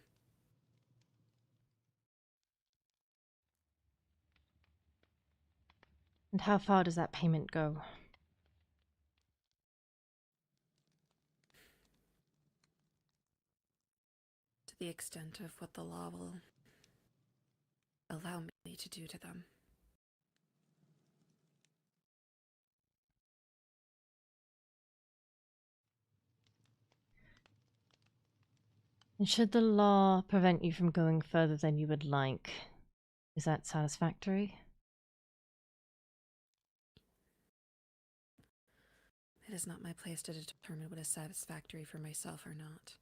Speaker 1: And how far does that payment go?
Speaker 4: To the extent of what the law will allow me to do to them.
Speaker 1: And should the law prevent you from going further than you would like, is that satisfactory?
Speaker 4: It is not my place to determine what is satisfactory for myself or not.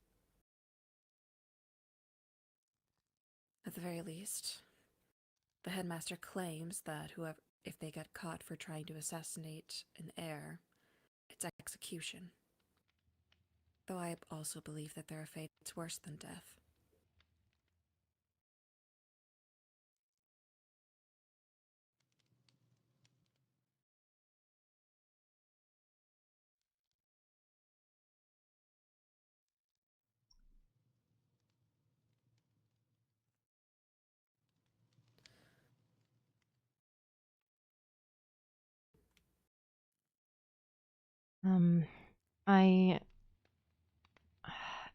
Speaker 4: At the very least, the headmaster claims that if they get caught for trying to assassinate an heir, it's execution. Though I also believe that there are fates worse than death.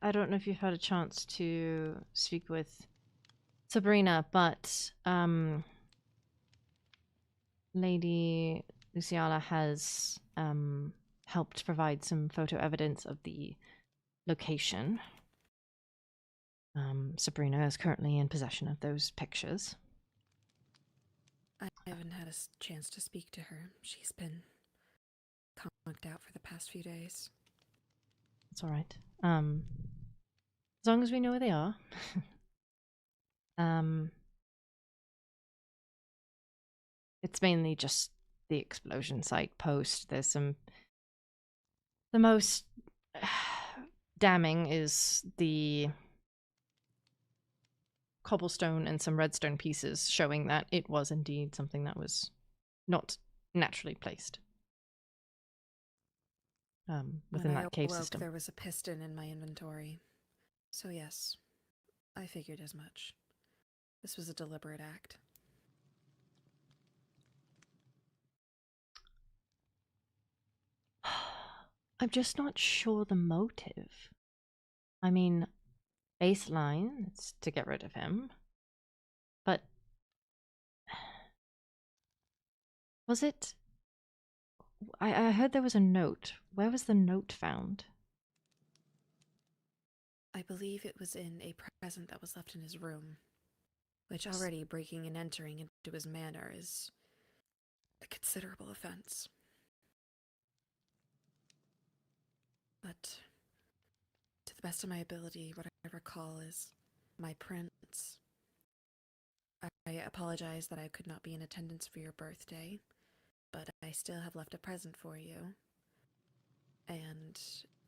Speaker 1: I don't know if you've had a chance to speak with Sabrina, but Lady Luciana has helped provide some photo evidence of the location. Sabrina is currently in possession of those pictures.
Speaker 4: I haven't had a chance to speak to her. She's been conked out for the past few days.
Speaker 1: It's all right. As long as we know where they are. It's mainly just the explosion site post. There's some. The most damning is the cobblestone and some redstone pieces showing that it was indeed something that was not naturally placed within
Speaker 4: When
Speaker 1: that cave
Speaker 4: I awoke,
Speaker 1: system.
Speaker 4: there was a piston in my inventory. So yes, I figured as much. This was a deliberate act.
Speaker 1: I'm just not sure the motive. I mean, baseline, it's to get rid of him. But was it? I heard there was a note. Where was the note found?
Speaker 4: I believe it was in a present that was left in his room, which already breaking and entering into his manor is a considerable offense. But to the best of my ability, what I recall is my prince. I apologize that I could not be in attendance for your birthday, but I still have left a present for you. And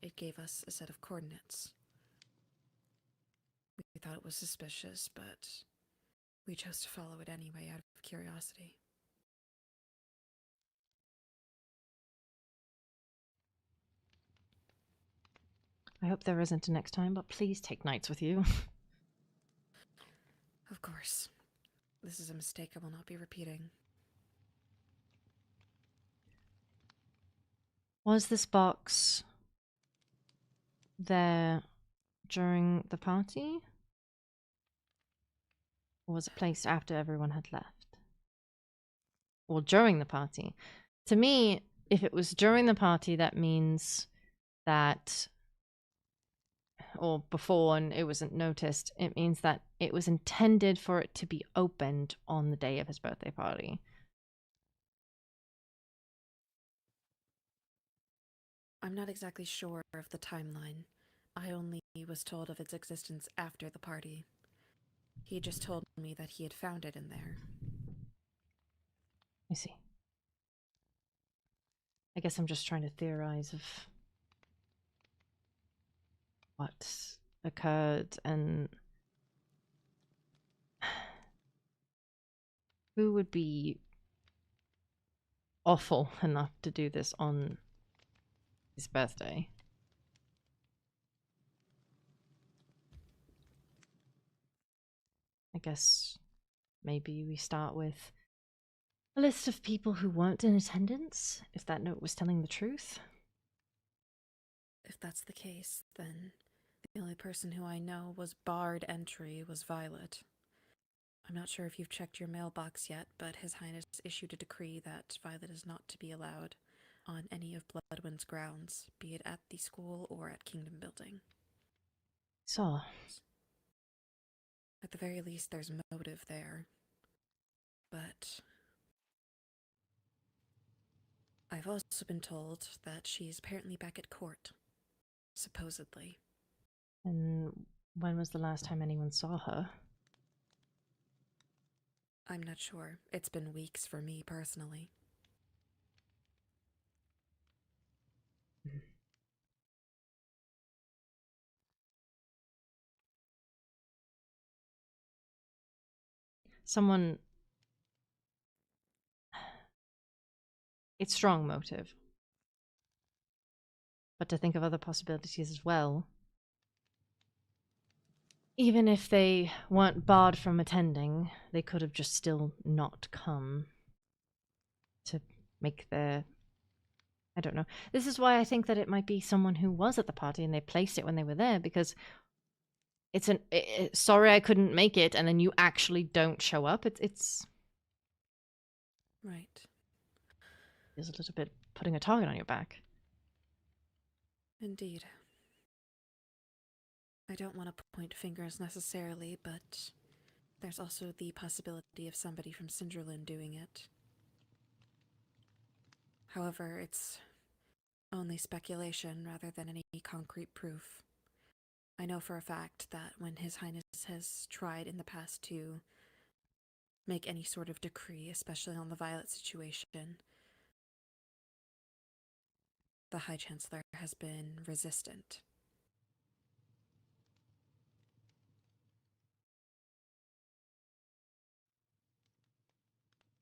Speaker 4: it gave us a set of coordinates. We thought it was suspicious, but we chose to follow it anyway out of curiosity.
Speaker 1: I hope there isn't a next time, but please take knights with you.
Speaker 4: Of course. This is a mistake I will not be repeating.
Speaker 1: Was this box there during the party? Or was it placed after everyone had left? Or during the party? To me, if it was during the party, that means that, or before and it wasn't noticed, it means that it was intended for it to be opened on the day of his birthday party.
Speaker 4: I'm not exactly sure of the timeline. I only was told of its existence after the party. He just told me that he had found it in there.
Speaker 1: I see. I guess I'm just trying to theorize of what occurred and who would be awful enough to do this on his birthday. I guess maybe we start with a list of people who weren't in attendance, if that note was telling the truth.
Speaker 4: If that's the case, then the only person who I know was barred entry was Violet. I'm not sure if you've checked your mailbox yet, but His Highness issued a decree that Violet is not to be allowed on any of Bloodwind's grounds, be it at the school or at Kingdom Building.
Speaker 1: So,
Speaker 4: At the very least, there's motive there. But I've also been told that she's apparently back at court. Supposedly.
Speaker 1: and when was the last time anyone saw her?
Speaker 4: I'm not sure. It's been weeks for me personally.
Speaker 1: Someone... It's strong motive. But to think of other possibilities as well. Even if they weren't barred from attending, they could have just still not come to make their... I don't know. This is why I think that it might be someone who was at the party and they placed it when they were there, because it's an... sorry I couldn't make it, and then you actually don't show up. It's...
Speaker 4: Right.
Speaker 1: It's a little bit putting a target on your back.
Speaker 4: Indeed. I don't want to point fingers necessarily, but there's also the possibility of somebody from Cinderlin doing it. However, it's only speculation rather than any concrete proof. I know for a fact that when His Highness has tried in the past to make any sort of decree, especially on the Violet situation, the High Chancellor has been resistant.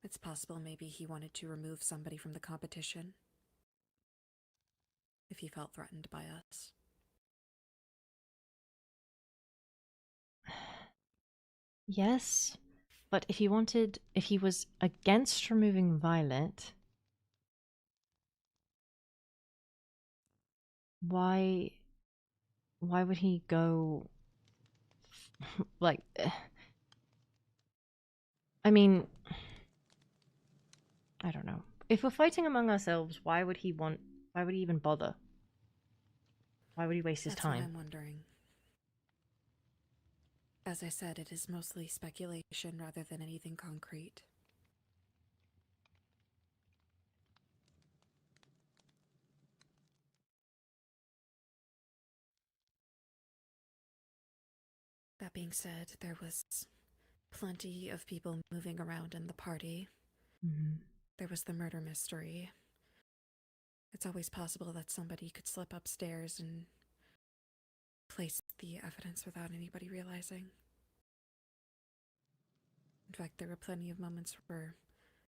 Speaker 4: It's possible maybe he wanted to remove somebody from the competition if he felt threatened by us.
Speaker 1: Yes, but if he was against removing Violet, why would he go like I mean, I don't know. If we're fighting among ourselves, why would he even bother? Why would he waste his
Speaker 4: That's what
Speaker 1: time?
Speaker 4: I'm wondering. As I said, it is mostly speculation rather than anything concrete. That being said, there was plenty of people moving around in the party.
Speaker 1: Mm-hmm.
Speaker 4: There was the murder mystery. It's always possible that somebody could slip upstairs and place the evidence without anybody realizing. In fact, there were plenty of moments where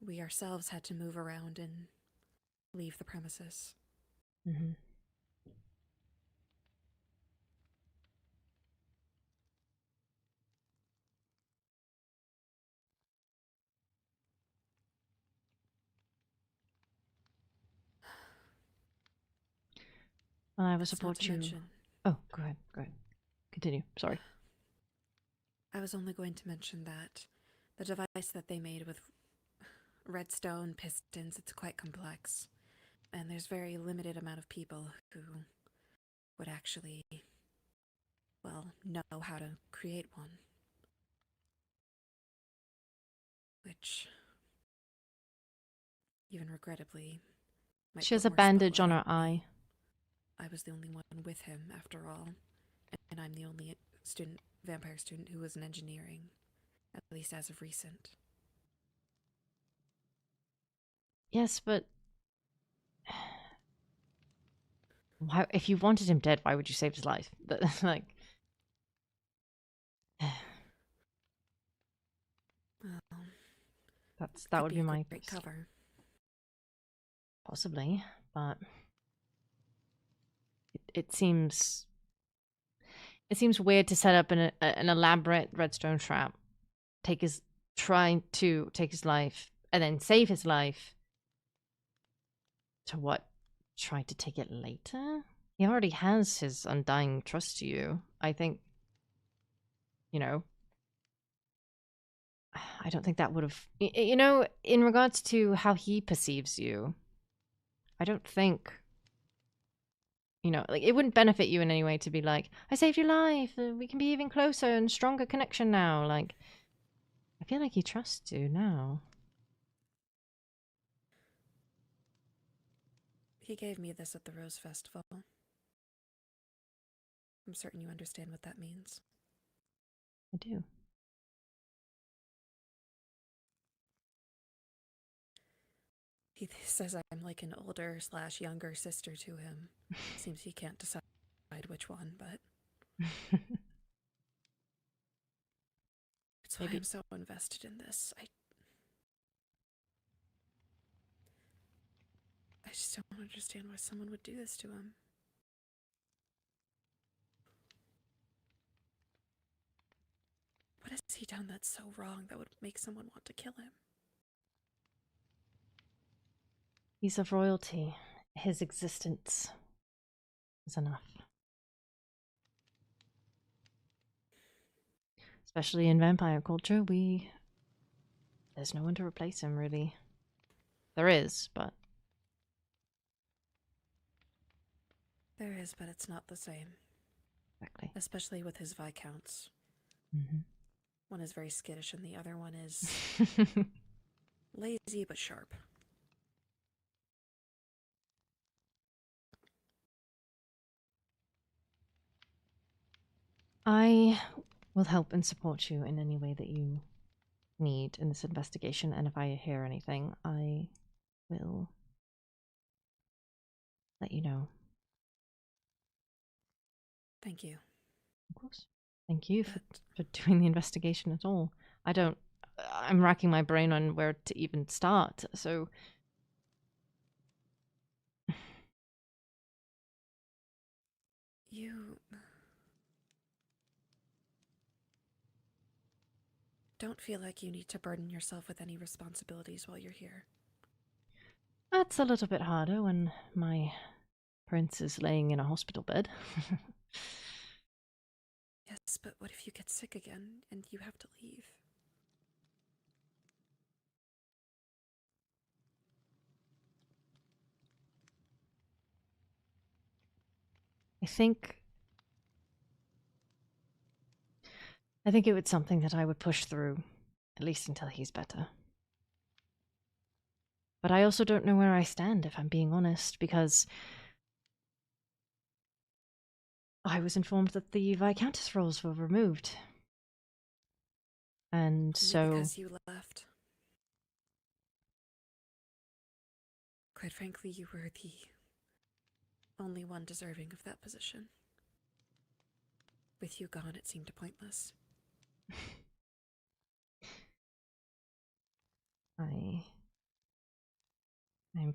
Speaker 4: we ourselves had to move around and leave the premises.
Speaker 1: Mm-hmm. And I will
Speaker 4: That's not
Speaker 1: support
Speaker 4: to
Speaker 1: you.
Speaker 4: mention.
Speaker 1: Oh, go ahead. Continue. Sorry.
Speaker 4: I was only going to mention that the device that they made with redstone pistons, it's quite complex. And there's very limited amount of people who would actually, well, know how to create one. Which, even regrettably, might
Speaker 1: She has
Speaker 4: put
Speaker 1: a
Speaker 4: more
Speaker 1: bandage on her
Speaker 4: spotlight on me.
Speaker 1: eye.
Speaker 4: I was the only one with him, after all. And I'm the only vampire student who was in engineering, at least as of recent.
Speaker 1: Yes, but why? If you wanted him dead, why would you save his life? Like,
Speaker 4: Well,
Speaker 1: that
Speaker 4: could
Speaker 1: would
Speaker 4: be
Speaker 1: be
Speaker 4: a
Speaker 1: my
Speaker 4: great cover.
Speaker 1: possibly, but it seems weird to set up an elaborate redstone trap, trying to take his life, and then save his life. To what? Try to take it later? He already has his undying trust to you. I think, you know, I don't think that would have, in regards to how he perceives you, I don't think, like, it wouldn't benefit you in any way to be like, I saved your life, we can be even closer and stronger connection now. Like, I feel like he trusts you now.
Speaker 4: He gave me this at the Rose Festival. I'm certain you understand what that means.
Speaker 1: I do.
Speaker 4: He says I'm like an older/younger sister to him. Seems he can't decide which one, but it's why
Speaker 1: Maybe.
Speaker 4: I'm so invested in this. I just don't understand why someone would do this to him. What has he done that's so wrong that would make someone want to kill him?
Speaker 1: He's of royalty. His existence is enough. Especially in vampire culture, there's no one to replace him, really. There is, but...
Speaker 4: There is, but it's not the same.
Speaker 1: Exactly.
Speaker 4: Especially with his Viscounts.
Speaker 1: Mm-hmm.
Speaker 4: One is very skittish and the other one is lazy but sharp.
Speaker 1: I will help and support you in any way that you need in this investigation, and if I hear anything, I will let you know.
Speaker 4: Thank you.
Speaker 1: Of course. Thank you for doing the investigation at all. I'm racking my brain on where to even start, so...
Speaker 4: You don't feel like you need to burden yourself with any responsibilities while you're here.
Speaker 1: That's a little bit harder when my prince is laying in a hospital bed.
Speaker 4: Yes, but what if you get sick again and you have to leave?
Speaker 1: I think it was something that I would push through, at least until he's better. But I also don't know where I stand, if I'm being honest, because I was informed that the Viscountess roles were removed. And so...
Speaker 4: Because you left. Quite frankly, you were the only one deserving of that position. With you gone, it seemed pointless.
Speaker 1: I'm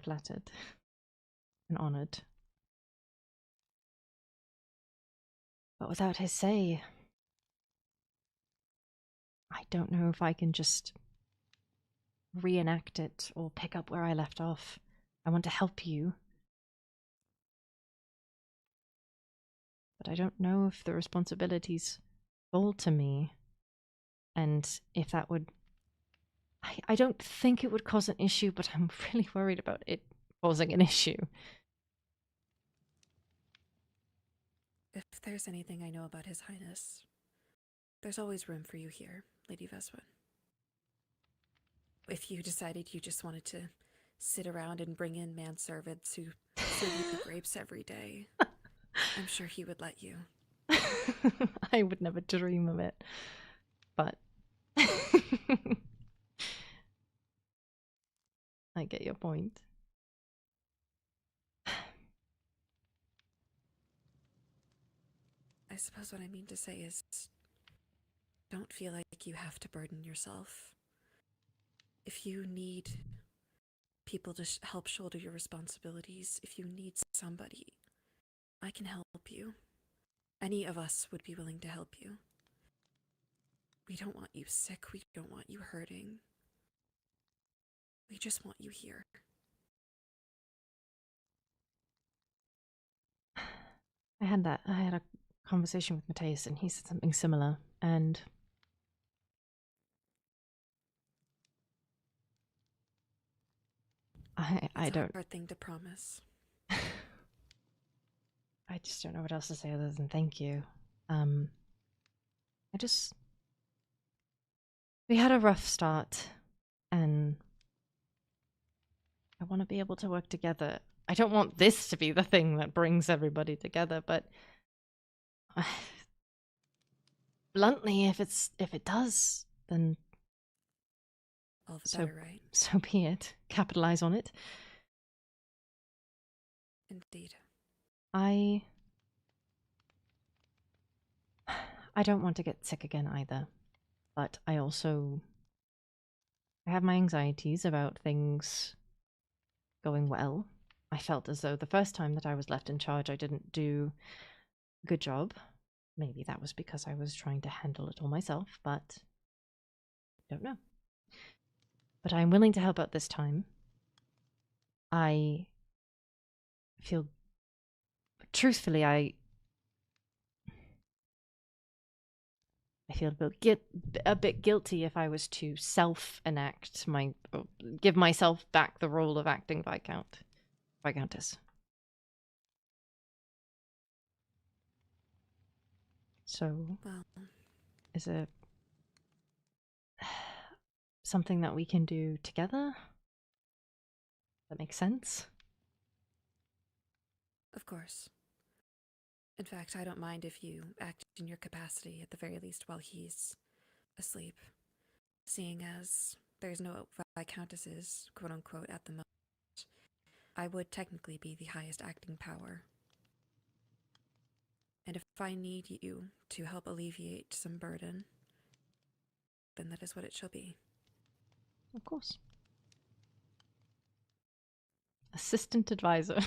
Speaker 1: flattered and honored. But without his say, I don't know if I can just reenact it or pick up where I left off. I want to help you. But I don't know if the responsibilities fall to me. And if that would... I don't think it would cause an issue, but I'm really worried about it causing an issue.
Speaker 4: If there's anything I know about His Highness, there's always room for you here, Lady Veswin. If you decided you just wanted to sit around and bring in manservants who serve you the grapes every day, I'm sure he would let you.
Speaker 1: I would never dream of it. But... I get your point.
Speaker 4: I suppose what I mean to say is, don't feel like you have to burden yourself. If you need people to help shoulder your responsibilities, if you need somebody, I can help you. Any of us would be willing to help you. We don't want you sick. We don't want you hurting. We just want you here.
Speaker 1: I had a conversation with Mathias, and he said something similar, and I don't.
Speaker 4: It's a hard thing to promise.
Speaker 1: I just don't know what else to say other than thank you. We had a rough start, and I want to be able to work together. I don't want this to be the thing that brings everybody together, but bluntly, if it does, then
Speaker 4: All the better, right?
Speaker 1: so be it. Capitalize on it.
Speaker 4: Indeed.
Speaker 1: I don't want to get sick again either, but I have my anxieties about things going well. I felt as though the first time that I was left in charge, I didn't do a good job. Maybe that was because I was trying to handle it all myself, but I don't know. But I'm willing to help out this time. I feel, truthfully, I feel a bit guilty if I was to self-enact give myself back the role of acting Viscountess. So,
Speaker 4: Well,
Speaker 1: is it something that we can do together? That makes sense?
Speaker 4: of course. In fact, I don't mind if you act in your capacity at the very least while he's asleep, seeing as there's no Viscountesses, quote unquote, at the moment. I would technically be the highest acting power. And if I need you to help alleviate some burden, then that is what it shall be.
Speaker 1: Of course. Assistant advisor.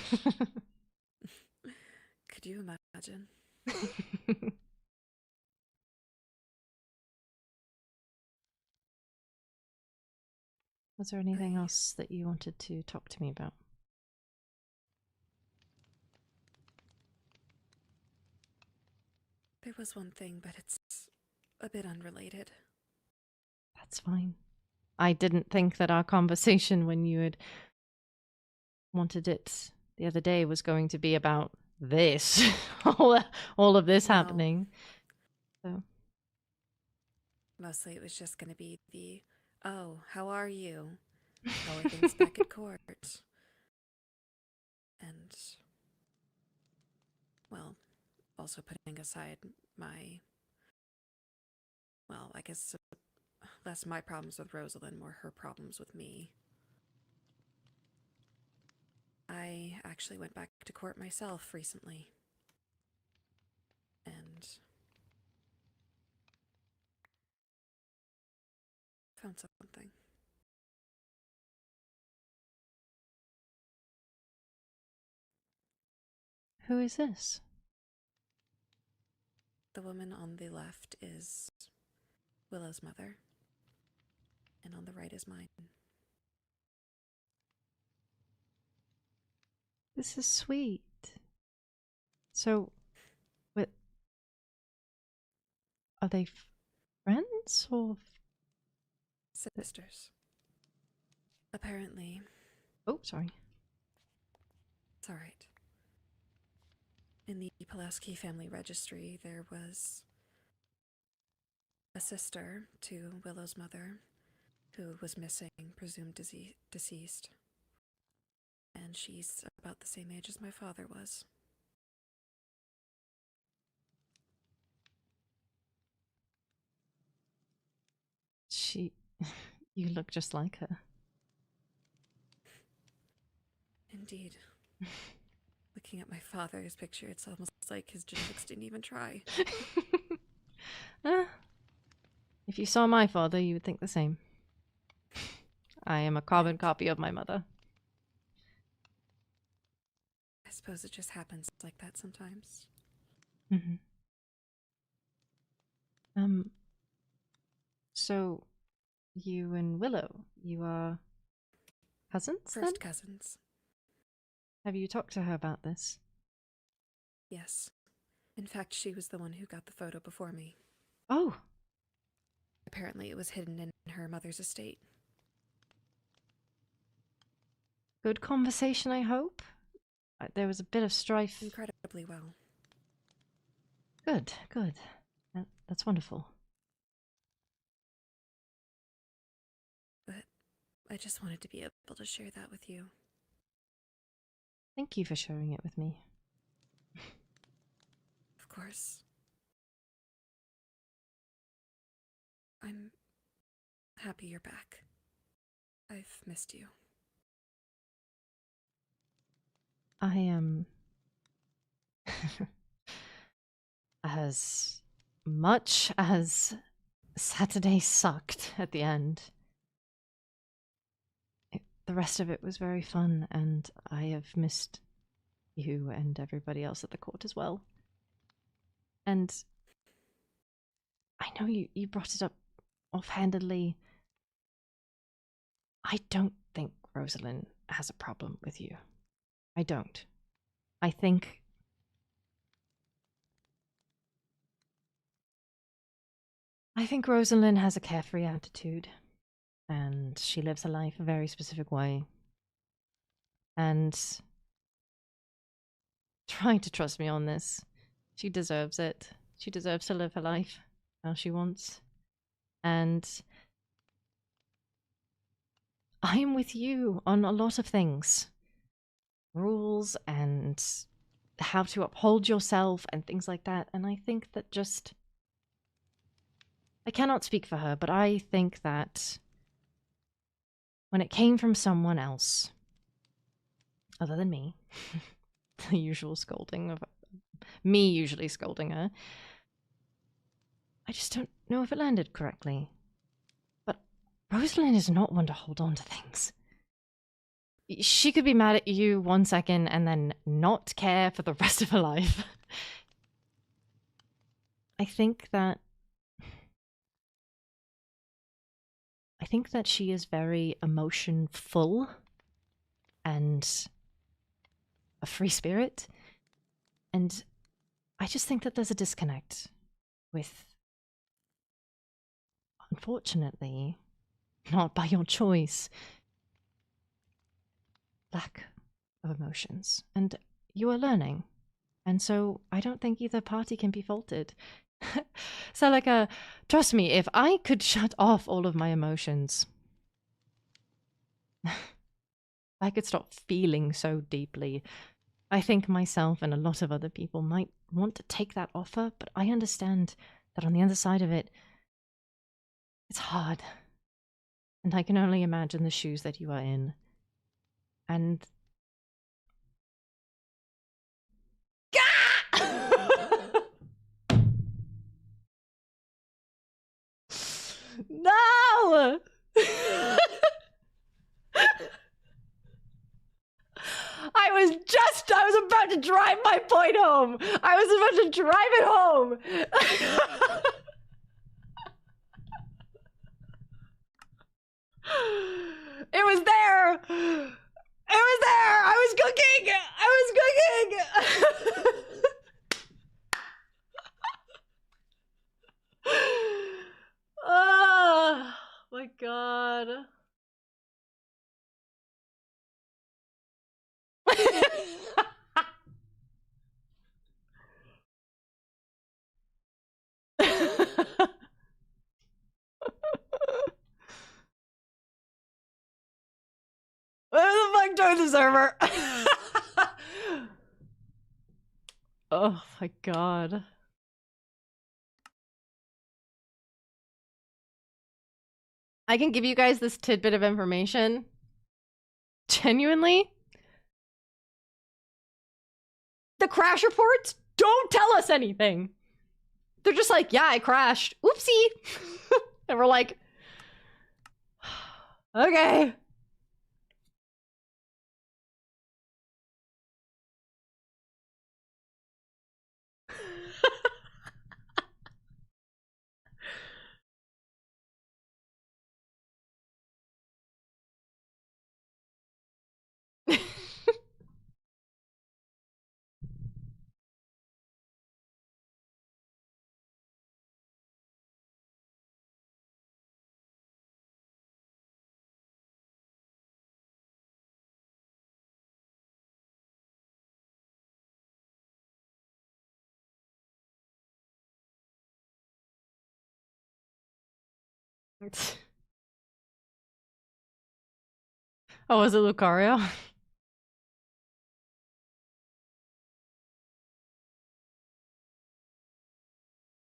Speaker 4: Could you imagine?
Speaker 1: Was there anything else that you wanted to talk to me about?
Speaker 4: There was one thing, but it's a bit unrelated.
Speaker 1: That's fine. I didn't think that our conversation when you had wanted it the other day was going to be about this. all of this
Speaker 4: No.
Speaker 1: happening. So
Speaker 4: Mostly it was just going to be the, oh, how are you? How are things back at court? And, well, also putting aside I guess less my problems with Rosalind, more her problems with me. I actually went back to court myself recently. And found something.
Speaker 1: who is this?
Speaker 4: The woman on the left is Willow's mother, and on the right is mine.
Speaker 1: This is sweet. So, what? Are they friends or?
Speaker 4: Sisters. Apparently.
Speaker 1: Oh, sorry.
Speaker 4: It's all right. In the Pulaski family registry, there was a sister to Willow's mother who was missing, presumed deceased. And she's about the same age as my father was.
Speaker 1: You look just like her.
Speaker 4: Indeed. Looking at my father's picture, it's almost like his genetics didn't even try.
Speaker 1: If you saw my father, you would think the same. I am a carbon copy of my mother.
Speaker 4: I suppose it just happens like that sometimes.
Speaker 1: Mm-hmm. So, you and Willow, you are cousins then?
Speaker 4: First cousins.
Speaker 1: Have you talked to her about this?
Speaker 4: Yes. In fact, she was the one who got the photo before me.
Speaker 1: Oh,
Speaker 4: Apparently it was hidden in her mother's estate.
Speaker 1: good conversation, I hope. There was a bit of strife.
Speaker 4: Incredibly well.
Speaker 1: Good, good. That's wonderful.
Speaker 4: But I just wanted to be able to share that with you.
Speaker 1: Thank you for sharing it with me.
Speaker 4: Of course. I'm happy you're back. I've missed you.
Speaker 1: I am... as much as Saturday sucked at the end, the rest of it was very fun, and I have missed you and everybody else at the court as well. And I know you brought it up offhandedly. I don't think Rosalind has a problem with you. I don't. I think Rosalind has a carefree attitude, and she lives her life a very specific way. And trying to trust me on this, she deserves it. She deserves to live her life how she wants. And I'm with you on a lot of things. Rules and how to uphold yourself and things like that. And I think that just... I cannot speak for her, but I think that when it came from someone else, other than me, the usual scolding of me usually scolding her, I just don't know if it landed correctly. But Rosalind is not one to hold on to things. She could be mad at you 1 second and then not care for the rest of her life. I think that she is very emotion full and a free spirit. And I just think that there's a disconnect with, unfortunately, not by your choice, lack of emotions. And you are learning. And so I don't think either party can be faulted. Celica, trust me, if I could shut off all of my emotions, I could stop feeling so deeply. I think myself and a lot of other people might want to take that offer, but I understand that on the other side of it, it's hard. And I can only imagine the shoes that you are in. And... No! I was about to drive my point home. I was about to drive it home. It was there. It was there. I was cooking. Oh my god. Where the fuck joined the server? Oh my god. I can give you guys this tidbit of information. Genuinely, the crash reports don't tell us anything. They're just like, yeah, I crashed. Oopsie. And we're like, okay. Oh, was it Lucario?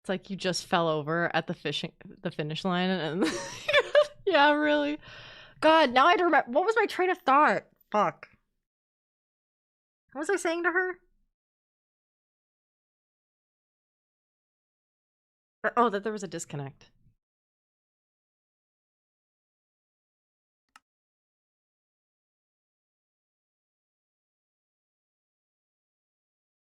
Speaker 1: It's like you just fell over at the finish line and yeah, really. God, now I don't remember. What was my train of thought? Fuck. What was I saying to her? Oh, that there was a disconnect.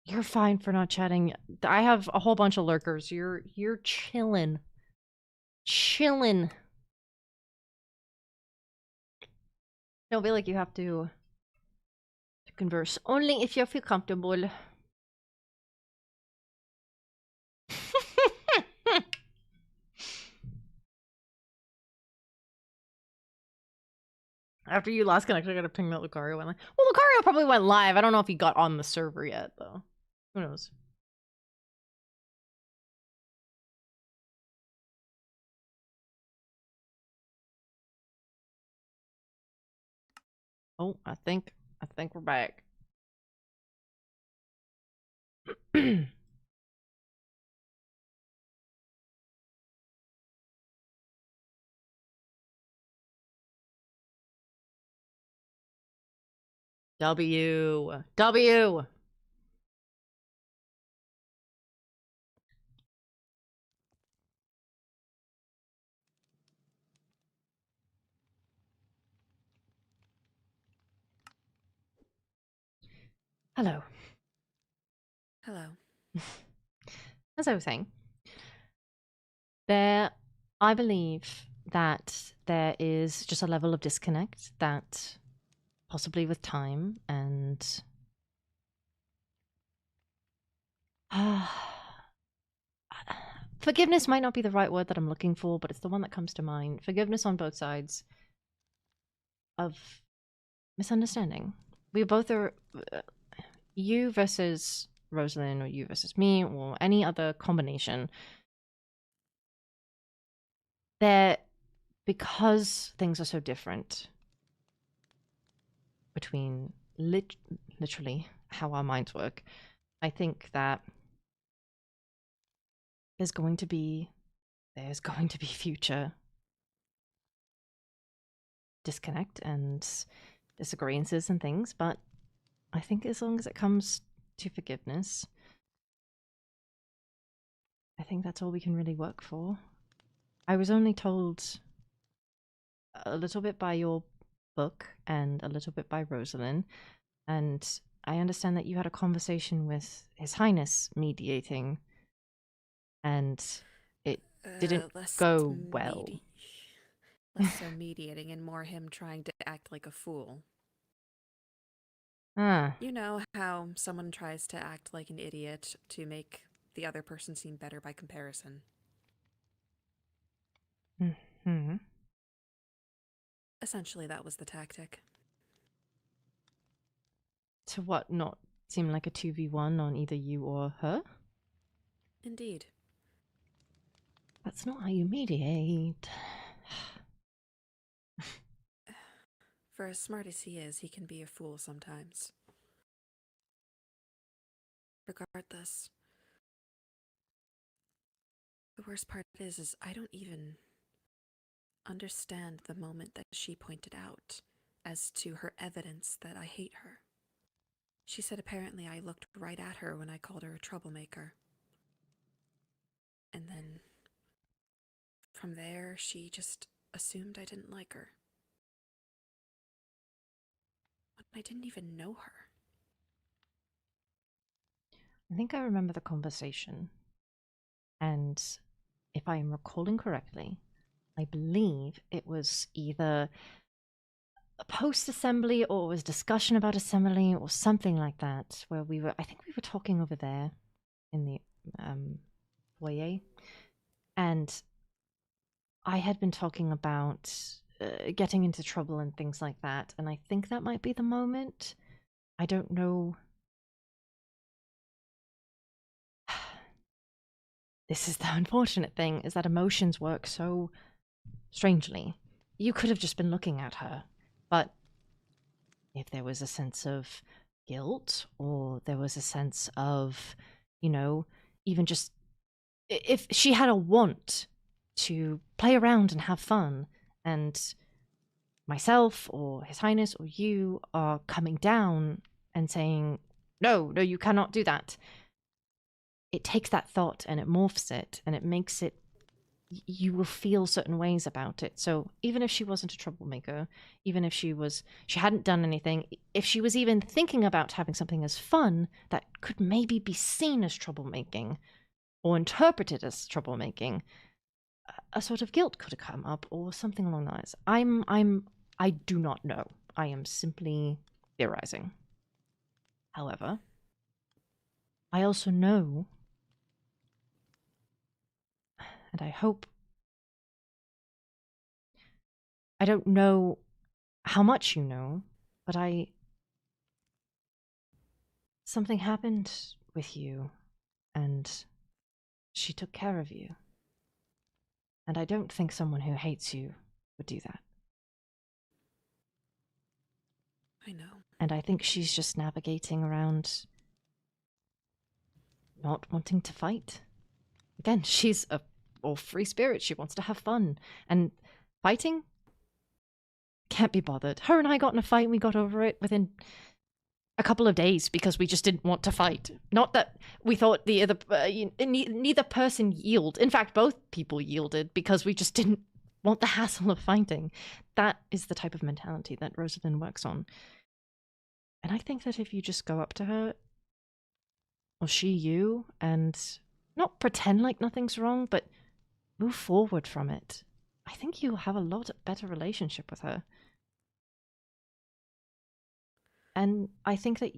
Speaker 1: You're fine for not chatting. I have a whole bunch of lurkers. You're chilling. Chilling. Don't feel like you have to converse. Only if you feel comfortable. After you last connected, I gotta ping that Lucario went live. Well, Lucario probably went live. I don't know if he got on the server yet, though. Who knows? Oh, I think we're back. W. Hello.
Speaker 4: Hello.
Speaker 1: As I was saying, I believe that there is just a level of disconnect that possibly with time and forgiveness might not be the right word that I'm looking for, but it's the one that comes to mind. Forgiveness on both sides of misunderstanding. We both are you versus Rosalind, or you versus me, or any other combination. Because things are so different between literally how our minds work, I think that there's going to be future disconnect and disagreements and things, but I think as long as it comes to forgiveness, I think that's all we can really work for. I was only told a little bit by your book and a little bit by Rosalind, and I understand that you had a conversation with His Highness mediating, and it didn't go well.
Speaker 4: Less so mediating and more him trying to act like a fool.
Speaker 1: Ah.
Speaker 4: You know how someone tries to act like an idiot to make the other person seem better by comparison.
Speaker 1: Mm-hmm.
Speaker 4: Essentially, that was the tactic.
Speaker 1: To what, not seem like a 2v1 on either you or her?
Speaker 4: Indeed.
Speaker 1: That's not how you mediate.
Speaker 4: For as smart as he is, he can be a fool sometimes. Regardless, the worst part is I don't even understand the moment that she pointed out as to her evidence that I hate her. She said apparently I looked right at her when I called her a troublemaker. And then from there, she just assumed I didn't like her. I didn't even know her.
Speaker 1: I think I remember the conversation. And if I am recalling correctly, I believe it was either a post-assembly or it was discussion about assembly or something like that, where I think we were talking over there in the foyer. And I had been talking about getting into trouble and things like that. And I think that might be the moment. I don't know. This is the unfortunate thing, is that emotions work so strangely. You could have just been looking at her, but if there was a sense of guilt, or there was a sense of, even just if she had a want to play around and have fun, and myself or His Highness or you are coming down and saying, no, you cannot do that, it takes that thought and it morphs it and it makes it, you will feel certain ways about it. So even if she wasn't a troublemaker, even if she hadn't done anything, if she was even thinking about having something as fun that could maybe be seen as troublemaking or interpreted as troublemaking, a sort of guilt could have come up or something along those lines. I do not know. I am simply theorizing. However, I also know, and I hope, I don't know how much you know, but something happened with you, and she took care of you. And I don't think someone who hates you would do that.
Speaker 4: I know.
Speaker 1: And I think she's just navigating around not wanting to fight. Again, she's a free spirit. She wants to have fun. And fighting? Can't be bothered. Her and I got in a fight and we got over it within a couple of days because we just didn't want to fight. Not that we thought the other, neither person yielded. In fact, both people yielded because we just didn't want the hassle of fighting. That is the type of mentality that Rosalind works on. And I think that if you just go up to her, or she you, and not pretend like nothing's wrong, but move forward from it, I think you'll have a lot better relationship with her. And I think that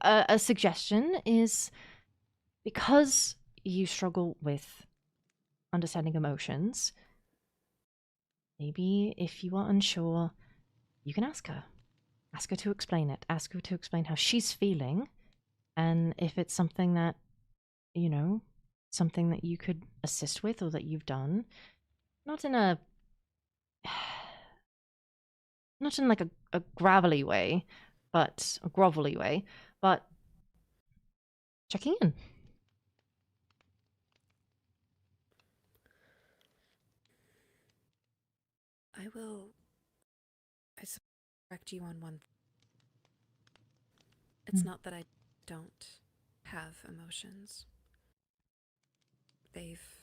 Speaker 1: a suggestion is, because you struggle with understanding emotions, maybe if you are unsure, you can ask her. Ask her to explain it. Ask her to explain how she's feeling. And if it's something that, something that you could assist with or that you've done, not in like a gravelly way, but a grovelly way, but checking in.
Speaker 4: I will, I correct you on one. It's not that I don't have emotions. They've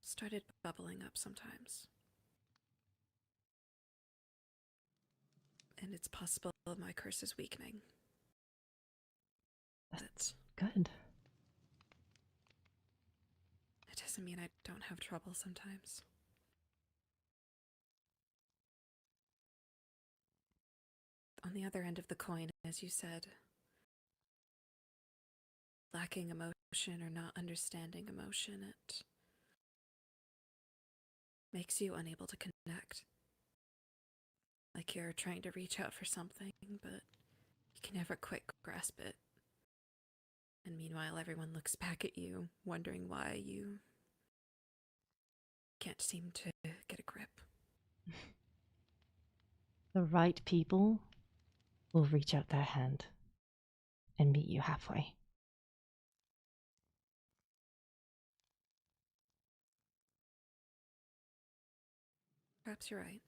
Speaker 4: started bubbling up sometimes. And it's possible my curse is weakening.
Speaker 1: That's good.
Speaker 4: It doesn't mean I don't have trouble sometimes. On the other end of the coin, as you said, lacking emotion or not understanding emotion, it makes you unable to connect. Like you're trying to reach out for something, but you can never quite grasp it. And meanwhile, everyone looks back at you, wondering why you can't seem to get a grip.
Speaker 1: The right people will reach out their hand and meet you halfway.
Speaker 4: Perhaps you're right.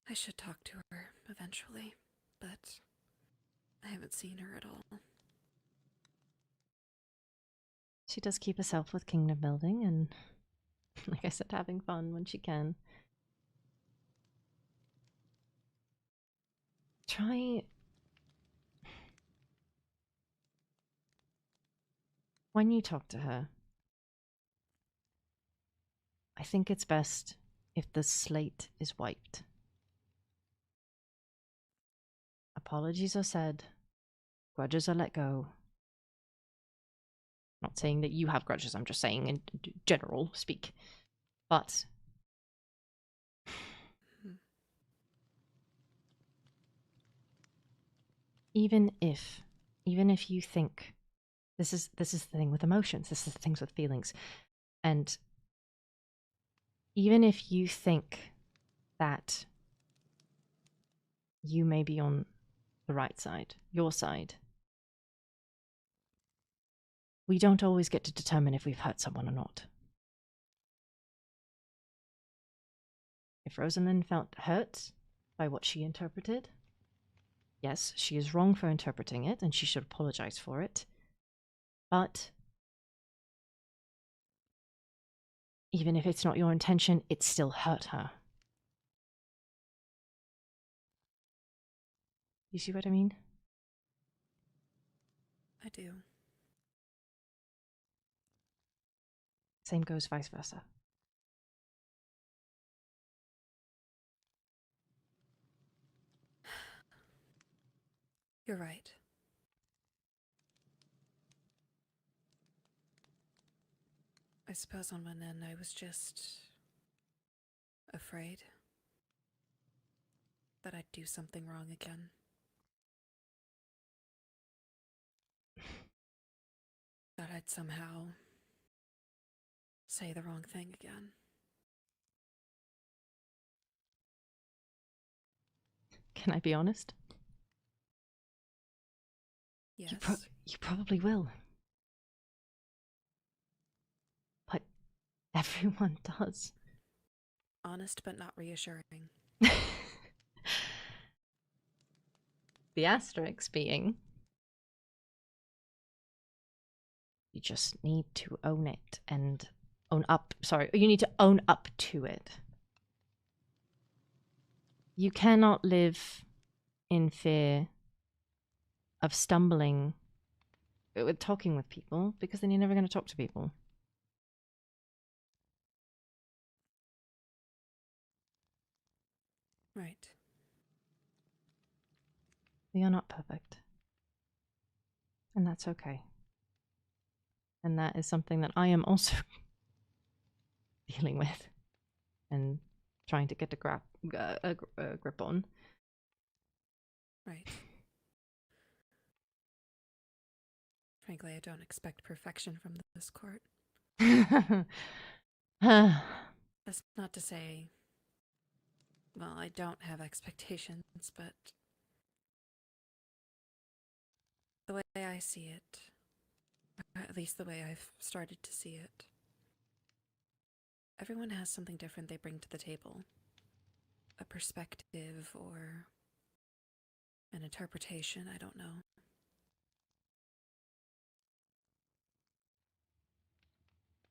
Speaker 4: I should talk to her eventually, but I haven't seen her at all.
Speaker 1: She does keep herself with kingdom building and, like I said, having fun when she can. Try... When you talk to her, I think it's best if the slate is wiped. Apologies are said, grudges are let go. Not saying that you have grudges, I'm just saying in general speak. But even if you think this is the thing with emotions, this is the things with feelings, and even if you think that you may be on the right side, your side, we don't always get to determine if we've hurt someone or not. If Rosalind felt hurt by what she interpreted, yes, she is wrong for interpreting it, and she should apologize for it. But even if it's not your intention, it still hurt her. You see what I mean?
Speaker 4: I do.
Speaker 1: Same goes vice versa.
Speaker 4: You're right. I suppose on one end I was just afraid that I'd do something wrong again. That I'd somehow say the wrong thing again.
Speaker 1: Can I be honest?
Speaker 4: Yes.
Speaker 1: You probably will. But everyone does.
Speaker 4: Honest but not reassuring.
Speaker 1: The asterisk being, you just need to own it and own up. Sorry, you need to own up to it. You cannot live in fear of stumbling with talking with people, because then you're never going to talk to people.
Speaker 4: Right.
Speaker 1: We are not perfect. And that's okay. And that is something that I am also dealing with and trying to get a grip on.
Speaker 4: Right. Frankly, I don't expect perfection from this court. That's not to say, well, I don't have expectations, but the way I see it, or at least the way I've started to see it, everyone has something different they bring to the table. A perspective or an interpretation, I don't know.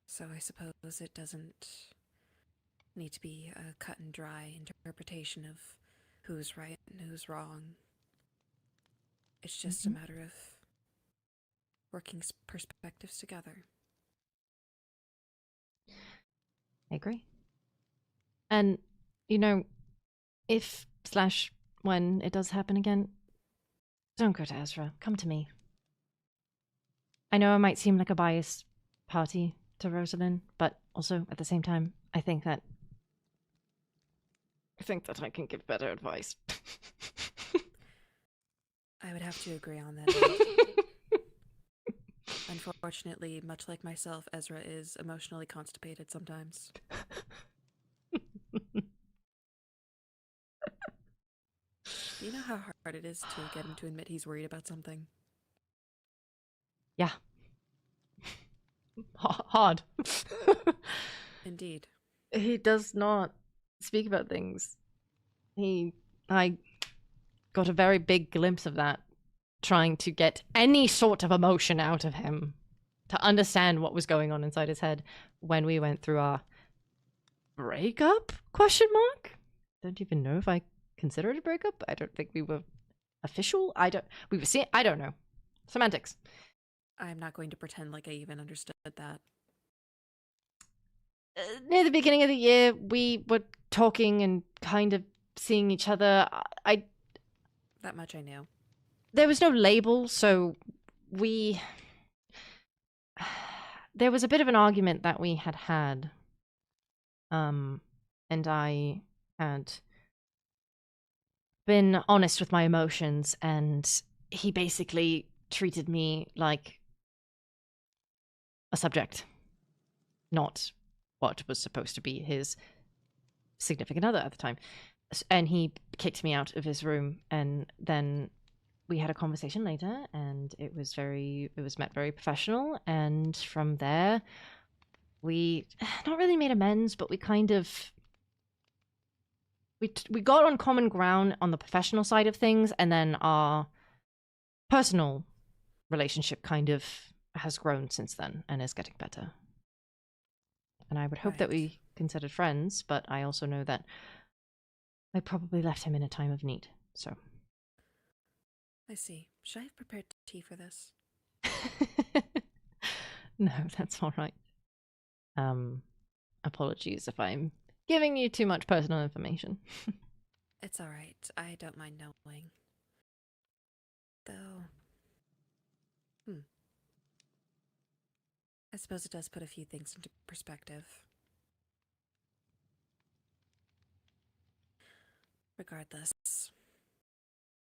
Speaker 4: So I suppose it doesn't need to be a cut and dry interpretation of who's right and who's wrong. It's just a matter of working perspectives together.
Speaker 1: I agree. And, if/when it does happen again, don't go to Ezra. Come to me. I know it might seem like a biased party to Rosalind, but also at the same time, I think that I can give better advice.
Speaker 4: I would have to agree on that. Unfortunately, much like myself, Ezra is emotionally constipated sometimes. Do you know how hard it is to get him to admit he's worried about something?
Speaker 1: Yeah. Hard.
Speaker 4: Indeed.
Speaker 1: He does not speak about things I got a very big glimpse of that, trying to get any sort of emotion out of him, to understand what was going on inside his head when we went through our breakup? Question mark? Don't even know if I consider it a breakup. I don't think we were official. We were seeing. I don't know. Semantics.
Speaker 4: I'm not going to pretend like I even understood that.
Speaker 1: Near the beginning of the year, we were talking and kind of seeing each other.
Speaker 4: That much I knew.
Speaker 1: There was no label, so we. There was a bit of an argument that we had. And I had been honest with my emotions, and he basically treated me like a subject, not what was supposed to be his significant other at the time. And he kicked me out of his room, and then we had a conversation later, and it was met very professional, and from there we not really made amends, but we kind of we got on common ground on the professional side of things, and then our personal relationship kind of has grown since then and is getting better. And I would hope that
Speaker 4: Right.
Speaker 1: we considered friends, but I also know that I probably left him in a time of need, so.
Speaker 4: I see. Should I have prepared tea for this?
Speaker 1: No, that's all right. Apologies if I'm giving you too much personal information.
Speaker 4: It's alright. I don't mind knowing. Though. I suppose it does put a few things into perspective. Regardless,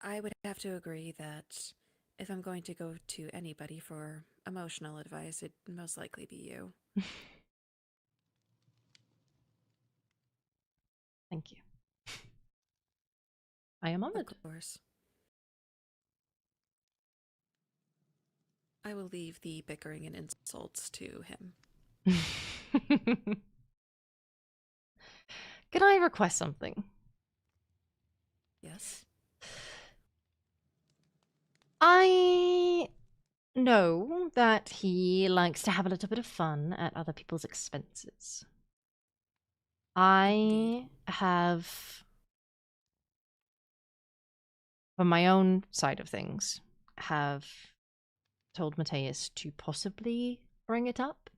Speaker 4: I would have to agree that if I'm going to go to anybody for emotional advice, it'd most likely be you.
Speaker 1: Thank you. I am honored.
Speaker 4: Of course. I will leave the bickering and insults to him.
Speaker 1: Can I request something?
Speaker 4: Yes?
Speaker 1: I know that he likes to have a little bit of fun at other people's expenses. I have, from my own side of things, have told Mathias to possibly bring it up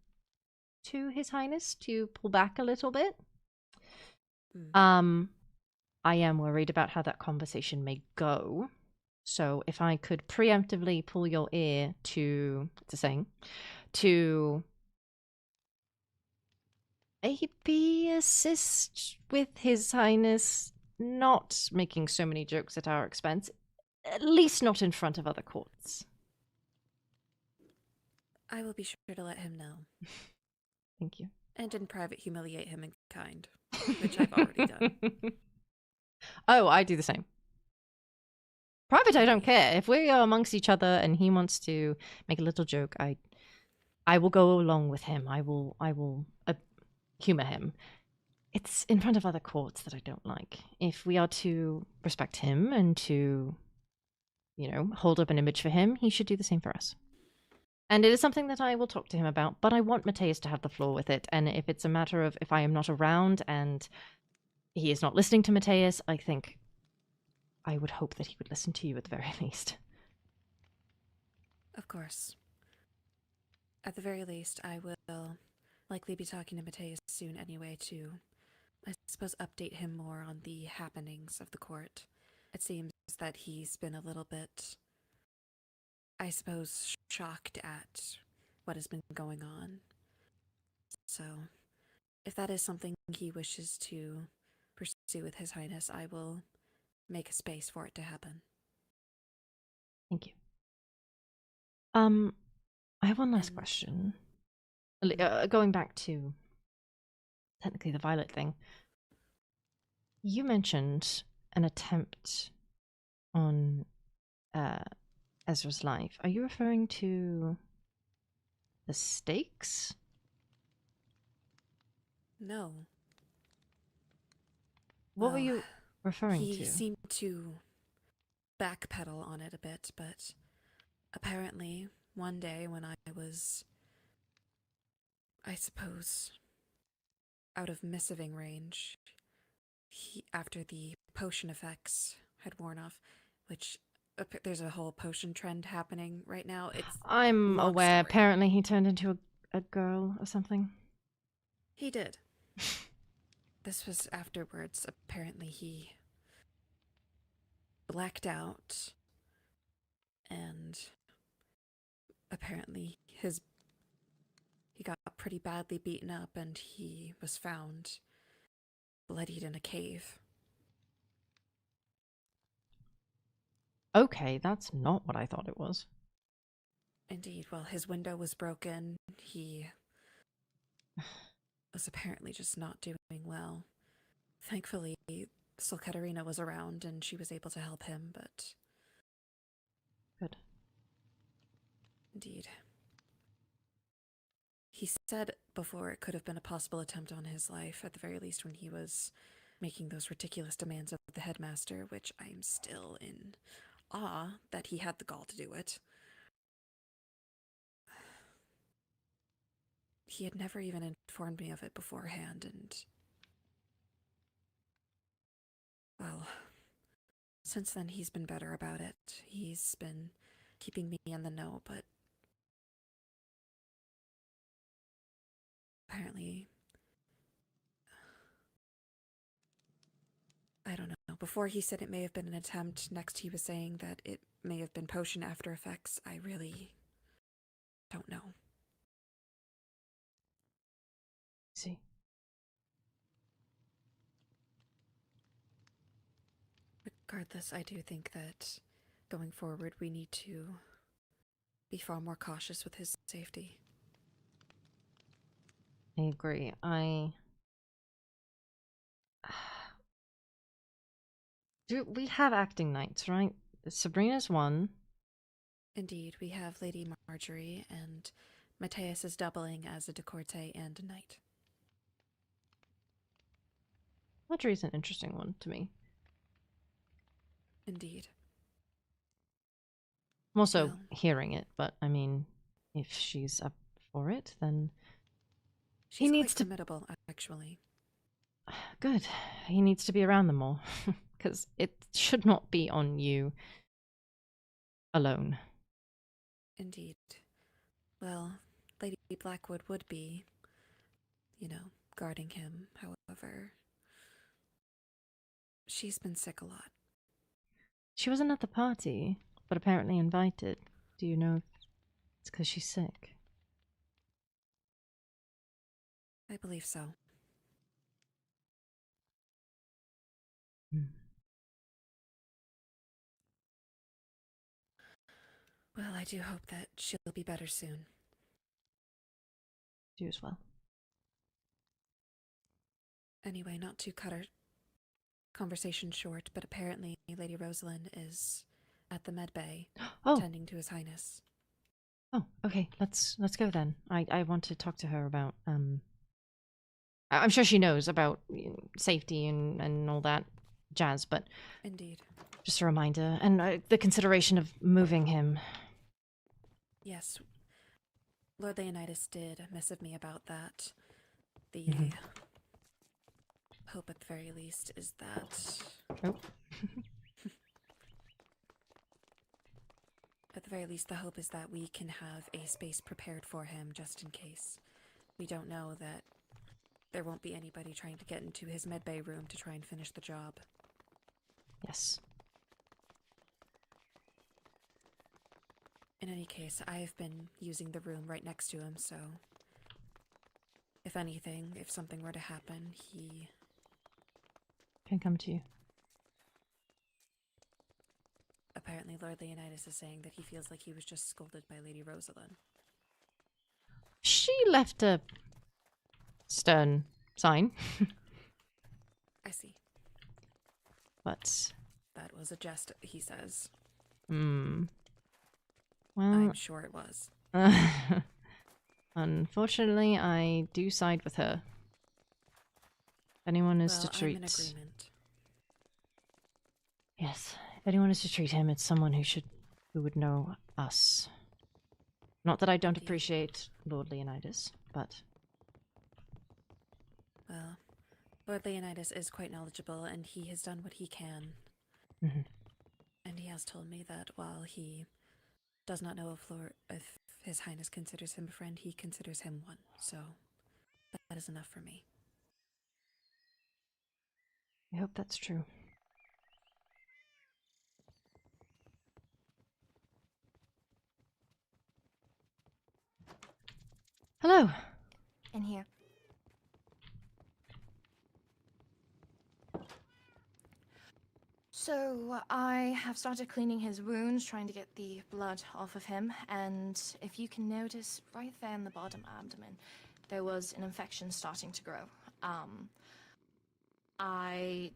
Speaker 1: to His Highness to pull back a little bit. I am worried about how that conversation may go. So if I could preemptively pull your ear to maybe assist with His Highness not making so many jokes at our expense, at least not in front of other courts.
Speaker 4: I will be sure to let him know.
Speaker 1: Thank you.
Speaker 4: And in private humiliate him in kind, which I've already done.
Speaker 1: Oh, I do the same. Private, I don't care. If we are amongst each other and he wants to make a little joke, I will go along with him. I will humor him. It's in front of other courts that I don't like. If we are to respect him and to, hold up an image for him, he should do the same for us. And it is something that I will talk to him about, but I want Mathias to have the floor with it. And if it's a matter of if I am not around and he is not listening to Mathias, I think I would hope that he would listen to you at the very least.
Speaker 4: Of course. At the very least, I will likely be talking to Mathias soon anyway to, I suppose, update him more on the happenings of the court. It seems that he's been a little bit, I suppose, shocked at what has been going on. So, if that is something he wishes to pursue with His Highness, I will make a space for it to happen.
Speaker 1: Thank you. I have one last question. Going back to technically the Violet thing. You mentioned an attempt on Ezra's life. Are you referring to the stakes?
Speaker 4: No.
Speaker 1: What were
Speaker 4: Well,
Speaker 1: you? referring
Speaker 4: He
Speaker 1: to?
Speaker 4: seemed to backpedal on it a bit, but apparently one day when I was, I suppose, out of missiving range, after the potion effects had worn off, which there's a whole potion trend happening right now. It's
Speaker 1: I'm
Speaker 4: long
Speaker 1: aware.
Speaker 4: story.
Speaker 1: Apparently, he turned into a girl or something.
Speaker 4: He did. This was afterwards. Apparently he blacked out, and apparently he got pretty badly beaten up, and he was found bloodied in a cave.
Speaker 1: Okay, that's not what I thought it was.
Speaker 4: Indeed, well, his window was broken. He was apparently just not doing well. Thankfully, Katarina was around and she was able to help him, but
Speaker 1: Good.
Speaker 4: indeed. He said before it could have been a possible attempt on his life, at the very least when he was making those ridiculous demands of the headmaster, which I'm still in awe that he had the gall to do it. He had never even informed me of it beforehand, and well, since then he's been better about it. He's been keeping me in the know, but apparently, I don't know. Before he said it may have been an attempt, next he was saying that it may have been potion after effects. I really don't know.
Speaker 1: See.
Speaker 4: Regardless, I do think that going forward we need to be far more cautious with his safety.
Speaker 1: I agree. Do we have acting knights, right? Sabrina's one.
Speaker 4: Indeed, we have Lady Marjorie, and Mathias is doubling as a decorte and a knight.
Speaker 1: Marjorie's an interesting one to me.
Speaker 4: Indeed.
Speaker 1: I'm also
Speaker 4: Well,
Speaker 1: hearing it, but I mean, if she's up for it, then
Speaker 4: she's
Speaker 1: needs
Speaker 4: quite
Speaker 1: to-
Speaker 4: formidable, actually.
Speaker 1: good. He needs to be around them more, because it should not be on you alone.
Speaker 4: Indeed. Well, Lady Blackwood would be, guarding him. However, she's been sick a lot.
Speaker 1: She wasn't at the party, but apparently invited. Do you know if it's because she's sick?
Speaker 4: I believe so.
Speaker 1: Hmm.
Speaker 4: Well, I do hope that she'll be better soon.
Speaker 1: You as well.
Speaker 4: Anyway, not to cut our conversation short, but apparently Lady Rosalind is at the med bay
Speaker 1: Oh,
Speaker 4: attending to His Highness.
Speaker 1: oh, okay. Let's go then. I want to talk to her about I'm sure she knows about safety and all that jazz, but
Speaker 4: Indeed.
Speaker 1: just a reminder and the consideration of moving him.
Speaker 4: Yes. Lord Leonidas did missive me about that. The
Speaker 1: Mhm.
Speaker 4: hope at the very least is that
Speaker 1: Oh.
Speaker 4: at the very least the hope is that we can have a space prepared for him just in case. We don't know that there won't be anybody trying to get into his medbay room to try and finish the job.
Speaker 1: Yes.
Speaker 4: In any case, I've been using the room right next to him, so if anything, if something were to happen, he
Speaker 1: Can come to you.
Speaker 4: apparently Lord Leonidas is saying that he feels like he was just scolded by Lady Rosalind.
Speaker 1: She left a stern sign,
Speaker 4: I see.
Speaker 1: but
Speaker 4: That was a jest, he says.
Speaker 1: well,
Speaker 4: I'm sure it was.
Speaker 1: unfortunately, I do side with her. If anyone is
Speaker 4: Well,
Speaker 1: to treat,
Speaker 4: I'm in agreement.
Speaker 1: Yes, if anyone is to treat him, it's someone who would know us. Not that I don't
Speaker 4: Indeed.
Speaker 1: appreciate Lord Leonidas, but
Speaker 4: Well, Lord Leonidas is quite knowledgeable, and he has done what he can.
Speaker 1: Mhm.
Speaker 4: And he has told me that while he does not know if His Highness considers him a friend, he considers him one. So that is enough for me.
Speaker 1: I hope that's true. Hello.
Speaker 5: In here. So I have started cleaning his wounds, trying to get the blood off of him, and if you can notice right there in the bottom abdomen, there was an infection starting to grow. I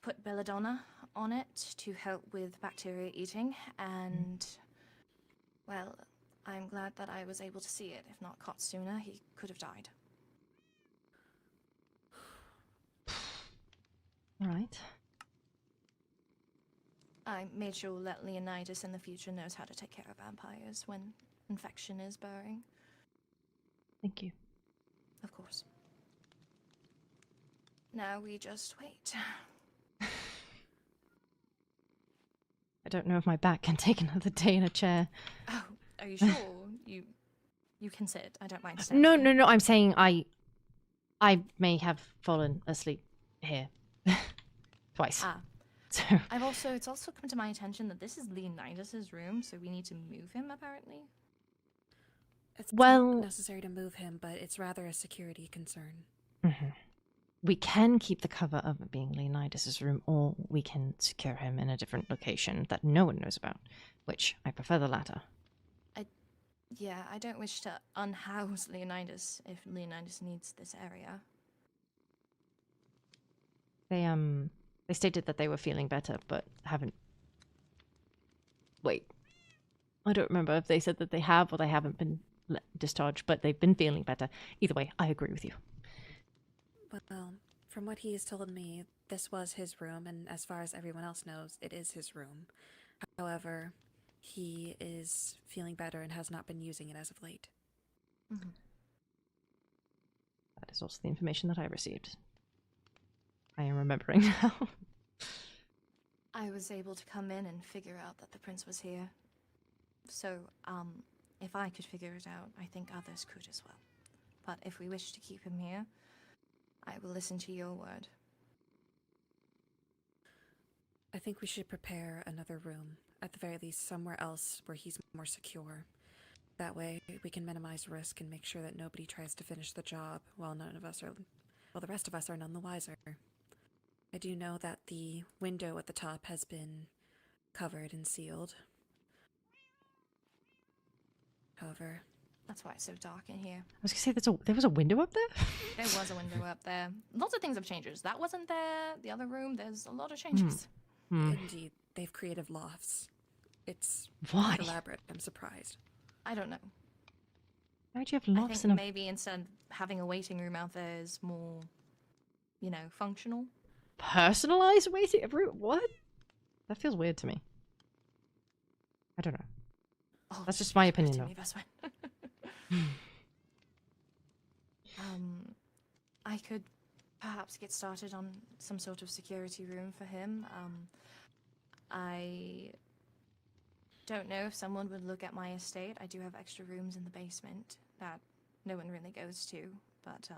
Speaker 5: put belladonna on it to help with bacteria eating, and well, I'm glad that I was able to see it. If not caught sooner, he could have died.
Speaker 1: All right.
Speaker 5: I made sure that Leonidas in the future knows how to take care of vampires when infection is burrowing.
Speaker 1: Thank you.
Speaker 5: Of course. Now we just wait.
Speaker 1: I don't know if my back can take another day in a chair.
Speaker 5: Oh, are you sure? You can sit. I don't mind
Speaker 1: No,
Speaker 5: standing.
Speaker 1: no. I'm saying I may have fallen asleep here twice.
Speaker 5: Ah,
Speaker 1: So
Speaker 5: it's also come to my attention that this is Leonidas's room, so we need to move him apparently.
Speaker 4: It's
Speaker 1: Well-
Speaker 4: not necessary to move him, but it's rather a security concern.
Speaker 1: Mhm. We can keep the cover of it being Leonidas's room, or we can secure him in a different location that no one knows about, which I prefer the latter.
Speaker 5: Yeah, I don't wish to unhouse Leonidas if Leonidas needs this area.
Speaker 1: They stated that they were feeling better, but haven't. Wait, I don't remember if they said that they have or they haven't been discharged, but they've been feeling better. Either way, I agree with you.
Speaker 4: Well, from what he has told me, this was his room, and as far as everyone else knows, it is his room. However, he is feeling better and has not been using it as of late.
Speaker 5: Mm-hmm.
Speaker 1: That is also the information that I received. I am remembering now.
Speaker 5: I was able to come in and figure out that the prince was here. So, if I could figure it out, I think others could as well. But if we wish to keep him here, I will listen to your word.
Speaker 4: I think we should prepare another room, at the very least somewhere else where he's more secure. That way, we can minimize risk and make sure that nobody tries to finish the job while the rest of us are none the wiser. I do know that the window at the top has been covered and sealed. However,
Speaker 5: That's why it's so dark in here.
Speaker 1: I was gonna say there was a window up there.
Speaker 5: There was a window up there. Lots of things have changed. That wasn't there. The other room, there's a lot of changes.
Speaker 4: indeed, they've created lofts. It's
Speaker 1: Why?
Speaker 4: quite elaborate. I'm surprised.
Speaker 5: I don't know.
Speaker 1: Why would you have
Speaker 5: I
Speaker 1: lofts
Speaker 5: think
Speaker 1: in a
Speaker 5: maybe instead of having a waiting room out there is more, functional.
Speaker 1: personalized waiting room? What? That feels weird to me. I don't know.
Speaker 5: Oh,
Speaker 1: That's just my
Speaker 5: give it
Speaker 1: opinion,
Speaker 5: to
Speaker 1: though.
Speaker 5: me, best friend. I could perhaps get started on some sort of security room for him. I don't know if someone would look at my estate. I do have extra rooms in the basement that no one really goes to, but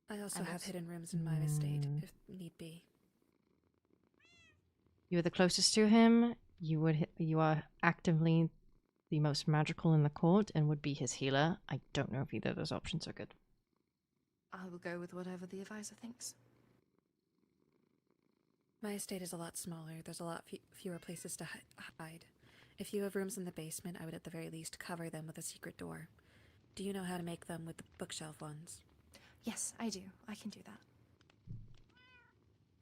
Speaker 4: I also
Speaker 5: I
Speaker 4: have
Speaker 5: was-
Speaker 4: hidden rooms in my estate, if need be.
Speaker 1: You are the closest to him. You are actively the most magical in the court and would be his healer. I don't know if either of those options are good.
Speaker 5: I will go with whatever the advisor thinks.
Speaker 4: My estate is a lot smaller. There's a lot fewer places to hide. If you have rooms in the basement, I would at the very least cover them with a secret door. Do you know how to make them with the bookshelf ones?
Speaker 5: Yes, I do. I can do that.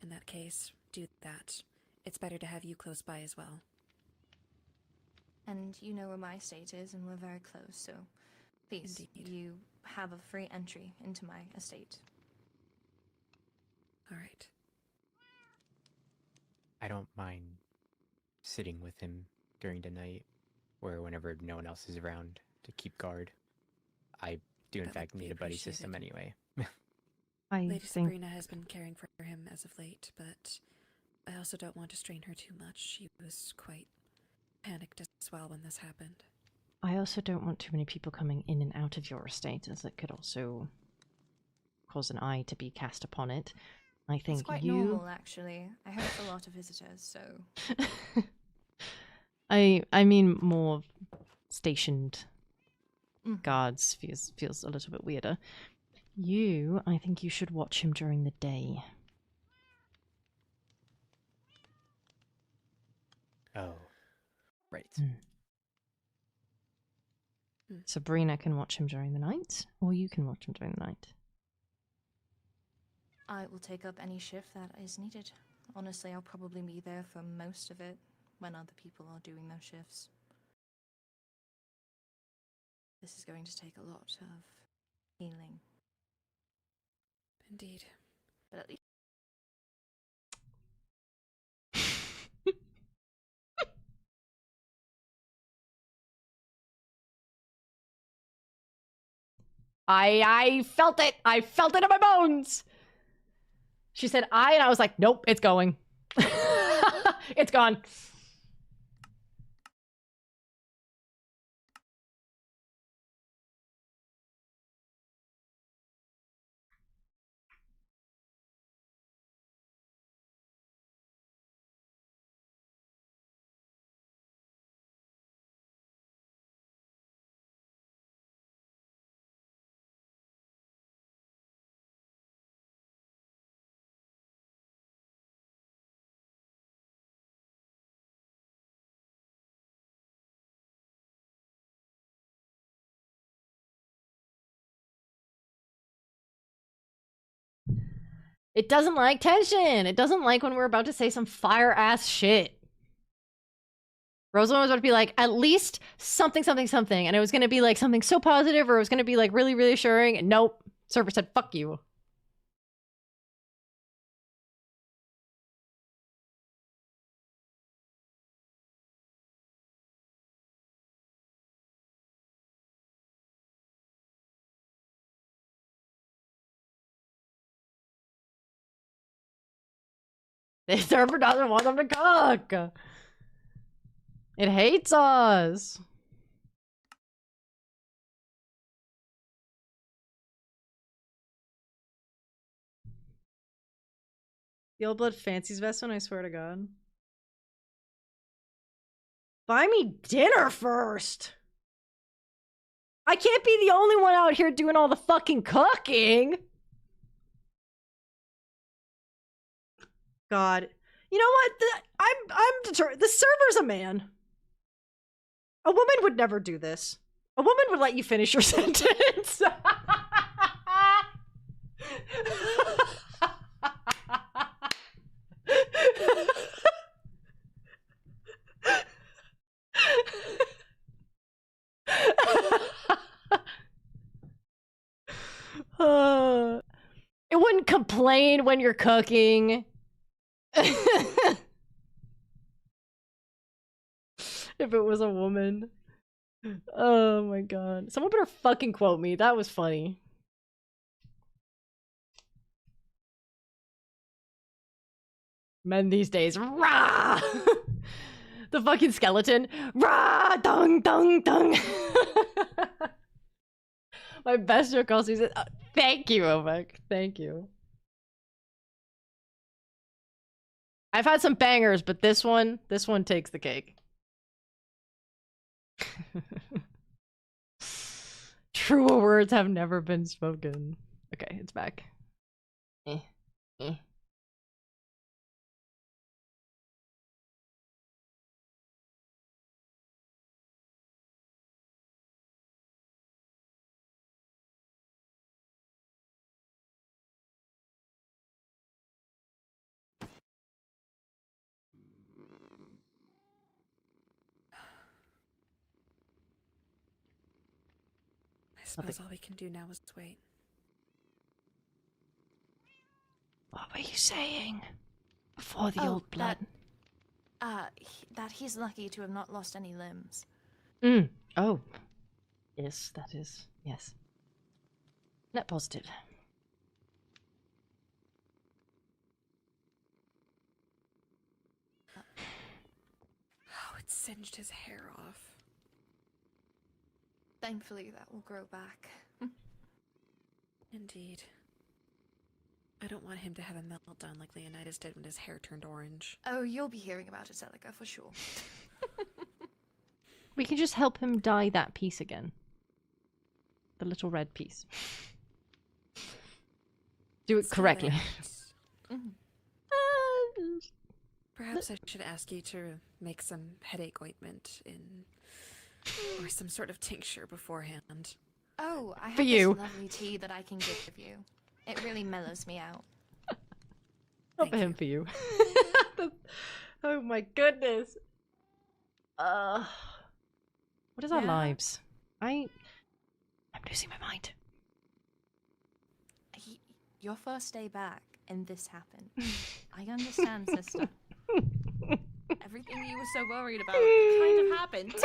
Speaker 4: In that case, do that. It's better to have you close by as well.
Speaker 5: And you know where my estate is, and we're very close, so please,
Speaker 4: Indeed.
Speaker 5: you have a free entry into my estate.
Speaker 4: All right.
Speaker 3: I don't mind sitting with him during the night or whenever no one else is around to keep guard. I do in
Speaker 4: That would
Speaker 3: fact
Speaker 4: be
Speaker 3: need a buddy
Speaker 4: appreciated.
Speaker 3: system anyway.
Speaker 1: I
Speaker 4: Lady
Speaker 1: think
Speaker 4: Sabrina has been caring for him as of late, but I also don't want to strain her too much. She was quite panicked as well when this happened.
Speaker 1: I also don't want too many people coming in and out of your estate, as it could also cause an eye to be cast upon it. I think
Speaker 5: It's quite
Speaker 1: you...
Speaker 5: normal, actually. I host a lot of visitors, so...
Speaker 1: I mean more stationed
Speaker 5: Mhm.
Speaker 1: guards feels a little bit weirder. You, I think you should watch him during the day.
Speaker 3: Oh, right.
Speaker 1: Sabrina can watch him during the night, or you can watch him during the night.
Speaker 5: I will take up any shift that is needed. Honestly, I'll probably be there for most of it when other people are doing those shifts. This is going to take a lot of healing,
Speaker 4: Indeed.
Speaker 5: but at least
Speaker 1: I felt it! I felt it in my bones! She said I, and I was like, nope, it's going. It's gone. It doesn't like tension. It doesn't like when we're about to say some fire ass shit. Rosalind was about to be like, at least something, something, something. And it was going to be like something so positive, or it was going to be like really reassuring. And nope. Server said, fuck you. The server doesn't want them to cook. It hates us. The old blood fancies vest one, I swear to God. Buy me dinner first. I can't be the only one out here doing all the fucking cooking. God. You know what? I'm determined. The server's a man. A woman would never do this. A woman would let you finish your sentence. It wouldn't complain when you're cooking. If it was a woman. Oh my god. Someone better fucking quote me. That was funny. Men these days. Rah! The fucking skeleton. Rah! Dung, dung, dung. My best joke all season. Thank you, Ovek. Thank you. I've had some bangers, but this one takes the cake. Truer words have never been spoken. Okay, it's back. Eh.
Speaker 4: I suppose all we can do now is wait.
Speaker 1: What were you saying? Before the
Speaker 5: Oh,
Speaker 1: old blood?
Speaker 5: That he's lucky to have not lost any limbs.
Speaker 1: Oh. Yes, that is. Yes. Net positive.
Speaker 4: Oh, it singed his hair off.
Speaker 5: Thankfully, that will grow back.
Speaker 4: Indeed. I don't want him to have a meltdown like Leonidas did when his hair turned orange.
Speaker 5: Oh, you'll be hearing about it, Celica, for sure.
Speaker 1: We can just help him dye that piece again. The little red piece. Do it
Speaker 4: So
Speaker 1: correctly.
Speaker 4: that- Perhaps I should ask you to make some headache ointment or some sort of tincture beforehand.
Speaker 5: Oh, I have
Speaker 1: For you.
Speaker 5: this lovely tea that I can give you. It really mellows me out.
Speaker 1: Not
Speaker 4: Thank
Speaker 1: for him,
Speaker 4: you.
Speaker 1: for you. Oh my goodness. What is our
Speaker 5: Yeah?
Speaker 1: lives? I'm losing my mind.
Speaker 5: Your first day back, and this happened. I understand, sister. Everything you were so worried about kind of happened.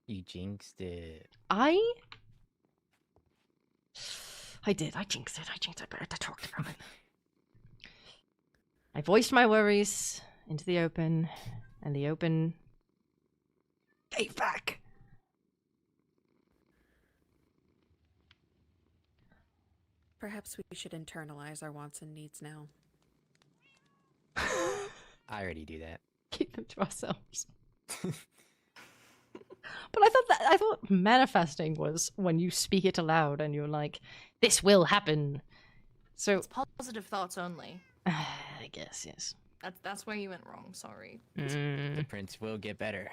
Speaker 3: You jinxed it.
Speaker 1: I did. I jinxed it. I talked about it. I voiced my worries into the open, and the open gave back.
Speaker 4: Perhaps we should internalize our wants and needs now.
Speaker 3: I already do that.
Speaker 1: Keep them to ourselves. But I thought manifesting was when you speak it aloud and you're like, this will happen. So
Speaker 5: It's positive thoughts only.
Speaker 1: I guess, yes.
Speaker 5: That's where you went wrong, sorry.
Speaker 3: The prince will get better.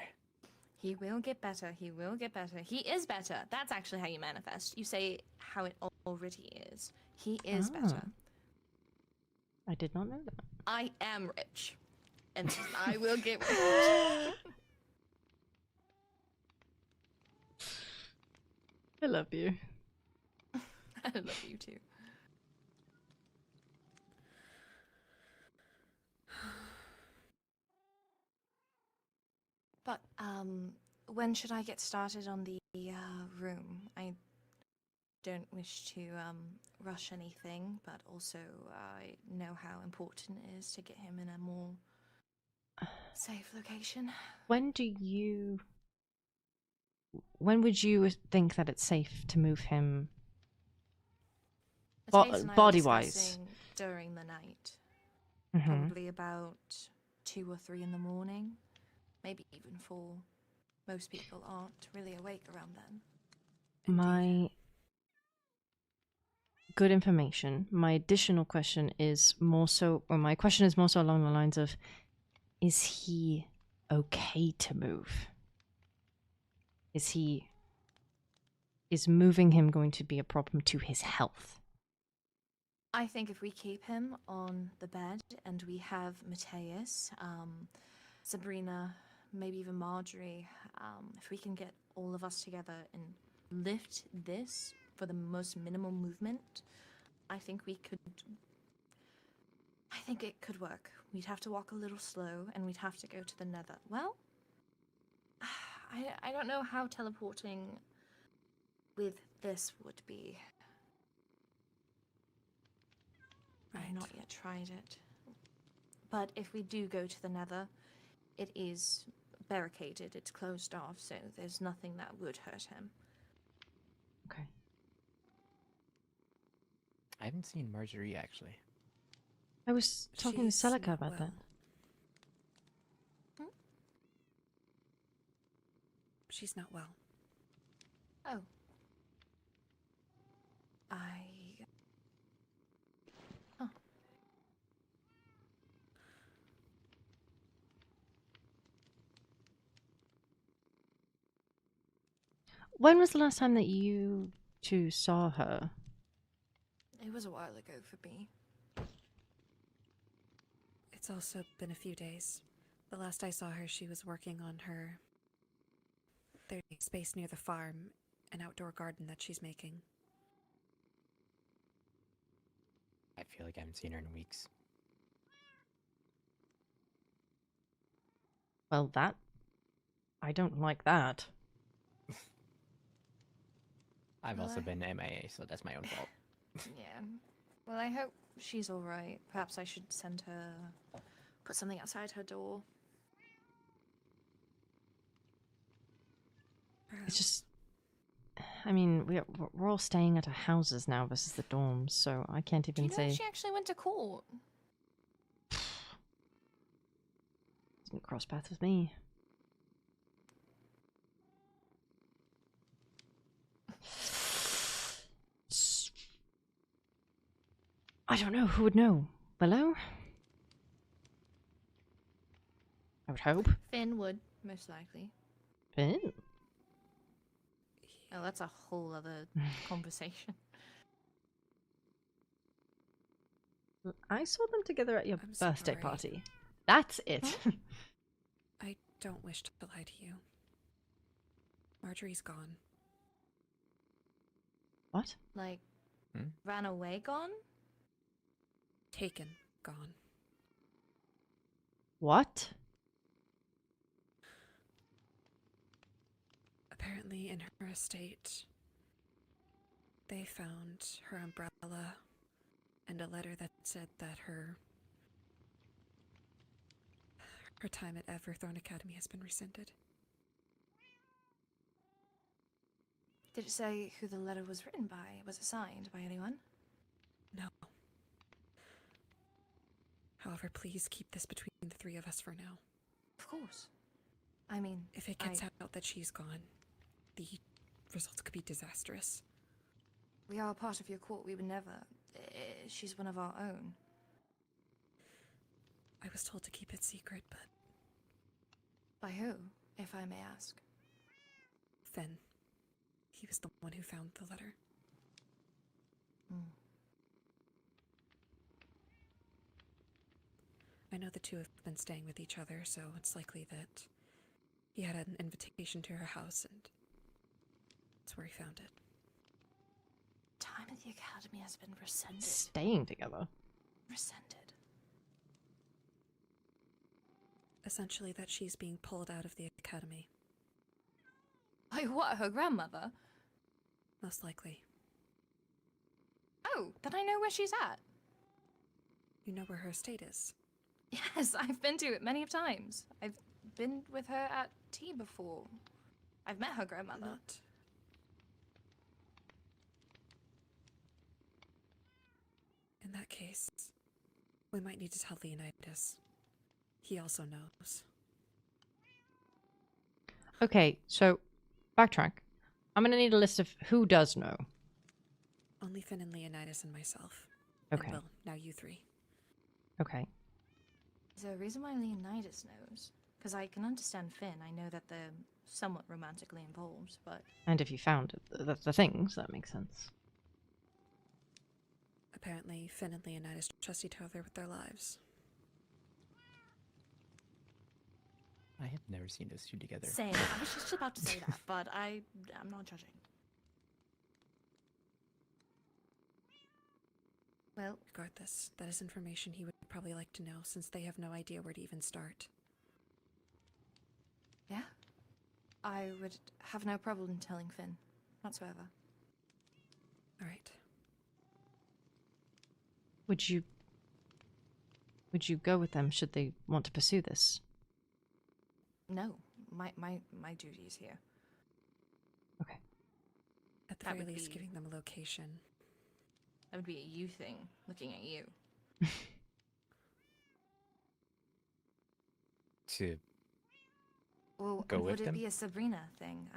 Speaker 5: He will get better, he will get better. He is better. That's actually how you manifest. You say how it already is. He is better.
Speaker 1: I did not know that.
Speaker 5: I am rich. And I will get rich.
Speaker 1: I love you.
Speaker 5: I love you too. But, when should I get started on the room? I don't wish to rush anything, but also I know how important it is to get him in a more safe location.
Speaker 1: When would you think that it's safe to move him
Speaker 5: Mathias and I were
Speaker 1: body-wise?
Speaker 5: discussing during the night,
Speaker 1: Mhm.
Speaker 5: probably about 2 or 3 in the morning, maybe even 4. Most people aren't really awake around then.
Speaker 1: My good information. My additional question is more so, or my question is more so along the lines of, is he okay to move? Is moving him going to be a problem to his health?
Speaker 5: I think if we keep him on the bed and we have Mathias, Sabrina, maybe even Marjorie, if we can get all of us together and lift this for the most minimal movement, I think it could work. We'd have to walk a little slow and we'd have to go to the nether. Well, I don't know how teleporting with this would be. I've not yet tried it. But if we do go to the nether, it is barricaded, it's closed off, so there's nothing that would hurt him.
Speaker 1: Okay.
Speaker 3: I haven't seen Marjorie actually.
Speaker 1: I was talking to
Speaker 4: She's
Speaker 1: Celica
Speaker 4: not
Speaker 1: about that.
Speaker 4: well. She's not well.
Speaker 5: Oh. Huh.
Speaker 1: When was the last time that you two saw her?
Speaker 5: It was a while ago for me.
Speaker 4: It's also been a few days. The last I saw her, she was working on her... There's space near the farm, an outdoor garden that she's making.
Speaker 3: I feel like I haven't seen her in weeks.
Speaker 1: Well, that... I don't like that.
Speaker 3: I've
Speaker 5: Well,
Speaker 3: also
Speaker 5: I-
Speaker 3: been MIA, so that's my own fault.
Speaker 5: Yeah. Well, I hope she's all right. Perhaps I should send her, put something outside her door.
Speaker 1: It's just... I mean, we're all staying at our houses now versus the dorms, so I can't
Speaker 5: Do
Speaker 1: even
Speaker 5: you know
Speaker 1: say...
Speaker 5: if she actually went to court?
Speaker 1: Didn't cross paths with me. I don't know. Who would know? Willow? I would hope.
Speaker 5: Finn would, most likely.
Speaker 1: Finn?
Speaker 5: Oh, that's a whole other conversation.
Speaker 1: I saw them together at your
Speaker 4: I'm
Speaker 1: birthday
Speaker 4: sorry.
Speaker 1: party. That's it.
Speaker 4: I don't wish to lie to you. Marjorie's gone.
Speaker 1: What?
Speaker 5: Like,
Speaker 3: Hmm?
Speaker 5: ran away, gone?
Speaker 4: Taken. Gone.
Speaker 1: What?
Speaker 4: Apparently, in her estate, they found her umbrella and a letter that said that her time at Everthorn Academy has been rescinded.
Speaker 5: Did it say who the letter was written by? Was it signed by anyone?
Speaker 4: No. However, please keep this between the three of us for now.
Speaker 5: Of course. I mean,
Speaker 4: If it gets out that she's gone, the results could be disastrous.
Speaker 5: we are a part of your court. We would never. She's one of our own.
Speaker 4: I was told to keep it secret, but
Speaker 5: By who, if I may ask?
Speaker 4: Finn, he was the one who found the letter.
Speaker 5: Hmm.
Speaker 4: I know the two have been staying with each other, so it's likely that he had an invitation to her house, and that's where he found it.
Speaker 5: Time at the academy has been rescinded.
Speaker 1: Staying together.
Speaker 5: Rescinded.
Speaker 4: Essentially, that she's being pulled out of the academy.
Speaker 5: By what, her grandmother?
Speaker 4: Most likely.
Speaker 5: Oh, then I know where she's at.
Speaker 4: You know where her estate is.
Speaker 5: Yes, I've been to it many of times. I've been with her at tea before. I've met her grandmother.
Speaker 4: Not. In that case, we might need to tell Leonidas. He also knows.
Speaker 1: Okay, so backtrack. I'm gonna need a list of who does know.
Speaker 4: Only Finn and Leonidas and myself.
Speaker 1: Okay.
Speaker 4: And Will, now you three.
Speaker 1: Okay.
Speaker 5: Is there a reason why Leonidas knows? Because I can understand Finn. I know that they're somewhat romantically involved, but
Speaker 1: And if you found the things, that makes sense.
Speaker 4: Apparently, Finn and Leonidas trust each other with their lives.
Speaker 3: I have never seen those two together.
Speaker 5: same. I was just about to say that, but I'm not judging. Well,
Speaker 4: Regardless, that is information he would probably like to know, since they have no idea where to even start.
Speaker 5: yeah. I would have no problem telling Finn, whatsoever.
Speaker 4: Alright.
Speaker 1: Would you go with them should they want to pursue this?
Speaker 5: No, my duty is here.
Speaker 1: Okay.
Speaker 4: At the
Speaker 5: That
Speaker 4: very
Speaker 5: would
Speaker 4: least,
Speaker 5: be-
Speaker 4: giving them a location.
Speaker 5: That would be a you thing, looking at you.
Speaker 3: To
Speaker 5: Well,
Speaker 3: Go
Speaker 5: would
Speaker 3: with
Speaker 5: it
Speaker 3: them?
Speaker 5: be a Sabrina thing?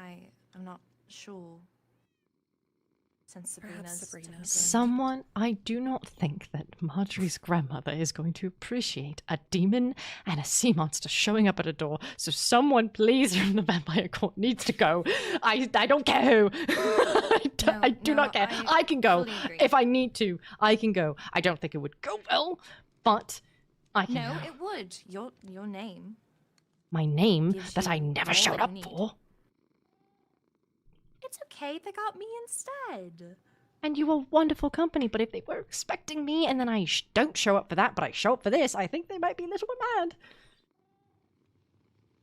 Speaker 5: I'm not sure. Since
Speaker 4: Perhaps
Speaker 5: Sabrina's
Speaker 4: Sabrina.
Speaker 5: technically-
Speaker 1: Someone, I do not think that Marjorie's grandmother is going to appreciate a demon and a sea monster showing up at a door. So someone, please, from the vampire court needs to go. I don't care who. I do not care. I can go
Speaker 5: fully agree.
Speaker 1: if I need to. I can go. I don't think it would go well, but I can.
Speaker 5: No,
Speaker 1: go.
Speaker 5: it would. Your name.
Speaker 1: My name
Speaker 5: gives
Speaker 1: that I
Speaker 5: you
Speaker 1: never
Speaker 5: all
Speaker 1: showed
Speaker 5: that
Speaker 1: up
Speaker 5: you need.
Speaker 1: for.
Speaker 5: It's okay. They got me instead.
Speaker 1: And you were wonderful company, but if they were expecting me and then I don't show up for that, but I show up for this, I think they might be a little bit mad.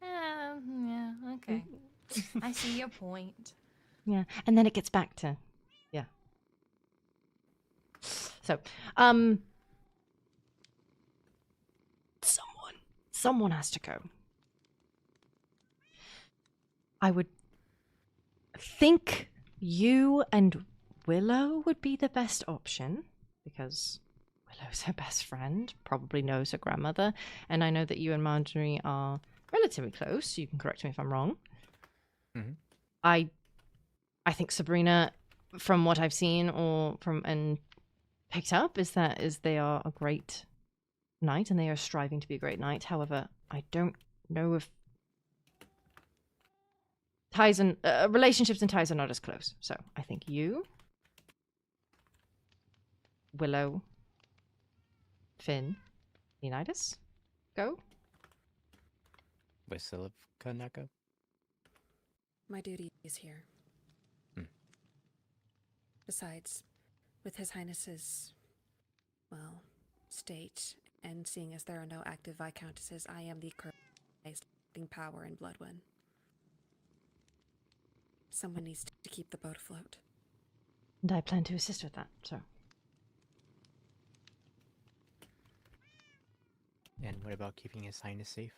Speaker 5: Yeah, okay. I see your point.
Speaker 1: Yeah, and then it gets back to, yeah. So, someone has to go. I would think you and Willow would be the best option because Willow's her best friend, probably knows her grandmother, and I know that you and Marjorie are relatively close. You can correct me if I'm wrong.
Speaker 3: Mhm.
Speaker 1: I think Sabrina, from what I've seen or from and picked up, is they are a great knight and they are striving to be a great knight. However, I don't know if ties and relationships and ties are not as close. So I think you, Willow, Finn, Leonidas, go.
Speaker 3: With Celica not go?
Speaker 4: My duty is here.
Speaker 3: Hmm.
Speaker 4: Besides, with His Highness's, well, state, and seeing as there are no active Viscountesses, I am the current highest power in Bloodwind. Someone needs to keep the boat afloat.
Speaker 1: And I plan to assist with that, so.
Speaker 3: And what about keeping His Highness safe?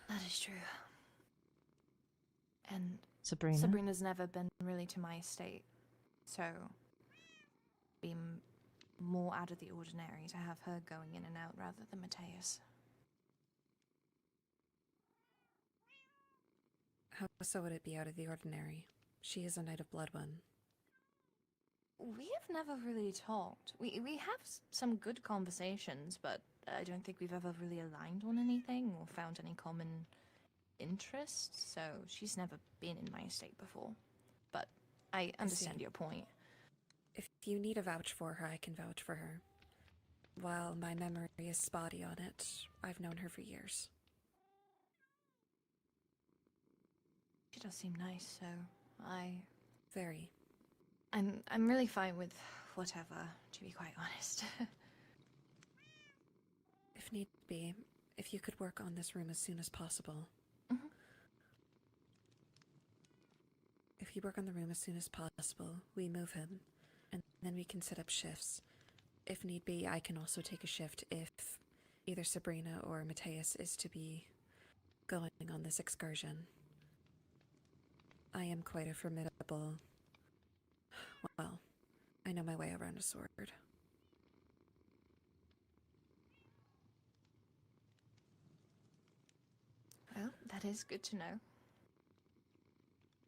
Speaker 5: That is true. And
Speaker 1: Sabrina.
Speaker 5: Sabrina's never been really to my estate, so be more out of the ordinary to have her going in and out rather than Mathias.
Speaker 4: How so would it be out of the ordinary? She is a Knight of Bloodwind.
Speaker 5: We have never really talked. We have some good conversations, but I don't think we've ever really aligned on anything or found any common interests, so she's never been in my estate before. But I understand your point.
Speaker 4: If you need a vouch for her, I can vouch for her. While my memory is spotty on it, I've known her for years.
Speaker 5: She does seem nice, so
Speaker 4: Very.
Speaker 5: I'm really fine with whatever, to be quite honest.
Speaker 4: If need be, if you could work on this room as soon as possible.
Speaker 5: Mhm.
Speaker 4: If you work on the room as soon as possible, we move him, and then we can set up shifts. If need be, I can also take a shift if either Sabrina or Mathias is to be going on this excursion. I am quite a formidable... Well, I know my way around a sword.
Speaker 5: Well, that is good to know.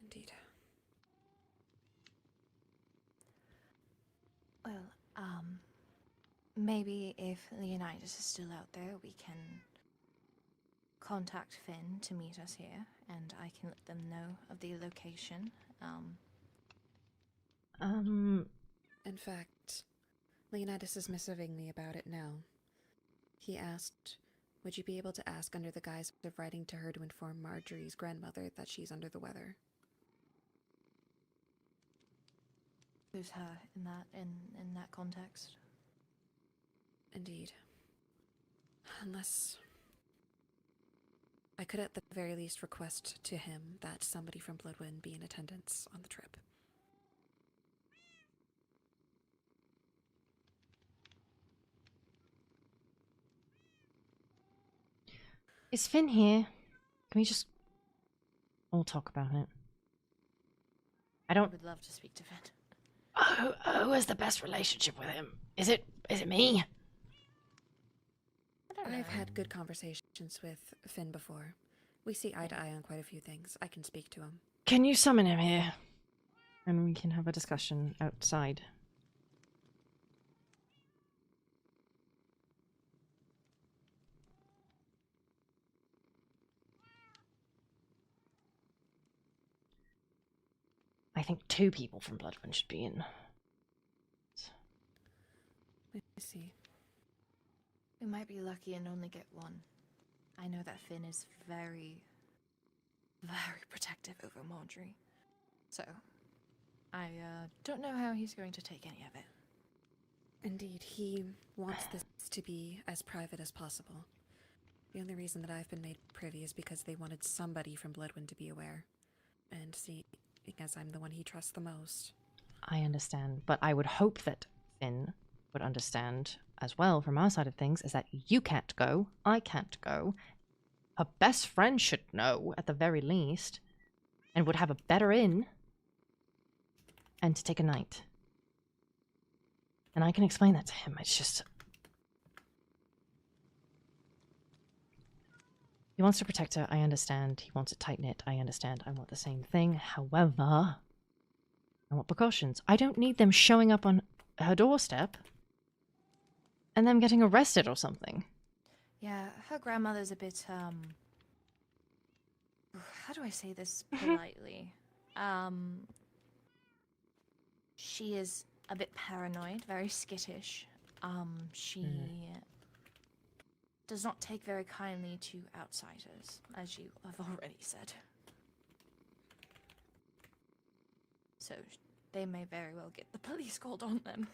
Speaker 4: Indeed.
Speaker 5: Well, maybe if Leonidas is still out there, we can contact Finn to meet us here, and I can let them know of the location.
Speaker 4: In fact, Leonidas is messaging me about it now. He asked, would you be able to ask under the guise of writing to her to inform Marjorie's grandmother that she's under the weather?
Speaker 5: Who's her in that context?
Speaker 4: Indeed. Unless... I could at the very least request to him that somebody from Bloodwind be in attendance on the trip.
Speaker 1: Is Finn here? Can we just all talk about it?
Speaker 5: I would love to speak to Finn.
Speaker 1: Who has the best relationship with him? Is it me?
Speaker 5: I don't know.
Speaker 4: I've had good conversations with Finn before. We see eye to eye on quite a few things. I can speak to him.
Speaker 1: Can you summon him here? And we can have a discussion outside. I think 2 people from Bloodwind should be in.
Speaker 4: Let me see.
Speaker 5: We might be lucky and only get one. I know that Finn is very, very protective over Marjorie. So, I don't know how he's going to take any of it.
Speaker 4: Indeed, he wants this to be as private as possible. The only reason that I've been made privy is because they wanted somebody from Bloodwind to be aware. And see, because I'm the one he trusts the most.
Speaker 1: I understand, but I would hope that Finn would understand as well from our side of things is that you can't go, I can't go. Her best friend should know at the very least and would have a better in and to take a night. And I can explain that to him. It's just he wants to protect her, I understand. He wants it tight-knit, I understand. I want the same thing. However, I want precautions. I don't need them showing up on her doorstep and them getting arrested or something.
Speaker 5: Yeah, her grandmother's a bit, how do I say this politely? She is a bit paranoid, very skittish. She does not take very kindly to outsiders, as you have already said. So they may very well get the police called on them.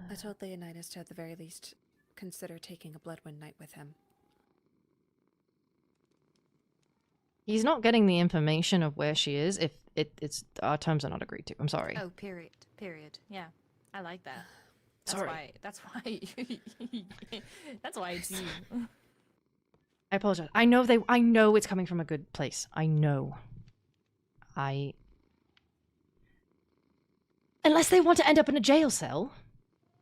Speaker 4: I told Leonidas to at the very least consider taking a Bloodwind night with him.
Speaker 1: He's not getting the information of where she is if it's our terms are not agreed to. I'm sorry.
Speaker 5: Oh, period. Period. Yeah, I like that.
Speaker 1: Sorry.
Speaker 5: That's why. That's why it's you.
Speaker 1: I apologize. I know it's coming from a good place. I know. Unless they want to end up in a jail cell,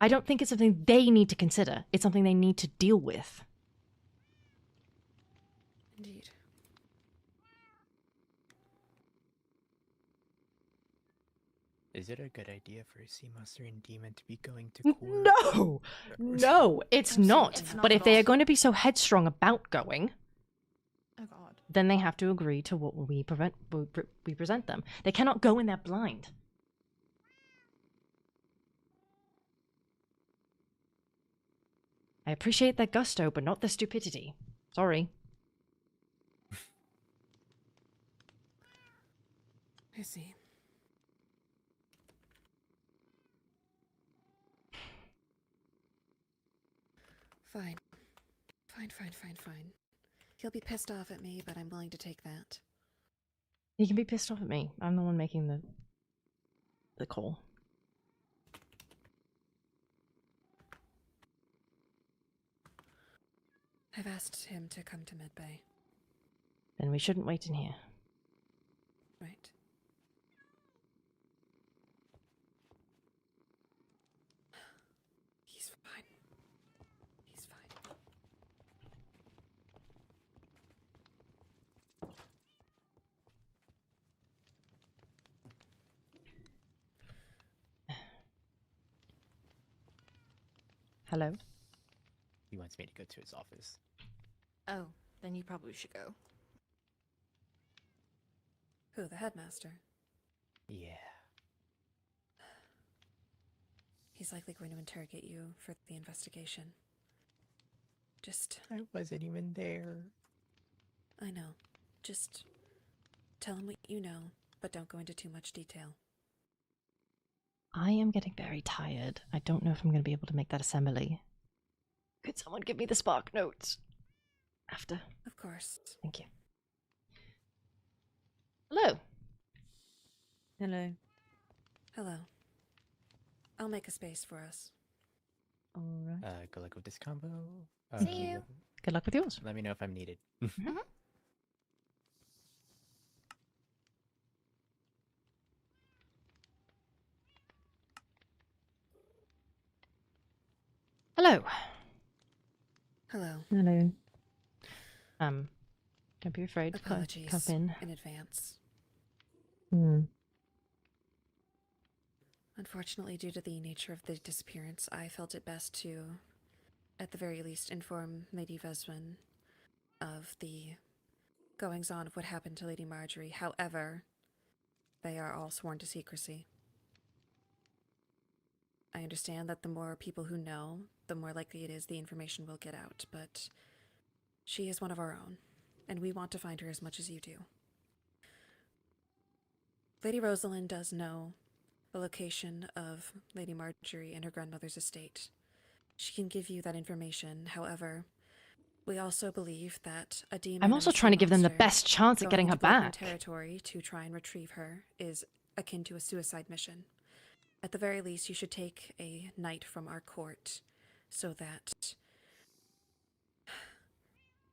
Speaker 1: I don't think it's something they need to consider. It's something they need to deal with.
Speaker 4: Indeed.
Speaker 3: Is it a good idea for a sea monster and demon to be going to court?
Speaker 1: No! No, it's not.
Speaker 5: It's not
Speaker 1: But
Speaker 5: at
Speaker 1: if they
Speaker 5: all.
Speaker 1: are going to be so headstrong about going,
Speaker 5: Oh God.
Speaker 1: then they have to agree to what we present them. They cannot go in there blind. I appreciate their gusto, but not their stupidity. Sorry.
Speaker 4: I see. Fine. Fine. He'll be pissed off at me, but I'm willing to take that.
Speaker 1: He can be pissed off at me. I'm the one making the call.
Speaker 4: I've asked him to come to Medbay.
Speaker 1: Then we shouldn't wait in here.
Speaker 4: Right. He's fine. He's fine.
Speaker 1: Hello?
Speaker 3: He wants me to go to his office.
Speaker 5: Oh, then you probably should go.
Speaker 4: Who, the headmaster?
Speaker 3: Yeah.
Speaker 4: He's likely going to interrogate you for the investigation. Just,
Speaker 3: I wasn't even there.
Speaker 4: I know. Just tell him what you know, but don't go into too much detail.
Speaker 1: I am getting very tired. I don't know if I'm going to be able to make that assembly. Could someone give me the spark notes? After.
Speaker 4: Of course.
Speaker 1: Thank you. Hello.
Speaker 2: Hello.
Speaker 4: Hello. I'll make a space for us.
Speaker 2: All right.
Speaker 3: Good luck with this combo.
Speaker 5: See you.
Speaker 1: Good luck with yours.
Speaker 3: Let me know if I'm needed.
Speaker 1: Hello.
Speaker 4: Hello.
Speaker 2: Hello.
Speaker 1: Don't be afraid.
Speaker 4: Apologies
Speaker 1: Come in.
Speaker 4: in advance. Unfortunately, due to the nature of the disappearance, I felt it best to, at the very least, inform Lady Veswin of the goings-on of what happened to Lady Marjorie. However, they are all sworn to secrecy. I understand that the more people who know, the more likely it is the information will get out, but She is one of our own, and we want to find her as much as you do. Lady Rosalind does know the location of Lady Marjorie and her grandmother's estate. She can give you that information. However, we also believe that a demon.
Speaker 1: I'm also trying to give them the best chance at getting her back.
Speaker 4: Territory to try and retrieve her is akin to a suicide mission. At the very least, you should take a knight from our court, so that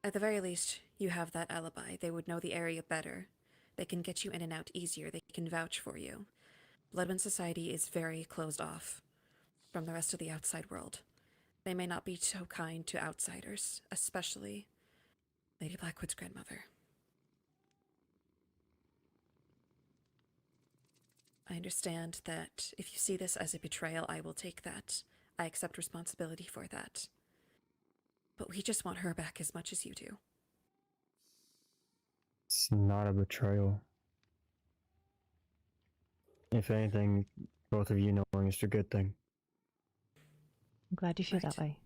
Speaker 4: at the very least you have that alibi. They would know the area better. They can get you in and out easier. They can vouch for you. Bloodwind Society is very closed off from the rest of the outside world. They may not be so kind to outsiders, especially Lady Blackwood's grandmother. I understand that if you see this as a betrayal, I will take that. I accept responsibility for that. But we just want her back as much as you do.
Speaker 6: It's not a betrayal. If anything, both of you knowing is a good thing.
Speaker 1: I'm glad you feel
Speaker 4: Right.
Speaker 1: that way.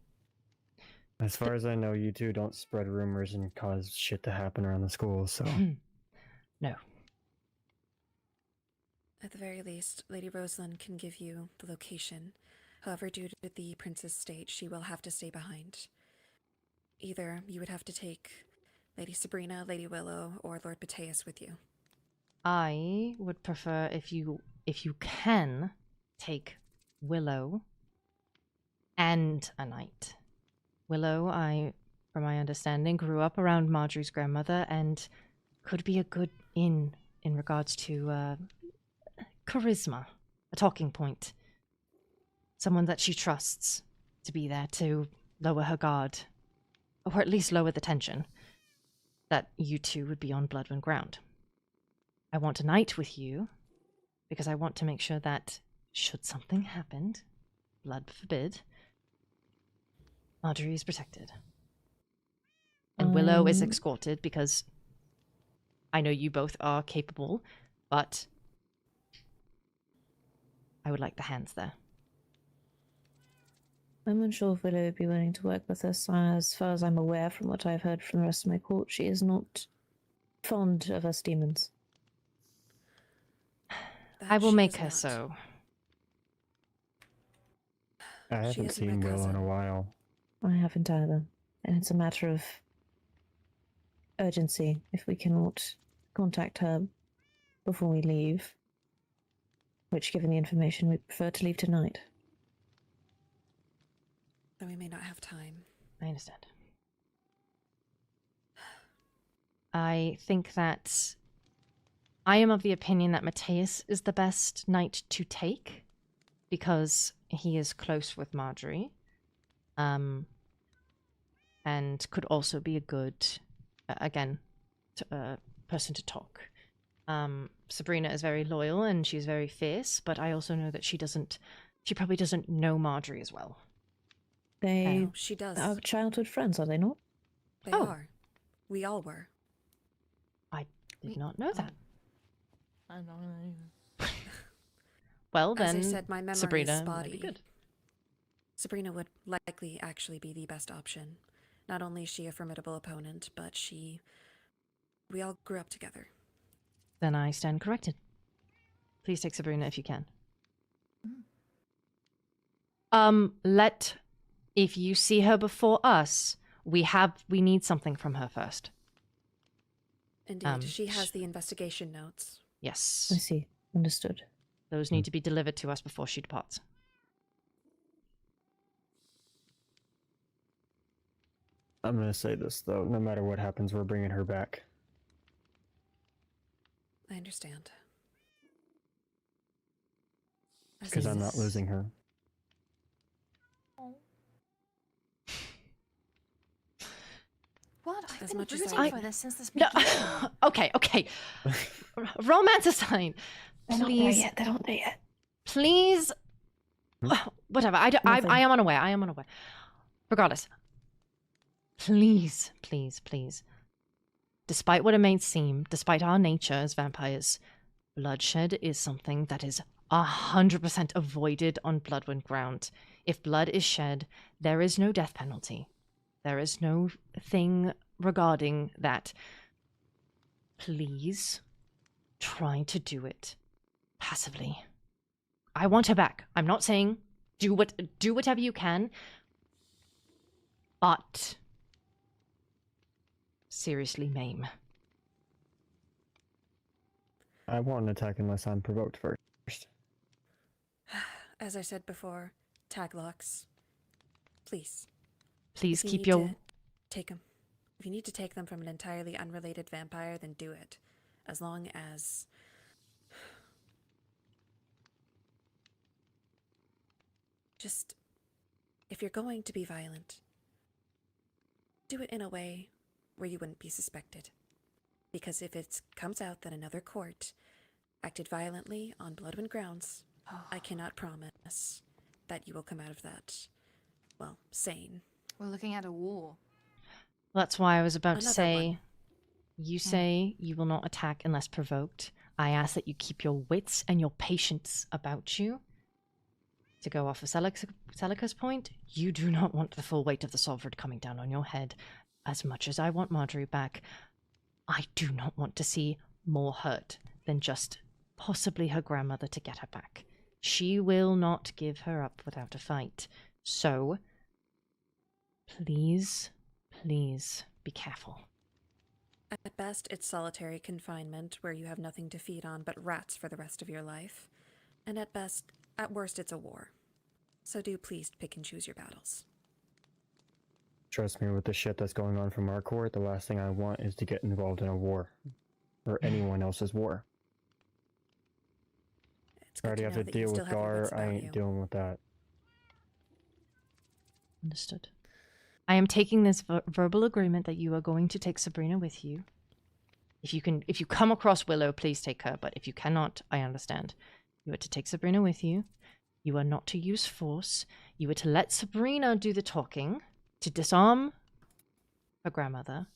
Speaker 6: As far as I know, you two don't spread rumors and cause shit to happen around the school, so...
Speaker 1: No.
Speaker 4: At the very least, Lady Rosalind can give you the location. However, due to the prince's state, she will have to stay behind. Either you would have to take Lady Sabrina, Lady Willow, or Lord Mathias with you.
Speaker 1: I would prefer if you can take Willow and a knight. Willow, from my understanding, grew up around Marjorie's grandmother and could be a good in regards to charisma, a talking point. Someone that she trusts to be there to lower her guard, or at least lower the tension that you two would be on Bloodwind ground. I want a knight with you because I want to make sure that should something happen, blood forbid, Marjorie is protected. And Willow is escorted because I know you both are capable, but I would like the hands there.
Speaker 2: I'm unsure if Willow would be willing to work with us. As far as I'm aware from what I've heard from the rest of my court, she is not fond of us demons.
Speaker 1: I will
Speaker 4: She
Speaker 1: make
Speaker 4: is
Speaker 1: her
Speaker 4: not.
Speaker 1: so.
Speaker 6: I
Speaker 4: She
Speaker 6: haven't
Speaker 4: isn't my
Speaker 6: seen Will in
Speaker 4: cousin.
Speaker 6: a while.
Speaker 2: I haven't either. And it's a matter of urgency. If we cannot contact her before we leave, which, given the information, we prefer to leave tonight.
Speaker 4: Then we may not have time.
Speaker 1: I understand. I think that I am of the opinion that Mathias is the best knight to take because he is close with Marjorie, and could also be a good, person to talk. Sabrina is very loyal and she's very fierce, but I also know that she probably doesn't know Marjorie as well.
Speaker 2: They
Speaker 4: No, she does.
Speaker 2: are childhood friends, are they not?
Speaker 4: They
Speaker 1: Oh.
Speaker 4: are. We all were.
Speaker 1: I did not know that.
Speaker 7: I don't know.
Speaker 1: Well,
Speaker 4: As
Speaker 1: then
Speaker 4: I said, my memory
Speaker 1: Sabrina
Speaker 4: is
Speaker 1: might
Speaker 4: spotty.
Speaker 1: be good.
Speaker 4: Sabrina would likely actually be the best option. Not only is she a formidable opponent, but we all grew up together.
Speaker 1: Then I stand corrected. Please take Sabrina if you can. If you see her before us, we need something from her first.
Speaker 4: Indeed, she has the investigation notes.
Speaker 1: Yes.
Speaker 2: I see. Understood.
Speaker 1: Those need to be delivered to us before she departs.
Speaker 6: I'm gonna say this, though. No matter what happens, we're bringing her back.
Speaker 4: I understand. As
Speaker 6: Because
Speaker 4: I
Speaker 6: I'm not
Speaker 4: said-
Speaker 6: losing her.
Speaker 5: What? I've
Speaker 4: As
Speaker 5: been
Speaker 4: much as
Speaker 5: rooting
Speaker 4: I-
Speaker 5: for this since this
Speaker 1: No.
Speaker 5: beginning.
Speaker 1: Okay. Romance aside,
Speaker 2: They're not there
Speaker 1: please,
Speaker 2: yet. They're not there yet.
Speaker 1: please. Whatever. I
Speaker 2: Nothing.
Speaker 1: am unaware. Regardless. Please. Despite what it may seem, despite our nature as vampires, bloodshed is something that is 100% avoided on Bloodwind ground. If blood is shed, there is no death penalty. There is no thing regarding that. Please try to do it passively. I want her back. I'm not saying do whatever you can, but seriously, Mame.
Speaker 6: I won't attack unless I'm provoked first.
Speaker 4: As I said before, tag locks. Please.
Speaker 1: Please
Speaker 4: If you
Speaker 1: keep
Speaker 4: need
Speaker 1: your...
Speaker 4: to take them. If you need to take them from an entirely unrelated vampire, then do it. As long as... Just... If you're going to be violent, do it in a way where you wouldn't be suspected. Because if it comes out that another court acted violently on Bloodwind grounds, I cannot promise that you will come out of that, well, sane.
Speaker 5: We're looking at a war.
Speaker 1: That's why I was about to
Speaker 4: Another
Speaker 1: say,
Speaker 4: one.
Speaker 1: you say you will not attack unless provoked. I ask that you keep your wits and your patience about you. To go off of Celica's point, you do not want the full weight of the Sovereign coming down on your head. As much as I want Marjorie back, I do not want to see more hurt than just possibly her grandmother to get her back. She will not give her up without a fight. So, please, please be careful.
Speaker 4: At best, it's solitary confinement where you have nothing to feed on but rats for the rest of your life. And at worst, it's a war. So do please pick and choose your battles.
Speaker 6: Trust me, with the shit that's going on from our court, the last thing I want is to get involved in a war. Or anyone else's war.
Speaker 4: It's
Speaker 6: I
Speaker 4: good
Speaker 6: already
Speaker 4: to
Speaker 6: have
Speaker 4: know
Speaker 6: to
Speaker 4: that you
Speaker 6: deal
Speaker 4: still
Speaker 6: with
Speaker 4: have your
Speaker 6: Gar,
Speaker 4: wits
Speaker 6: I
Speaker 4: about
Speaker 6: ain't
Speaker 4: you.
Speaker 6: dealing with that.
Speaker 1: Understood. I am taking this verbal agreement that you are going to take Sabrina with you. If you come across Willow, please take her. But if you cannot, I understand. You are to take Sabrina with you. You are not to use force. You are to let Sabrina do the talking, to disarm her grandmother.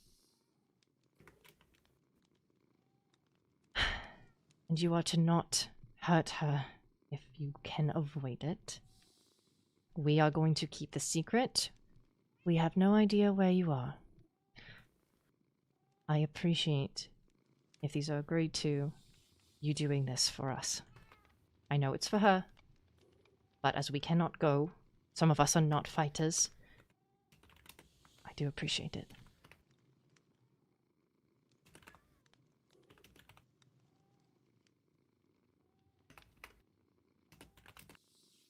Speaker 1: And you are to not hurt her if you can avoid it. We are going to keep the secret. We have no idea where you are. I appreciate, if these are agreed to, you doing this for us. I know it's for her, but as we cannot go, some of us are not fighters. I do appreciate it.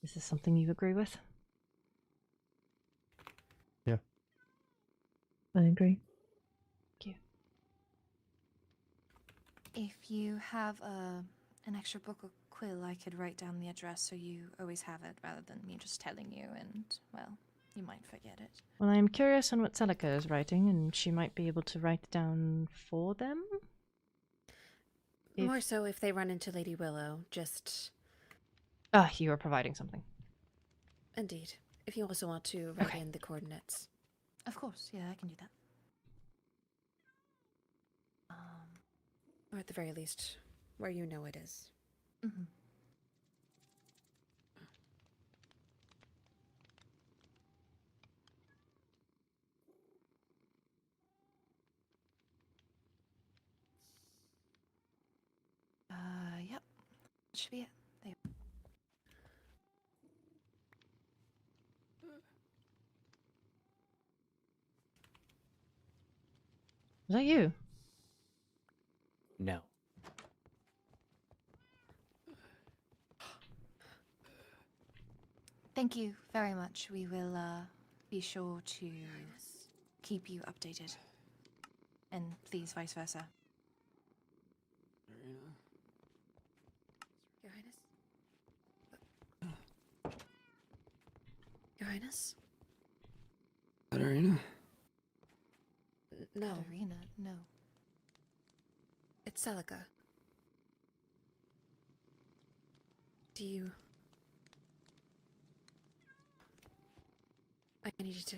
Speaker 1: Is this something you agree with?
Speaker 6: Yeah.
Speaker 2: I agree.
Speaker 1: Thank you.
Speaker 5: If you have an extra book or quill, I could write down the address so you always have it rather than me just telling you and, well, you might forget it.
Speaker 1: Well, I am curious on what Celica is writing, and she might be able to write it down for them.
Speaker 4: More so if they run into Lady Willow, just...
Speaker 1: Ah, you are providing something.
Speaker 4: Indeed. If you also want to write
Speaker 1: Okay.
Speaker 4: in the coordinates.
Speaker 5: Of course, yeah, I can do that.
Speaker 4: Or at the very least, where you know it is.
Speaker 5: Mm-hmm. Yep. That should be it. There.
Speaker 1: Is that you?
Speaker 3: No.
Speaker 5: Thank you very much. We will be sure to keep you updated. And please, vice versa.
Speaker 4: Your Highness? Your Highness?
Speaker 8: Katarina?
Speaker 4: No,
Speaker 5: Katarina, no.
Speaker 4: it's Celica. Do you... I need you to...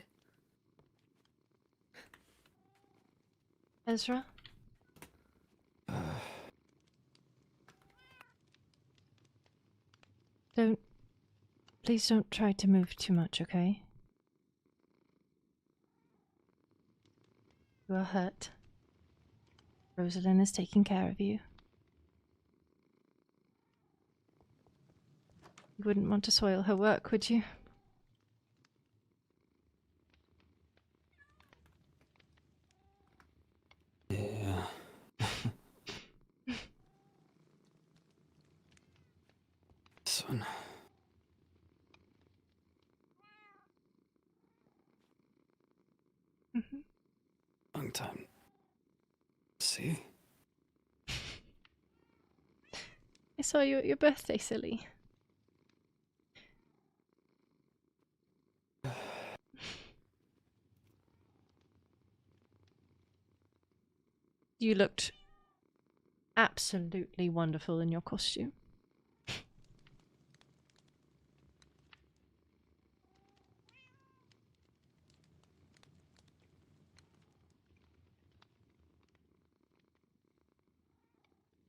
Speaker 1: Ezra? Please don't try to move too much, okay? You are hurt. Rosalind is taking care of you. You wouldn't want to soil her work, would you?
Speaker 8: Yeah. This one.
Speaker 1: Mm-hmm.
Speaker 8: Long time. See?
Speaker 1: I saw you at your birthday, silly. You looked absolutely wonderful in your costume.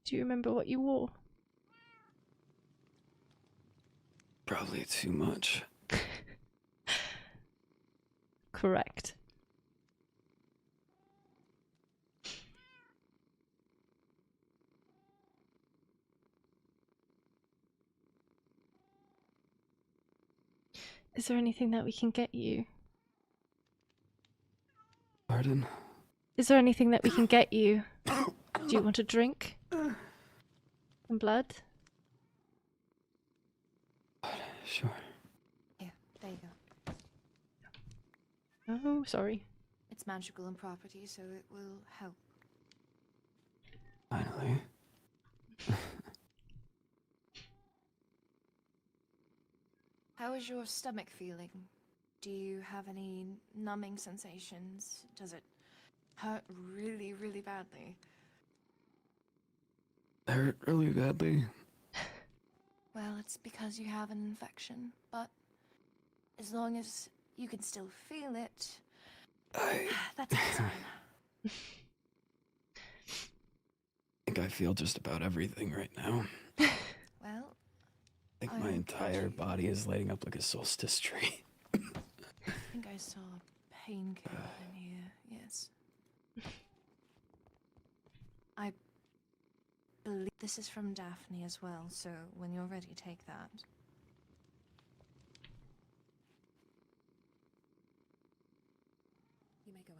Speaker 1: Do you remember what you wore?
Speaker 8: Probably too much.
Speaker 1: Correct. Is there anything that we can get you?
Speaker 8: Pardon?
Speaker 1: Is there anything that we can get you? Do you want a drink? Some blood?
Speaker 8: Sure.
Speaker 5: Here, there you go.
Speaker 1: Oh, sorry.
Speaker 5: It's magical in property, so it will help.
Speaker 8: Finally.
Speaker 5: How is your stomach feeling? Do you have any numbing sensations? Does it hurt really, really badly?
Speaker 8: Hurt really badly.
Speaker 5: Well, it's because you have an infection, but as long as you can still feel it, that's a good sign.
Speaker 8: I think I feel just about everything right now.
Speaker 5: Well,
Speaker 8: I think
Speaker 5: I
Speaker 8: my
Speaker 5: hope
Speaker 8: entire
Speaker 5: that-
Speaker 8: body is lighting up like a solstice tree.
Speaker 5: I think I saw a painkiller in here, yes. I believe this is from Daphne as well, so when you're ready, take that.
Speaker 4: You may go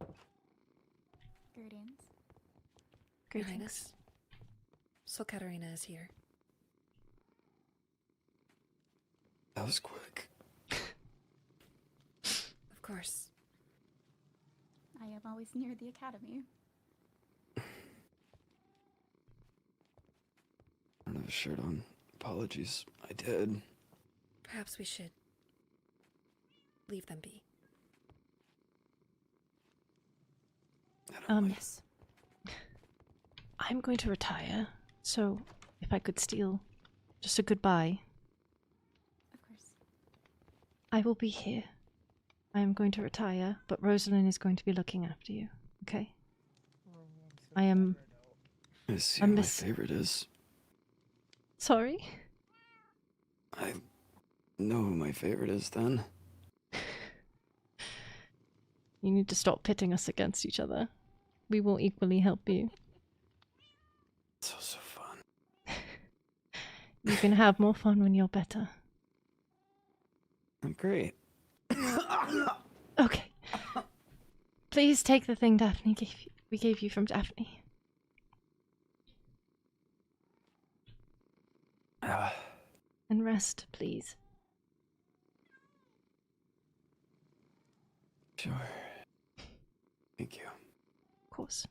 Speaker 4: in.
Speaker 9: Greetings.
Speaker 4: Your Highness. So Katarina is here.
Speaker 8: That was quick.
Speaker 4: Of course.
Speaker 9: I am always near the academy.
Speaker 8: I don't have a shirt on. Apologies. I did.
Speaker 4: Perhaps we should leave them be.
Speaker 5: Yes.
Speaker 1: I'm going to retire, so if I could steal just a goodbye,
Speaker 9: Of course.
Speaker 1: I will be here. I am going to retire, but Rosalind is going to be looking after you, okay? I am...
Speaker 8: I see
Speaker 1: I
Speaker 8: what my
Speaker 1: miss-
Speaker 8: favorite is.
Speaker 1: Sorry?
Speaker 8: I know who my favorite is then.
Speaker 1: You need to stop pitting us against each other. We will equally help you.
Speaker 8: It's so fun.
Speaker 1: You can have more fun when you're better.
Speaker 8: I'm great.
Speaker 1: Okay. Please take the thing Daphne we gave you from Daphne. And rest, please.
Speaker 8: Sure. Thank you.
Speaker 1: Of course.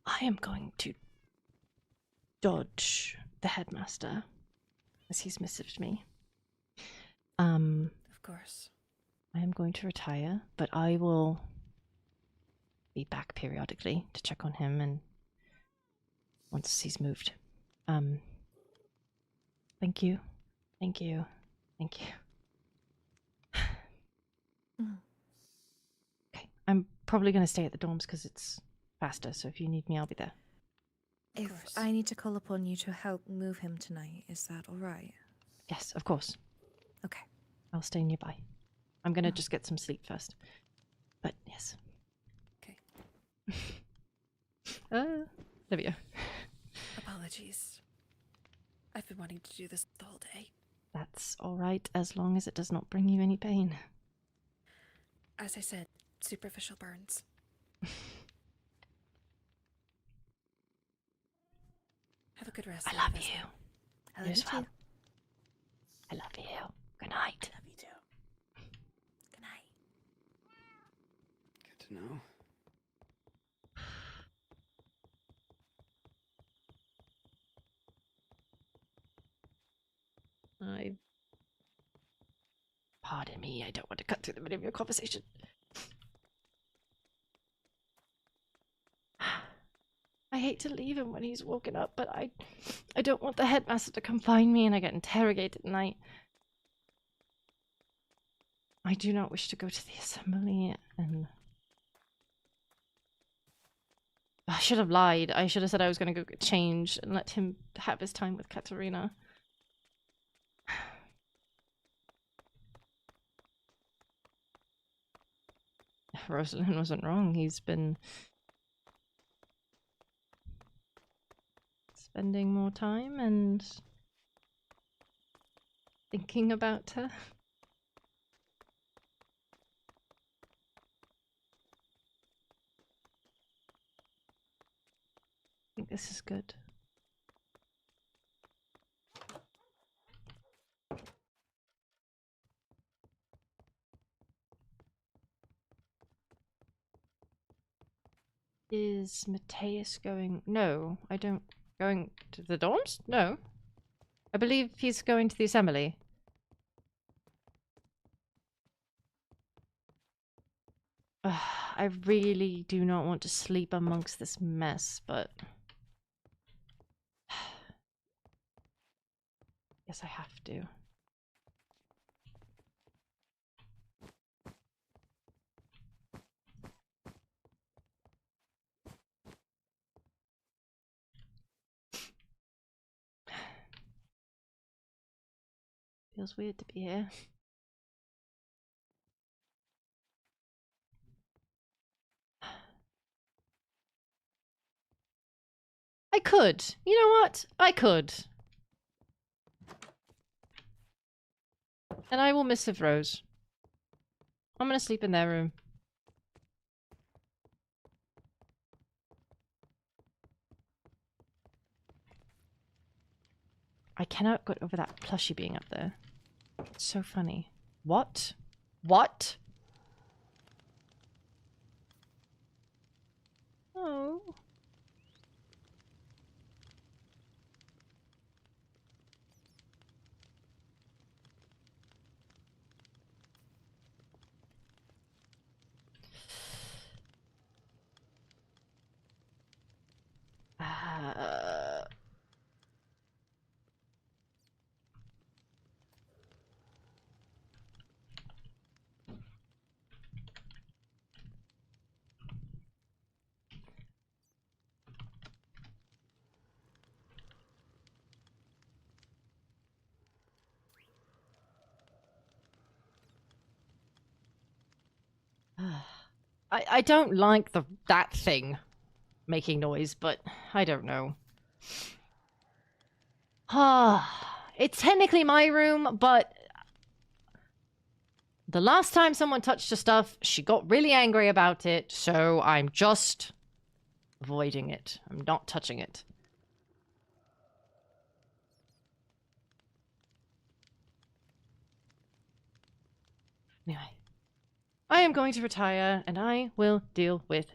Speaker 1: I am going to dodge the headmaster as he's messaged me.
Speaker 4: Of course.
Speaker 1: I am going to retire, but I will be back periodically to check on him and once he's moved. Thank you. Thank you. Thank you. Okay. I'm probably going to stay at the dorms because it's faster, so if you need me, I'll be there.
Speaker 5: If
Speaker 4: course.
Speaker 5: I need to call upon you to help move him tonight, is that alright?
Speaker 1: Yes, of course.
Speaker 5: Okay.
Speaker 1: I'll stay nearby. I'm gonna just get some sleep first. But yes.
Speaker 4: Okay.
Speaker 1: There we go.
Speaker 4: Apologies. I've been wanting to do this the whole day.
Speaker 1: That's alright, as long as it does not bring you any pain.
Speaker 4: As I said, superficial burns. Have a good rest.
Speaker 1: I love you.
Speaker 5: I
Speaker 1: You
Speaker 5: love
Speaker 1: as
Speaker 5: you
Speaker 1: well.
Speaker 5: too.
Speaker 1: I love you. Good night.
Speaker 5: Love you too. Good night.
Speaker 8: Good to know.
Speaker 1: Pardon me, I don't want to cut through the middle of your conversation. I hate to leave him when he's woken up, but I don't want the headmaster to come find me and I get interrogated and I do not wish to go to the assembly and... I should have lied. I should have said I was going to go get changed and let him have his time with Katarina. Rosalind wasn't wrong. He's been spending more time and thinking about her. I think this is good. Is Mathias going? No, I don't. Going to the dorms? No. I believe he's going to the assembly. I really do not want to sleep amongst this mess, but... Yes, I have to. Feels weird to be here. I could. You know what? I could. And I will missive Rose. I'm gonna sleep in their room. I cannot get over that plushie being up there. It's so funny. What? What? Oh. I don't like that thing making noise, but I don't know. It's technically my room, but the last time someone touched her stuff, she got really angry about it, so I'm just avoiding it. I'm not touching it. Anyway. I am going to retire, and I will deal with...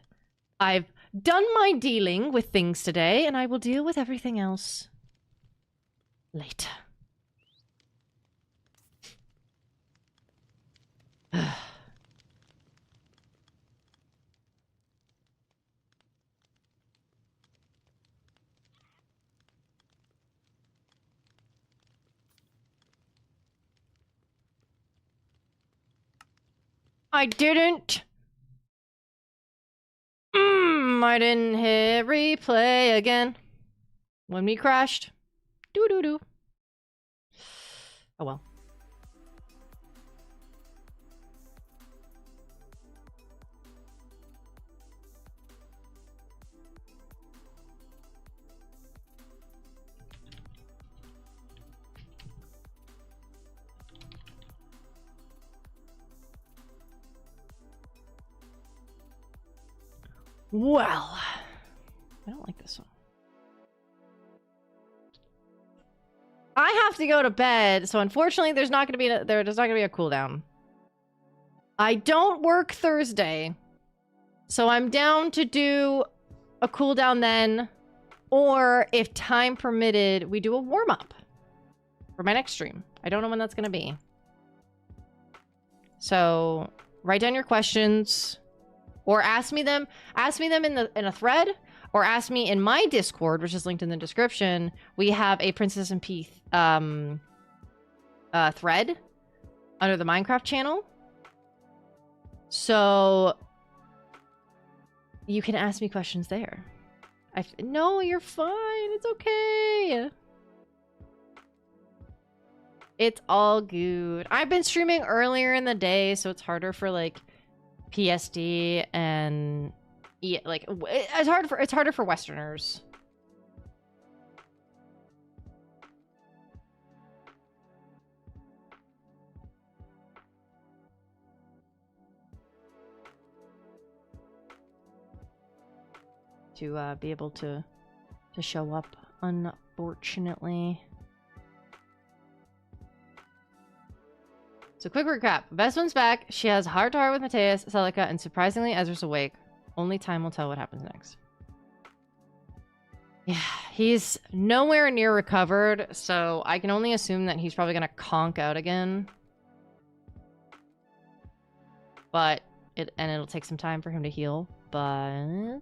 Speaker 1: I've done my dealing with things today, and I will deal with everything else later. I didn't. I didn't hit replay again. When we crashed. Doo doo doo. Oh well. Well, I don't like this one. I have to go to bed, so unfortunately, there's not going to be a cooldown. I don't work Thursday, so I'm down to do a cooldown then, or if time permitted, we do a warm up for my next stream. I don't know when that's going to be. So write down your questions. Or ask me them in a thread, or ask me in my Discord, which is linked in the description. We have a PSMP thread under the Minecraft channel. So you can ask me questions there. No, you're fine. It's okay. It's all good. I've been streaming earlier in the day, so it's harder for like PSD and like it's harder for Westerners. To be able to show up, unfortunately. So quick recap. Veswin's back. She has heart to heart with Mathias, Celica, and surprisingly, Ezra's awake. Only time will tell what happens next. Yeah, he's nowhere near recovered, so I can only assume that he's probably going to conk out again. But it'll take some time for him to heal, but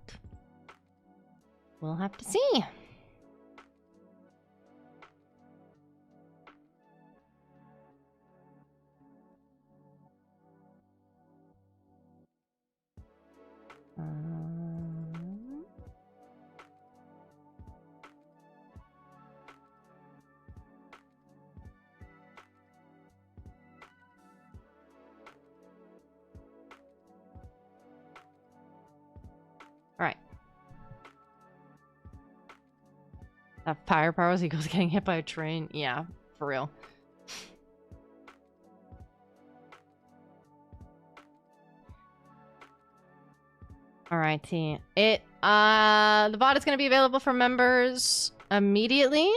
Speaker 1: we'll have to see. All right. That firepower was equals getting hit by a train. Yeah, for real. Alrighty. The bot is going to be available for members immediately.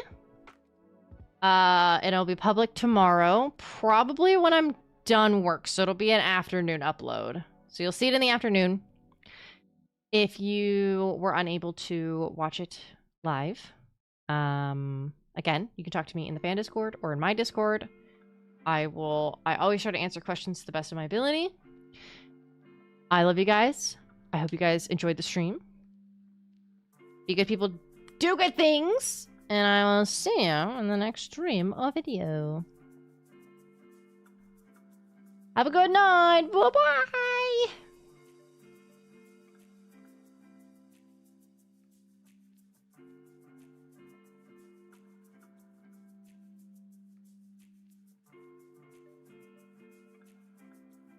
Speaker 1: It'll be public tomorrow, probably when I'm done work. So it'll be an afternoon upload. So you'll see it in the afternoon. If you were unable to watch it live, again, you can talk to me in the fan Discord or in my Discord. I always try to answer questions to the best of my ability. I love you guys. I hope you guys enjoyed the stream. Be good people, do good things, and I will see you in the next stream or video. Have a good night. Bye-bye.